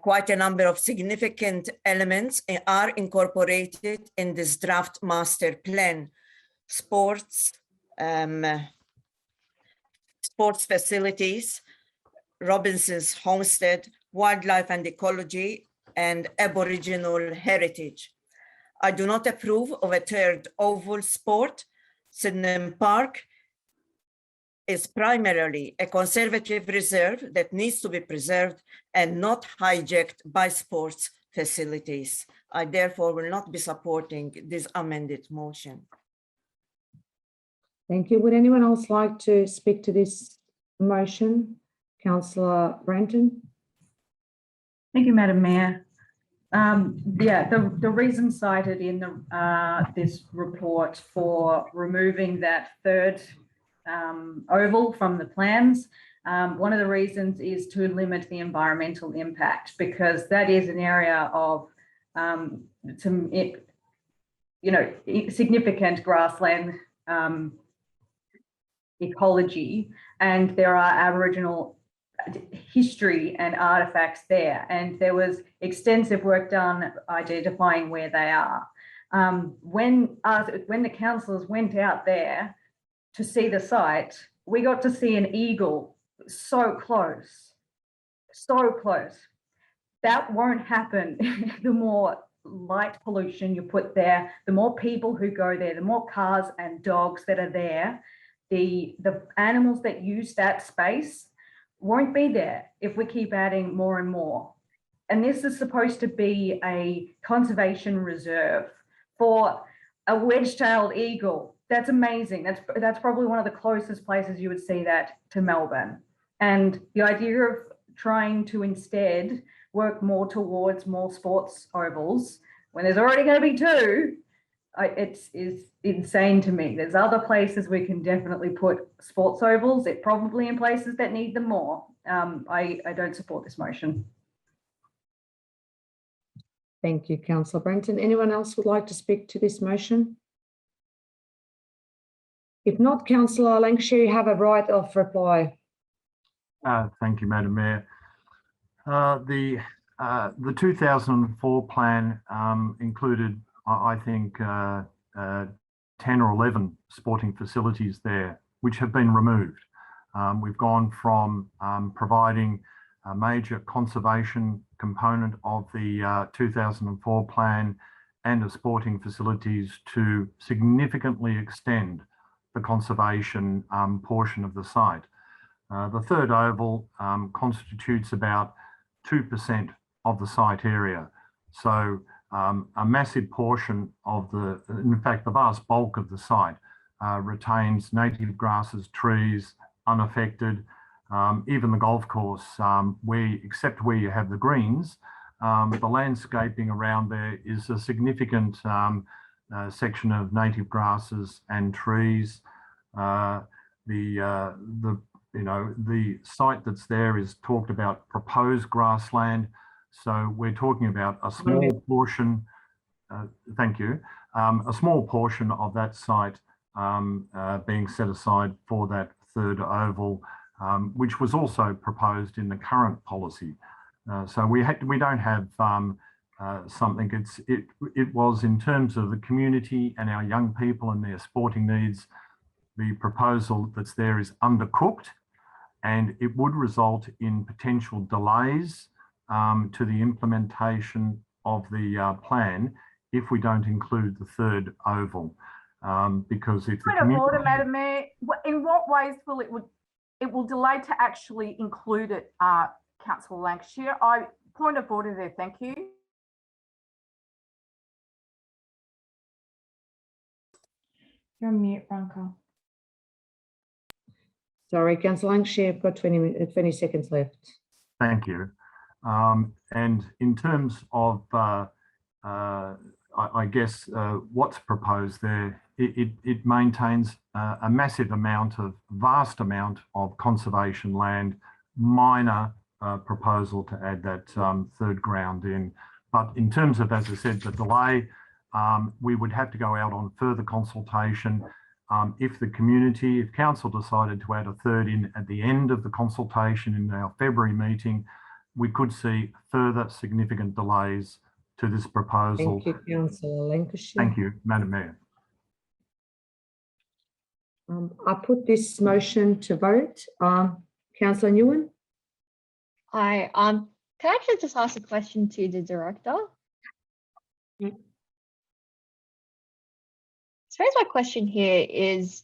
M: Quite a number of significant elements are incorporated in this draft master plan. Sports facilities, Robinson's Homestead, wildlife and ecology, and Aboriginal heritage. I do not approve of a third oval sport. Sydenham Park is primarily a conservative reserve that needs to be preserved and not hijacked by sports facilities. I therefore will not be supporting this amended motion.
A: Thank you. Would anyone else like to speak to this motion? Councillor Brenton.
J: Thank you, Madam Mayor. The reason cited in this report for removing that third oval from the plans One of the reasons is to limit the environmental impact, because that is an area of significant grassland ecology, and there are Aboriginal history and artifacts there, and there was extensive work done identifying where they are. When the councillors went out there to see the site, we got to see an eagle so close. That won't happen. The more light pollution you put there, the more people who go there, the more cars and dogs that are there, the animals that use that space won't be there if we keep adding more and more. And this is supposed to be a conservation reserve for a wedge-tailed eagle. That's amazing. That's probably one of the closest places you would see that to Melbourne. And the idea of trying to instead work more towards more sports ovals when there's already going to be two, it's insane to me. There's other places we can definitely put sports ovals. It probably in places that need them more. I don't support this motion.
A: Thank you, Councillor Brenton. Anyone else would like to speak to this motion? If not, Councillor Lancashire, you have a right of reply.
I: Thank you, Madam Mayor. The 2004 plan included, I think, 10 or 11 sporting facilities there, which have been removed. We've gone from providing a major conservation component of the 2004 plan and the sporting facilities to significantly extend the conservation portion of the site. The third oval constitutes about 2% of the site area. So a massive portion of in fact, the vast bulk of the site retains native grasses, trees, unaffected. Even the golf course, except where you have the greens, the landscaping around there is a significant section of native grasses and trees. The site that's there is talked about proposed grassland. So we're talking about a small portion, thank you, a small portion of that site being set aside for that third oval, which was also proposed in the current policy. So we don't have something, it was in terms of the community and our young people and their sporting needs, the proposal that's there is undercooked, and it would result in potential delays to the implementation of the plan if we don't include the third oval. Because if
E: Point of order, Madam Mayor, in what ways will it will delay to actually include it, Councillor Lancashire? Point of order there, thank you.
B: You're on mute, Branko.
A: Sorry, Councillor Lancashire, you've got 20 seconds left.
I: Thank you. And in terms of, I guess, what's proposed there, it maintains a massive vast amount of conservation land, minor proposal to add that third ground in. But in terms of, as I said, the delay, we would have to go out on further consultation. If council decided to add a third in at the end of the consultation in our February meeting, we could see further significant delays to this proposal.
A: Thank you, Councillor Lancashire.
I: Thank you, Madam Mayor.
A: I put this motion to vote. Councillor Nguyen?
G: Hi. Can I actually just ask a question to the director? I suppose my question here is,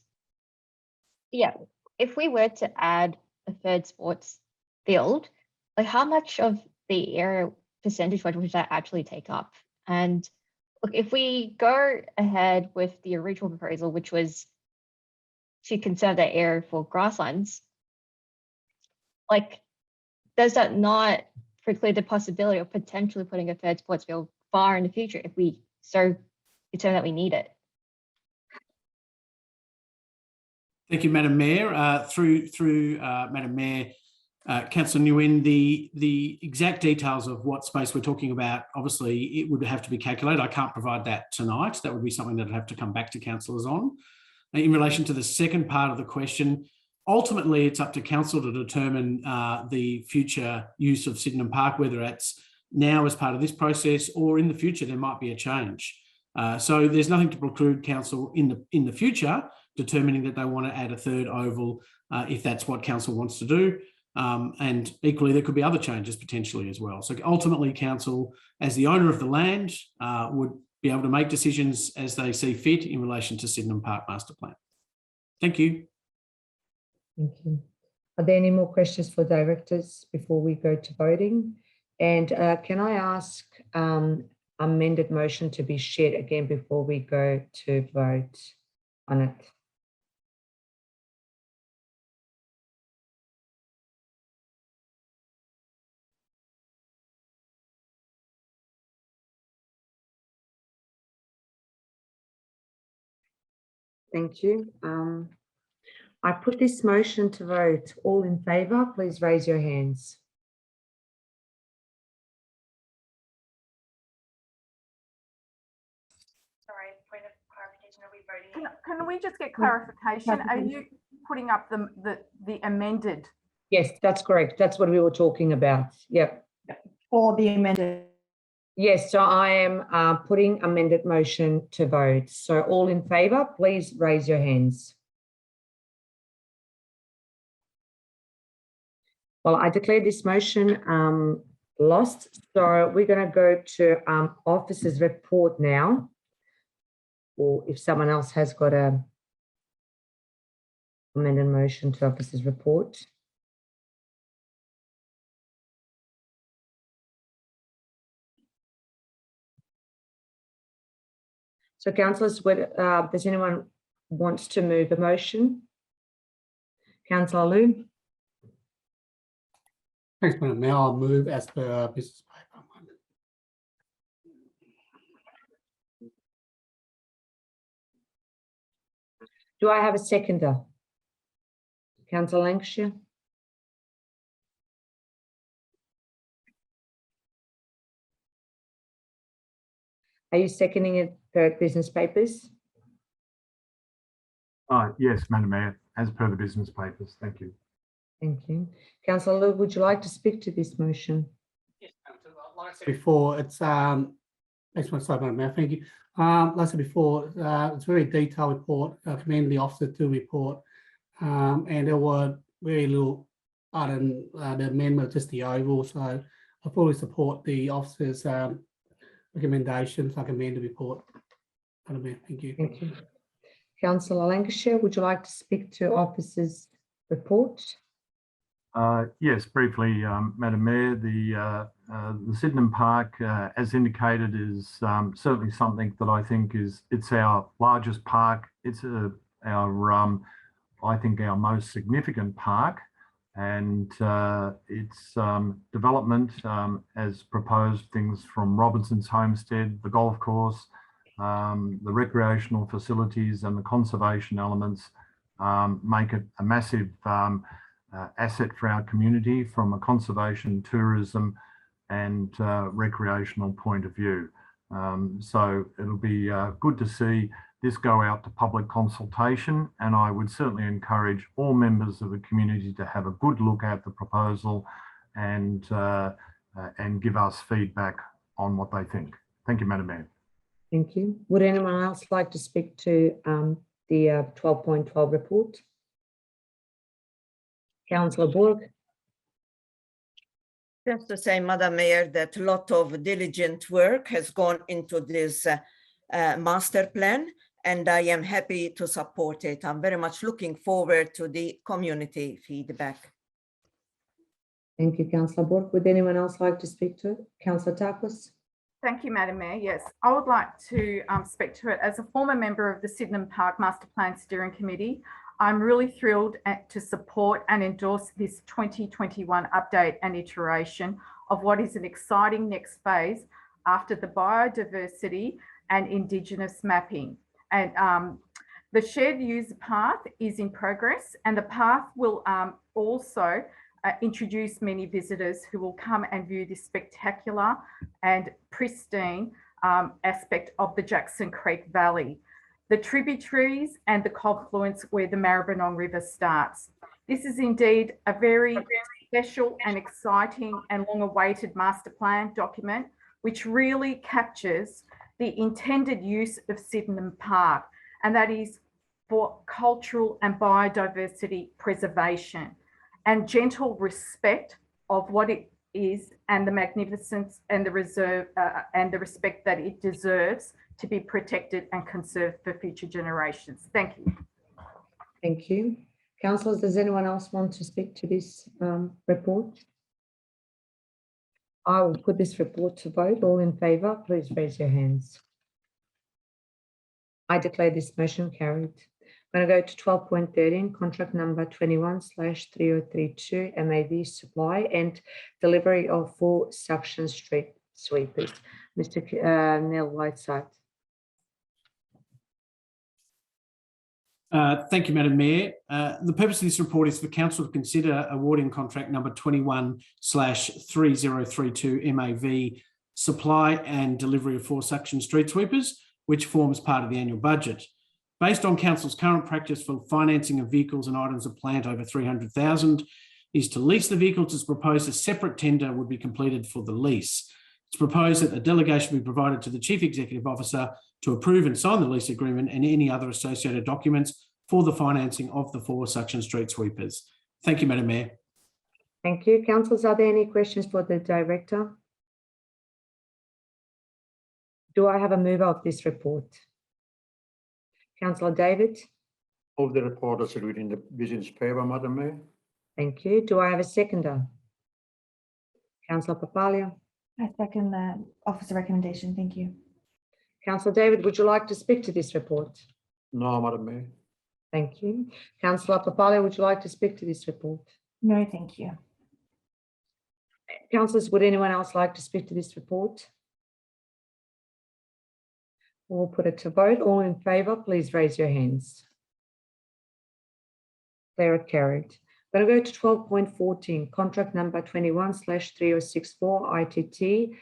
G: if we were to add a third sports field, like how much of the area percentage-wise would that actually take up? And look, if we go ahead with the original proposal, which was to conserve that area for grasslands, like, does that not preclude the possibility of potentially putting a third sports field far in the future if we so determine that we need it?
Q: Thank you, Madam Mayor. Through Madam Mayor, Councillor Nguyen, the exact details of what space we're talking about, obviously it would have to be calculated. I can't provide that tonight. That would be something that I'd have to come back to councillors on. In relation to the second part of the question, ultimately it's up to council to determine the future use of Sydenham Park, whether that's now as part of this process or in the future there might be a change. So there's nothing to preclude council in the future determining that they want to add a third oval if that's what council wants to do. And equally, there could be other changes potentially as well. So ultimately, council, as the owner of the land, would be able to make decisions as they see fit in relation to Sydenham Park Master Plan. Thank you.
A: Thank you. Are there any more questions for directors before we go to voting? And can I ask amended motion to be shared again before we go to vote on it? Thank you. I put this motion to vote. All in favour, please raise your hands.
E: Sorry, point of clarification, are we voting? Can we just get clarification? Are you putting up the amended?
A: Yes, that's correct. That's what we were talking about. Yep.
B: For the amended.
A: Yes, so I am putting amended motion to vote. So all in favour, please raise your hands. Well, I declare this motion lost. So we're going to go to officers' report now. Or if someone else has got a amended motion to officers' report. So councillors, does anyone want to move a motion? Councillor Liu.
L: Thanks, Madam Mayor. I'll move as per business paper.
A: Do I have a seconder? Councillor Lancashire. Are you seconding it per business papers?
I: Yes, Madam Mayor, as per the business papers. Thank you.
A: Thank you. Councillor Liu, would you like to speak to this motion?
L: Yes, like I said before, it's thanks, Madam Mayor. Thank you. Like I said before, it's a very detailed report. I commend the officer to report, and there were very little other than the amendment, just the oval. So I fully support the officer's recommendations. I commend the report. Madam Mayor, thank you.
A: Thank you. Councillor Lancashire, would you like to speak to officer's report?
I: Yes, briefly, Madam Mayor, the Sydenham Park, as indicated, is certainly something that I think it's our largest park. It's I think our most significant park, and its development as proposed, things from Robinson's Homestead, the golf course, the recreational facilities and the conservation elements make it a massive asset for our community from a conservation, tourism and recreational point of view. So it'll be good to see this go out to public consultation, and I would certainly encourage all members of the community to have a good look at the proposal and give us feedback on what they think. Thank you, Madam Mayor.
A: Thank you. Would anyone else like to speak to the 12.12 report? Councillor Borg.
M: Just to say, Madam Mayor, that a lot of diligent work has gone into this master plan, and I am happy to support it. I'm very much looking forward to the community feedback.
A: Thank you, Councillor Borg. Would anyone else like to speak to it? Councillor Takis.
E: Thank you, Madam Mayor. Yes, I would like to speak to it. As a former member of the Sydenham Park Master Plan Steering Committee, I'm really thrilled to support and endorse this 2021 update and iteration of what is an exciting next phase after the biodiversity and Indigenous mapping. And The shared user path is in progress, and the path will also introduce many visitors who will come and view this spectacular and pristine aspect of the Jackson Creek Valley, the tributaries and the confluence where the Maribyrnong River starts. This is indeed a very special and exciting and long-awaited master plan document, which really captures the intended use of Sydenham Park, and that is for cultural and biodiversity preservation and gentle respect of what it is and the magnificence and the reserve and the respect that it deserves to be protected and conserved for future generations. Thank you.
A: Thank you. Councillors, does anyone else want to speak to this report? I will put this report to vote. All in favour, please raise your hands. I declare this motion carried. I'm going to go to 12.13, contract number 21/3032, MAV supply and delivery of 4 suction street sweepers. Mr. Neil Whiteside.
Q: Thank you, Madam Mayor. The purpose of this report is for Council to consider awarding contract number 21/3032 MAV supply and delivery of 4 suction street sweepers, which forms part of the annual budget. Based on Council's current practice for financing of vehicles and items of plant over 300,000 is to lease the vehicles. It's proposed a separate tender would be completed for the lease. It's proposed that a delegation be provided to the Chief Executive Officer to approve and sign the lease agreement and any other associated documents for the financing of the 4 suction street sweepers. Thank you, Madam Mayor.
A: Thank you. Councillors, are there any questions for the Director? Do I have a mover of this report? Councillor David.
H: Move the report as read in the business paper, Madam Mayor.
A: Thank you. Do I have a seconder? Councillor Papalia.
B: I second the officer recommendation. Thank you.
A: Councillor David, would you like to speak to this report?
H: No, Madam Mayor.
A: Thank you. Councillor Papalia, would you like to speak to this report?
B: No, thank you.
A: Councillors, would anyone else like to speak to this report? We'll put it to vote. All in favour, please raise your hands. Declare it carried. I'm going to go to 12.14, contract number 21/3064 ITT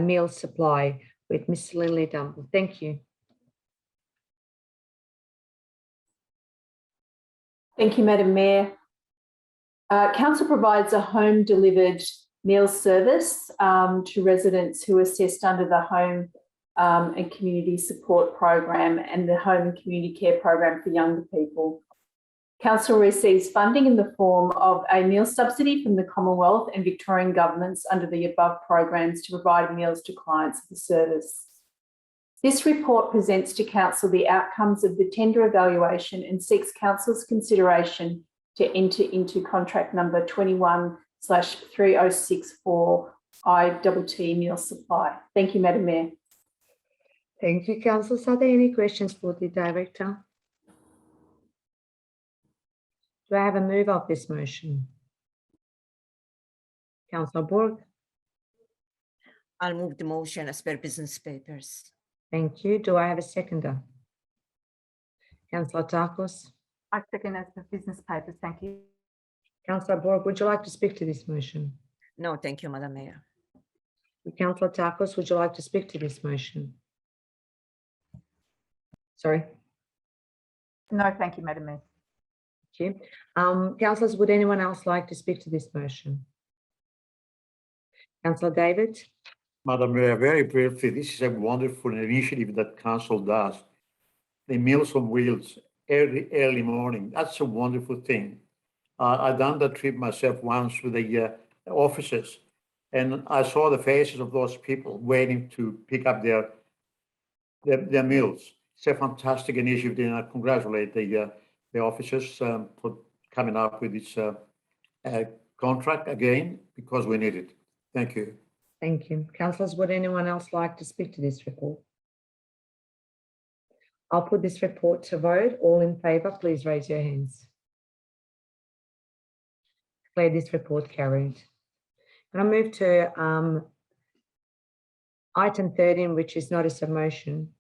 A: meal supply with Ms. Lindley Dumble. Thank you.
O: Thank you, Madam Mayor. Council provides a home delivered meal service to residents who are assessed under the Home and Community Support Program and the Home and Community Care Program for younger people. Council receives funding in the form of a meal subsidy from the Commonwealth and Victorian governments under the above programs to provide meals to clients of the service. This report presents to Council the outcomes of the tender evaluation and seeks Council's consideration to enter into contract number 21/3064 ITT meal supply. Thank you, Madam Mayor.
A: Thank you, councillors. Are there any questions for the Director? Do I have a move of this motion? Councillor Borg.
M: I'll move the motion as per business papers.
A: Thank you. Do I have a seconder? Councillor Takos.
E: I second as per business papers. Thank you.
A: Councillor Borg, would you like to speak to this motion?
M: No, thank you, Madam Mayor.
A: Councillor Takos, would you like to speak to this motion? Sorry.
E: No, thank you, Madam Mayor.
A: Thank you. Councillors, would anyone else like to speak to this motion? Councillor David.
H: Madam Mayor, very briefly, this is a wonderful initiative that Council does. The Meals on Wheels early morning. That's a wonderful thing. I've done that trip myself once with the officers, and I saw the faces of those people waiting to pick up their meals. It's a fantastic initiative, and I congratulate the officers for coming up with this contract again, because we need it. Thank you.
A: Thank you. Councillors, would anyone else like to speak to this report? I'll put this report to vote. All in favour, please raise your hands. Declare this report carried. And I move to item 13, which is notice of motion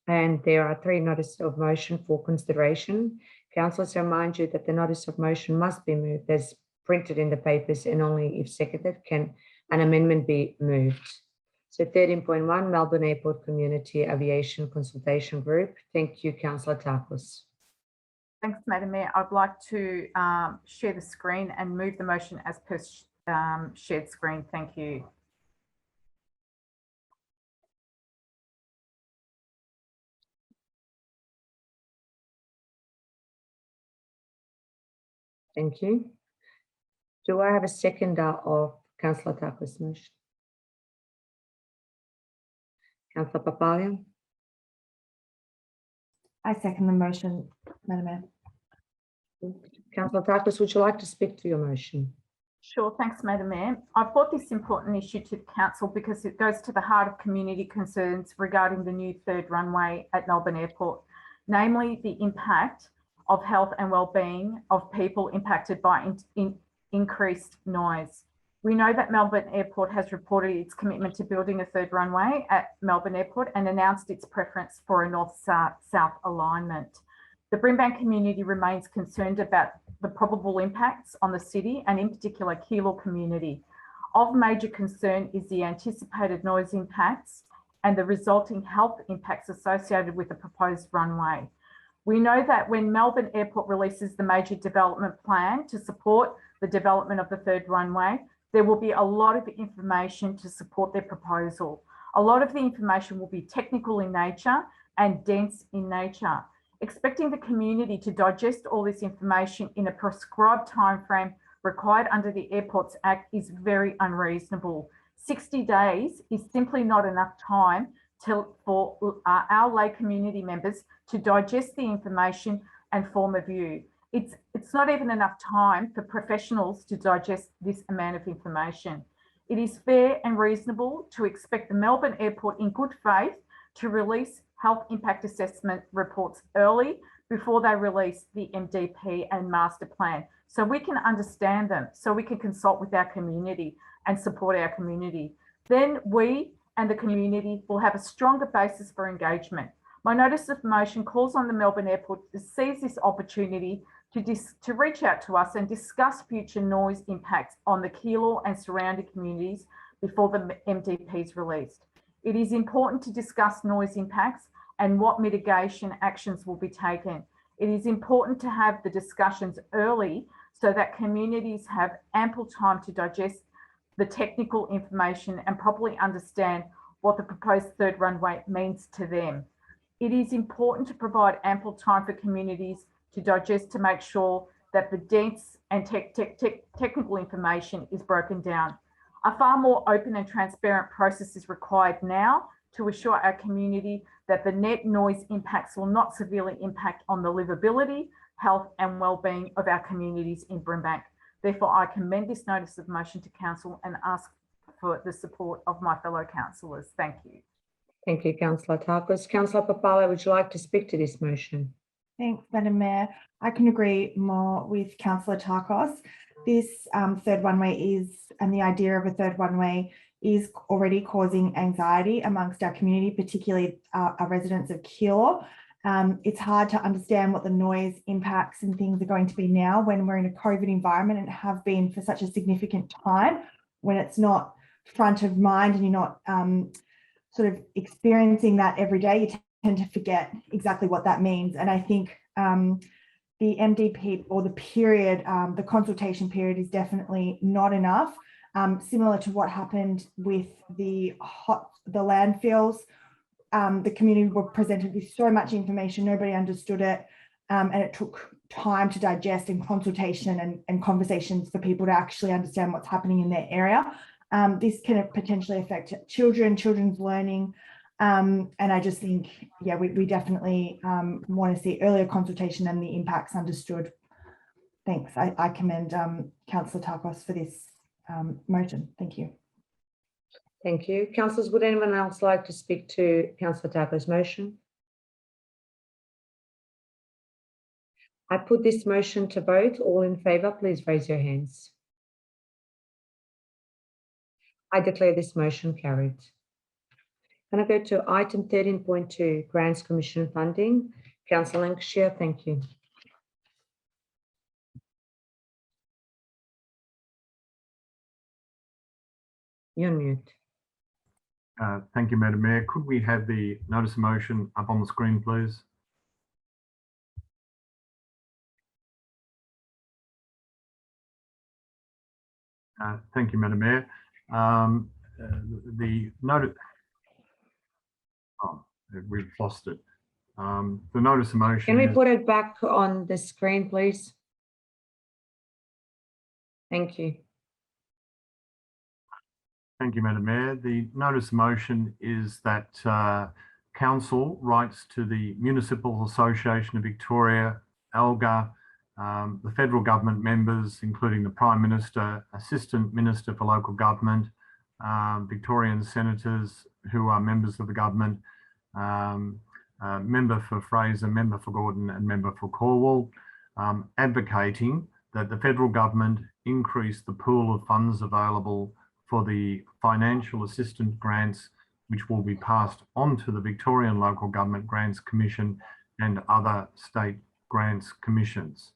A: and there are 3 notices of motion for consideration. Councillors, remind you that the notice of motion must be moved as printed in the papers, and only if seconded can an amendment be moved. So 13.1, Melbourne Airport Community Aviation Consultation Group. Thank you, Councillor Takos.
E: Thanks, Madam Mayor. I'd like to share the screen and move the motion as per shared screen. Thank you.
A: Thank you. Do I have a seconder of Councillor Takos' motion? Councillor Papalia?
B: I second the motion, Madam Mayor.
A: Councillor Takos, would you like to speak to your motion?
E: Sure, thanks, Madam Mayor. I've brought this important issue to the Council because it goes to the heart of community concerns regarding the new 3rd runway at Melbourne Airport, namely the impact of health and wellbeing of people impacted by increased noise. We know that Melbourne Airport has reported its commitment to building a 3rd runway at Melbourne Airport and announced its preference for a north-south alignment. The Brimbank community remains concerned about the probable impacts on the city and in particular Keilor community. Of major concern is the anticipated noise impacts and the resulting health impacts associated with the proposed runway. We know that when Melbourne Airport releases the major development plan to support the development of the 3rd runway, there will be a lot of information to support their proposal. A lot of the information will be technical in nature and dense in nature. Expecting the community to digest all this information in a prescribed timeframe required under the Airports Act is very unreasonable. 60 days is simply not enough time for our lay community members to digest the information and form a view. It's not even enough time for professionals to digest this amount of information. It is fair and reasonable to expect the Melbourne Airport in good faith to release health impact assessment reports early before they release the MDP and master plan, so we can understand them, so we can consult with our community and support our community. Then we and the community will have a stronger basis for engagement. My notice of motion calls on the Melbourne Airport to seize this opportunity to reach out to us and discuss future noise impacts on the Keilor and surrounding communities before the MDP is released. It is important to discuss noise impacts and what mitigation actions will be taken. It is important to have the discussions early so that communities have ample time to digest the technical information and properly understand what the proposed 3rd runway means to them. It is important to provide ample time for communities to digest to make sure that the dense and technical information is broken down. A far more open and transparent process is required now to assure our community that the net noise impacts will not severely impact on the livability, health and wellbeing of our communities in Brimbank. Therefore, I commend this notice of motion to Council and ask for the support of my fellow councillors. Thank you.
A: Thank you, Councillor Takos. Councillor Papala, would you like to speak to this motion?
B: Thanks, Madam Mayor. I can agree more with Councillor Takos. This 3rd runway and the idea of a 3rd runway is already causing anxiety amongst our community, particularly our residents of Keilor. It's hard to understand what the noise impacts and things are going to be now when we're in a COVID environment and have been for such a significant time, when it's not front of mind and you're not sort of experiencing that every day. You tend to forget exactly what that means. And I think the MDP or the period, the consultation period is definitely not enough. Similar to what happened with the landfills, the community were presented with so much information, nobody understood it, and it took time to digest and consultation and conversations for people to actually understand what's happening in their area. This can potentially affect children's learning. And I just think, yeah, we definitely want to see earlier consultation and the impacts understood. Thanks. I commend Councillor Takos for this motion. Thank you.
A: Thank you. Councillors, would anyone else like to speak to Councillor Takos' motion? I put this motion to vote. All in favour, please raise your hands. I declare this motion carried. Can I go to item 13.2, Grants Commission funding? Councillor Lancashire, thank you. You're on mute.
I: Thank you, Madam Mayor. Could we have the notice of motion up on the screen, please? Thank you, Madam Mayor. The notice. Oh, we've lost it. The notice of motion.
A: Can we put it back on the screen, please? Thank you.
I: Thank you, Madam Mayor. The notice of motion is that Council writes to the Municipal Association of Victoria, ALGA, the federal government members, including the Prime Minister, Assistant Minister for Local Government, Victorian senators who are members of the government, member for Fraser, member for Gordon and member for Cornwall, advocating that the federal government increase the pool of funds available for the financial assistance grants, which will be passed on to the Victorian Local Government Grants Commission and other state grants commissions.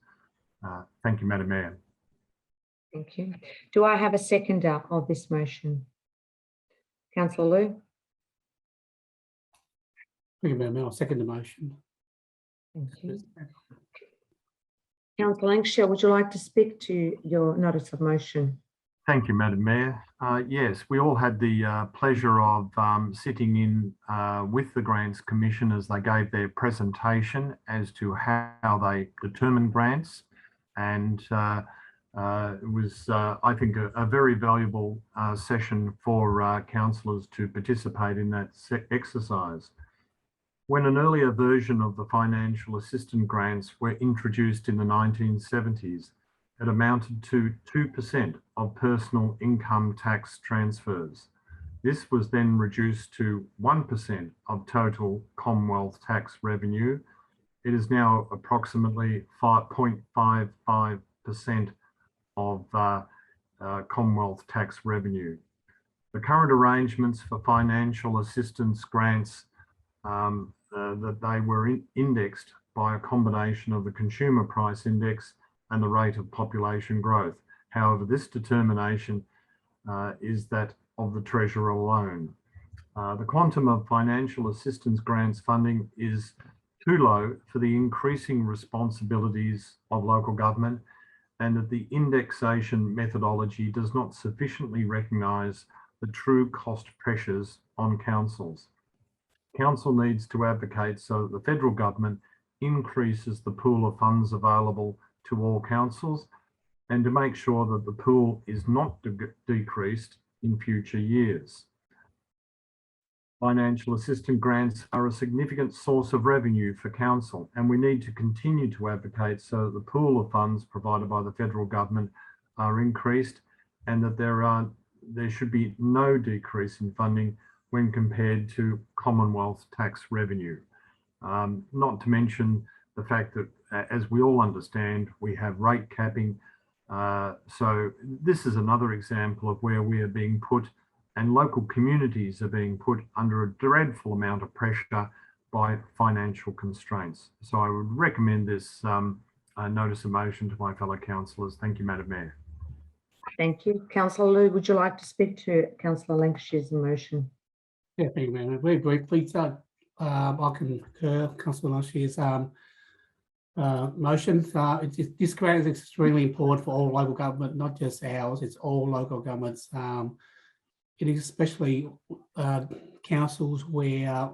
I: Thank you, Madam Mayor.
A: Thank you. Do I have a seconder of this motion? Councillor Lou?
L: Thank you, Madam Mayor. I'll second the motion.
A: Thank you. Councillor Lancashire, would you like to speak to your notice of motion?
I: Thank you, Madam Mayor. Yes, we all had the pleasure of sitting in with the Grants Commission as they gave their presentation as to how they determine grants. And it was, I think, a very valuable session for councillors to participate in that exercise. When an earlier version of the financial assistance grants were introduced in the 1970s, it amounted to 2% of personal income tax transfers. This was then reduced to 1% of total Commonwealth tax revenue. It is now approximately 5.55% of Commonwealth tax revenue. The current arrangements for financial assistance grants that they were indexed by a combination of the Consumer Price Index and the rate of population growth. However, this determination is that of the Treasurer alone. The quantum of financial assistance grants funding is too low for the increasing responsibilities of local government, and that the indexation methodology does not sufficiently recognise the true cost pressures on councils. Council needs to advocate so that the federal government increases the pool of funds available to all councils, and to make sure that the pool is not decreased in future years. Financial assistance grants are a significant source of revenue for council, and we need to continue to advocate so that the pool of funds provided by the federal government are increased, and that there should be no decrease in funding when compared to Commonwealth tax revenue. Not to mention the fact that, as we all understand, we have rate capping. So this is another example of where we are being put, and local communities are being put under a dreadful amount of pressure by financial constraints. So I would recommend this notice of motion to my fellow councillors. Thank you, Madam Mayor.
A: Thank you. Councillor Lou, would you like to speak to Councillor Lancashire's motion?
L: Yeah, thank you, Madam. Very briefly, I concur Councillor Lancashire's motion. This grant is extremely important for all local government, not just ours. It's all local governments. It is especially councils where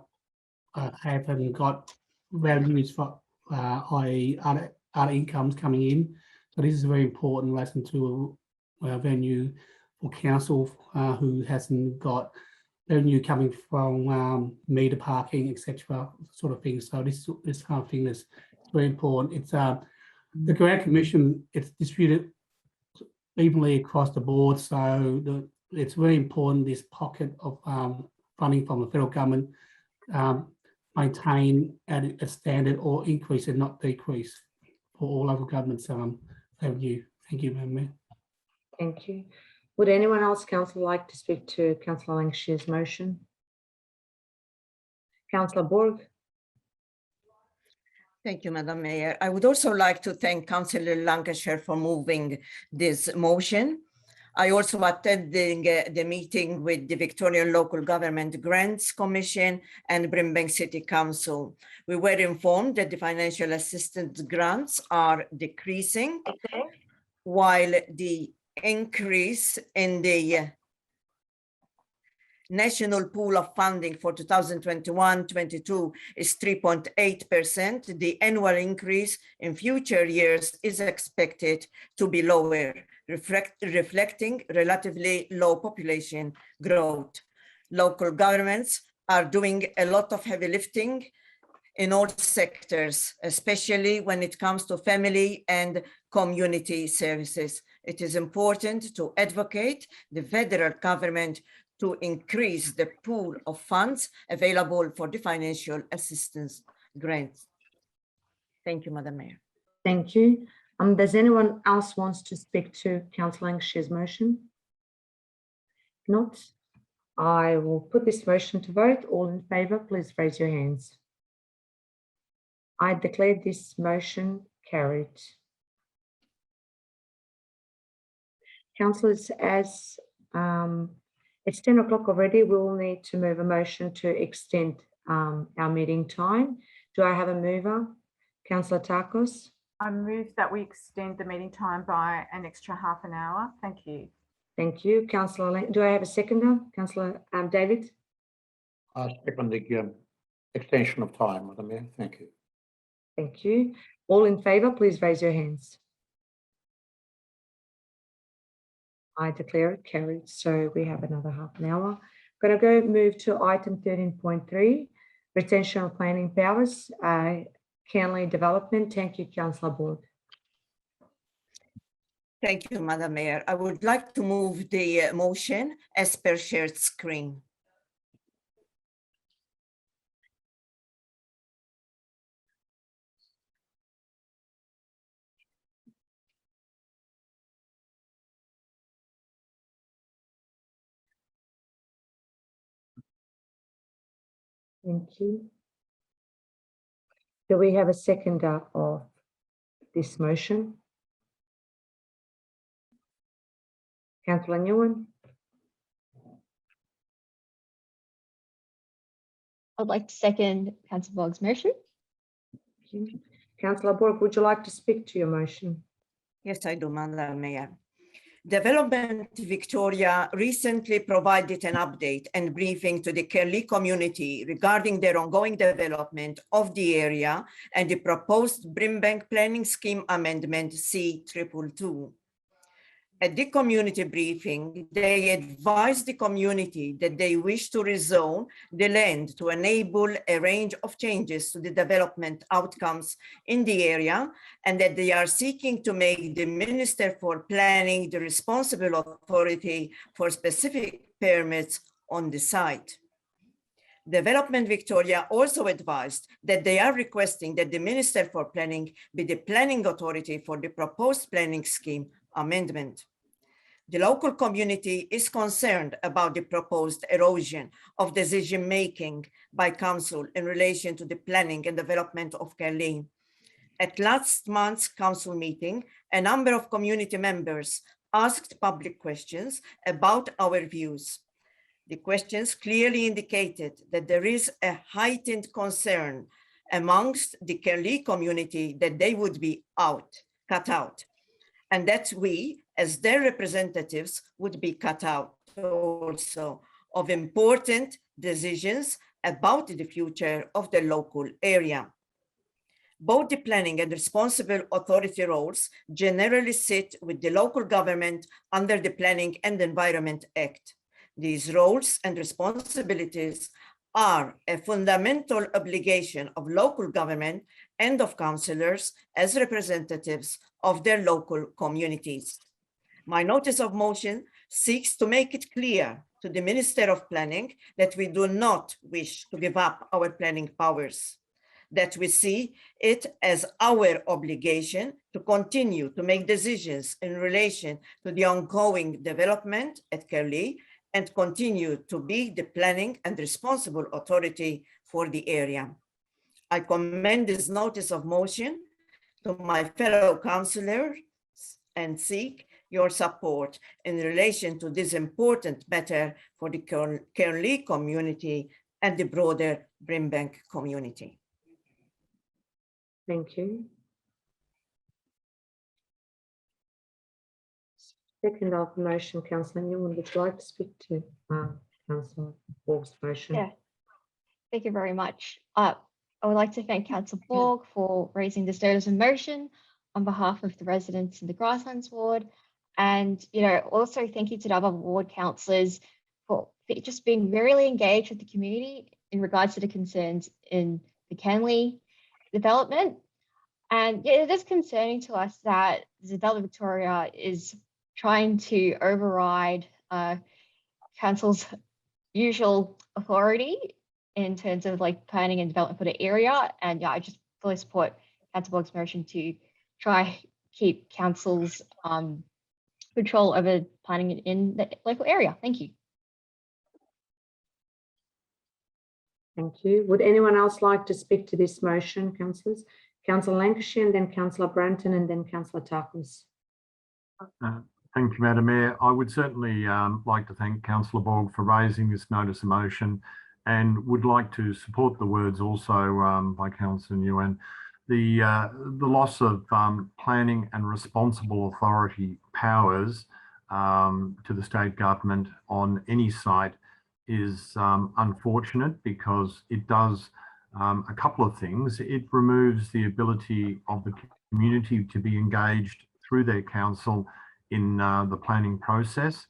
L: haven't got revenues for i.e. other incomes coming in. So this is a very important lesson to revenue for council who hasn't got revenue coming from meter parking, etc. sort of thing. So this kind of thing is very important. It's the grant commission. It's distributed evenly across the board. So it's very important this pocket of funding from the federal government maintain at a standard or increase and not decrease for all local governments revenue. Thank you, Madam Mayor.
A: Thank you. Would anyone else, council, like to speak to Councillor Lancashire's motion? Councillor Borg.
M: Thank you, Madam Mayor. I would also like to thank Councillor Lancashire for moving this motion. I also attended the meeting with the Victorian Local Government Grants Commission and Brimbank City Council. We were informed that the financial assistance grants are decreasing, while the increase in the national pool of funding for 2021-22 is 3.8%. The annual increase in future years is expected to be lower, reflecting relatively low population growth. Local governments are doing a lot of heavy lifting in all sectors, especially when it comes to family and community services. It is important to advocate the federal government to increase the pool of funds available for the financial assistance grants. Thank you, Madam Mayor.
A: Thank you. Does anyone else wants to speak to Councillor Lancshire's motion? Not. I will put this motion to vote. All in favour, please raise your hands. I declare this motion carried. Councillors, as it's 10 o'clock already, we will need to move a motion to extend our meeting time. Do I have a mover? Councillor Takos.
E: I move that we extend the meeting time by an extra half an hour. Thank you.
A: Thank you. Councillor, do I have a seconder? Councillor David?
H: I second the extension of time, Madam Mayor. Thank you.
A: Thank you. All in favour, please raise your hands. I declare it carried. So we have another half an hour. I'm going to move to item 13.3, retention of planning powers, Canley Development. Thank you, Councillor Borg.
M: Thank you, Madam Mayor. I would like to move the motion as per shared screen.
A: Thank you. Do we have a seconder of this motion? Councillor Nguyen.
G: I'd like to second Councillor Borg's motion.
A: Councillor Borg, would you like to speak to your motion?
M: Yes, I do, Madam Mayor. Development Victoria recently provided an update and briefing to the Curlee community regarding their ongoing development of the area and the proposed Brimbank Planning Scheme Amendment C222. At the community briefing, they advised the community that they wish to rezone the land to enable a range of changes to the development outcomes in the area, and that they are seeking to make the Minister for Planning the responsible authority for specific permits on the site. Development Victoria also advised that they are requesting that the Minister for Planning be the planning authority for the proposed planning scheme amendment. The local community is concerned about the proposed erosion of decision-making by council in relation to the planning and development of Curlee. At last month's council meeting, a number of community members asked public questions about our views. The questions clearly indicated that there is a heightened concern amongst the Curlee community that they would be cut out, and that we, as their representatives, would be cut out also of important decisions about the future of the local area. Both the planning and responsible authority roles generally sit with the local government under the Planning and Environment Act. These roles and responsibilities are a fundamental obligation of local government and of councillors as representatives of their local communities. My notice of motion seeks to make it clear to the Minister of Planning that we do not wish to give up our planning powers, that we see it as our obligation to continue to make decisions in relation to the ongoing development at Curlee and continue to be the planning and responsible authority for the area. I commend this notice of motion to my fellow councillors and seek your support in relation to this important matter for the Kernley community and the broader Brimbank community.
A: Thank you. Second of the motion, Councillor Newman, would you like to speak to Councillor Borg's motion?
G: Yeah, thank you very much. I would like to thank Councillor Borg for raising this notice of motion on behalf of the residents in the Grasslands ward. And, also thank you to the other ward councillors for just being really engaged with the community in regards to the concerns in the Kernley development. And it is concerning to us that the Development Victoria is trying to override council's usual authority in terms of planning and development for the area. And I just fully support Councillor Borg's motion to try keep council's control over planning in the local area. Thank you.
A: Thank you. Would anyone else like to speak to this motion, councillors? Councillor Lancashire, and then Councillor Branton, and then Councillor Tarkus.
I: Thank you, Madam Mayor. I would certainly like to thank Councillor Borg for raising this notice of motion, and would like to support the words also by Councillor Nguyen. The loss of planning and responsible authority powers to the state government on any site is unfortunate, because it does a couple of things. It removes the ability of the community to be engaged through their council in the planning process,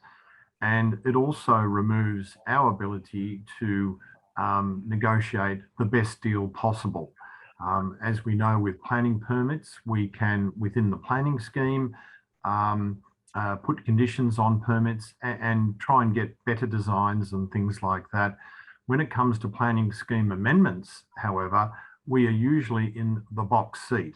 I: and it also removes our ability to negotiate the best deal possible. As we know, with planning permits, we can, within the planning scheme, put conditions on permits and try and get better designs and things like that. When it comes to planning scheme amendments, however, we are usually in the box seat,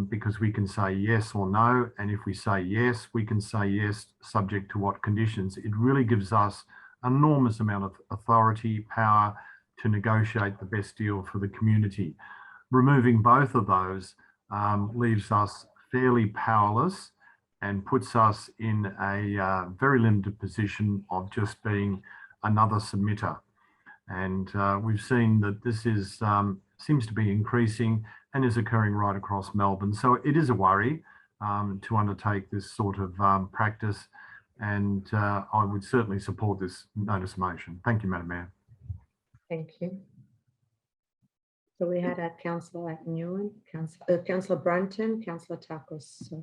I: because we can say yes or no. And if we say yes, we can say yes subject to what conditions. It really gives us an enormous amount of authority, power to negotiate the best deal for the community. Removing both of those leaves us fairly powerless and puts us in a very limited position of just being another submitter. And we've seen that this is seems to be increasing and is occurring right across Melbourne. So it is a worry to undertake this sort of practice, and I would certainly support this notice of motion. Thank you, Madam Mayor.
A: Thank you. So we had Councillor Nguyen, Councillor Branton, Councillor Tarkus. So.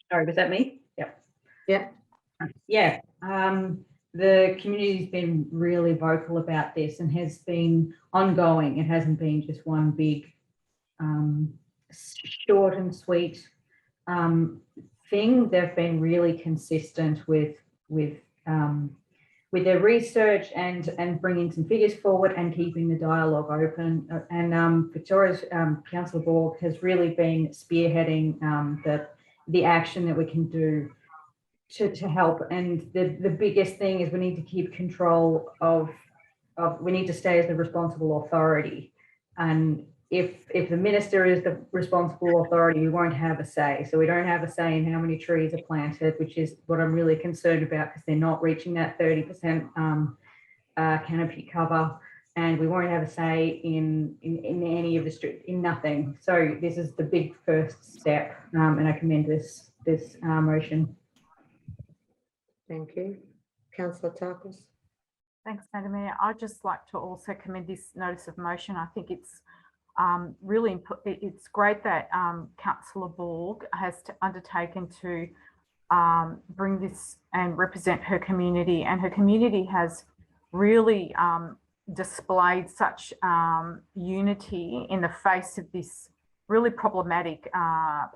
J: Sorry, was that me? Yep.
A: Yeah.
J: Yeah. The community's been really vocal about this and has been ongoing. It hasn't been just one big short and sweet thing. They've been really consistent with their research and bringing some figures forward and keeping the dialogue open. And Victoria's Councillor Borg has really been spearheading the action that we can do to help. And the biggest thing is we need to keep control of we need to stay as the responsible authority. And if the minister is the responsible authority, we won't have a say. So we don't have a say in how many trees are planted, which is what I'm really concerned about, because they're not reaching that 30% canopy cover. And we won't have a say in any of the street, in nothing. So this is the big first step, and I commend this motion.
A: Thank you. Councillor Tarkus.
E: Thanks, Madam Mayor. I'd just like to also commend this notice of motion. I think it's really it's great that Councillor Borg has undertaken to bring this and represent her community, and her community has really displayed such unity in the face of this really problematic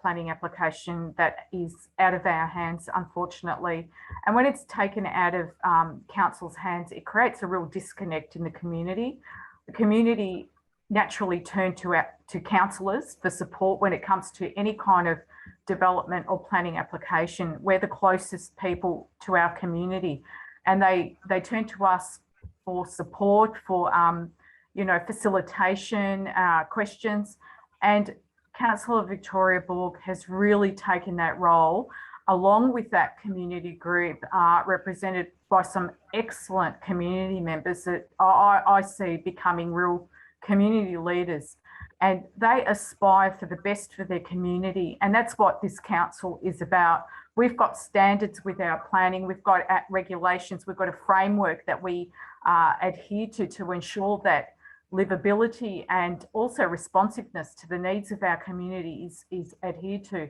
E: planning application that is out of our hands, unfortunately. And when it's taken out of council's hands, it creates a real disconnect in the community. The community naturally turn to councillors for support when it comes to any kind of development or planning application. We're the closest people to our community, and they turn to us for support, for facilitation, questions. And Councillor Victoria Borg has really taken that role, along with that community group represented by some excellent community members that I see becoming real community leaders. And they aspire for the best for their community. And that's what this council is about. We've got standards with our planning, we've got regulations, we've got a framework that we adhere to ensure that livability and also responsiveness to the needs of our community is adhered to.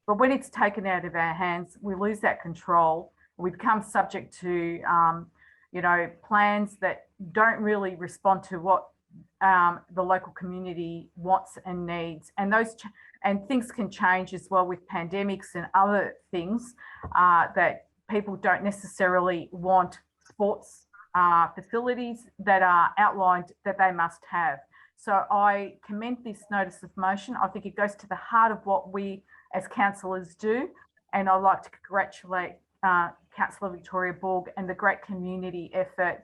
E: But when it's taken out of our hands, we lose that control. We become subject to, plans that don't really respond to what the local community wants and needs. And and things can change as well with pandemics and other things that people don't necessarily want sports facilities that are outlined that they must have. So I commend this notice of motion. I think it goes to the heart of what we as councillors do. And I'd like to congratulate Councillor Victoria Borg and the great community effort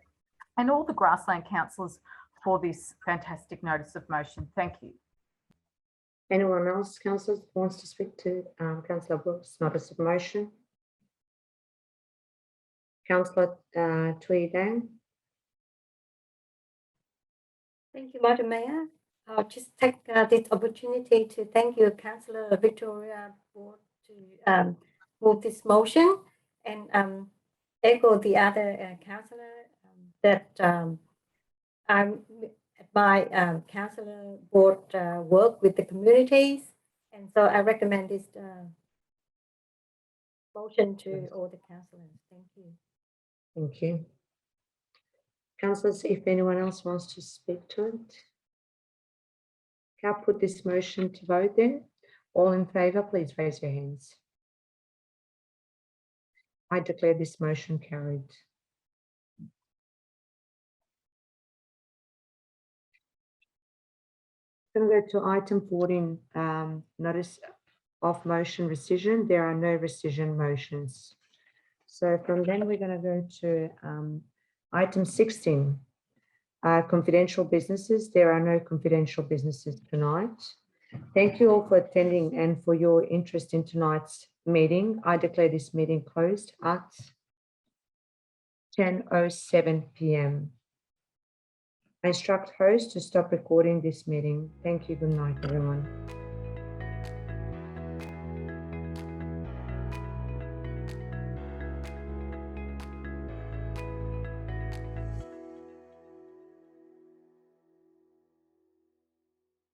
E: and all the grassland councillors for this fantastic notice of motion. Thank you.
A: Anyone else, councillors, wants to speak to Councillor Borg's notice of motion? Councillor Tui Dang.
P: Thank you, Madam Mayor. I'll just take this opportunity to thank you, Councillor Victoria Borg, to move this motion and echo the other councillor that my councillor board work with the communities, and so I recommend this motion to all the councillors. Thank you.
A: Thank you. Councillors, if anyone else wants to speak to it, can I put this motion to vote then? All in favour, please raise your hands. I declare this motion carried. I'm going to go to item 14, notice of motion rescission. There are no rescission motions. So from then we're going to go to item 16, confidential businesses. There are no confidential businesses tonight. Thank you all for attending and for your interest in tonight's meeting. I declare this meeting closed at 10:07 p.m. I instruct host to stop recording this meeting. Thank you. Good night, everyone.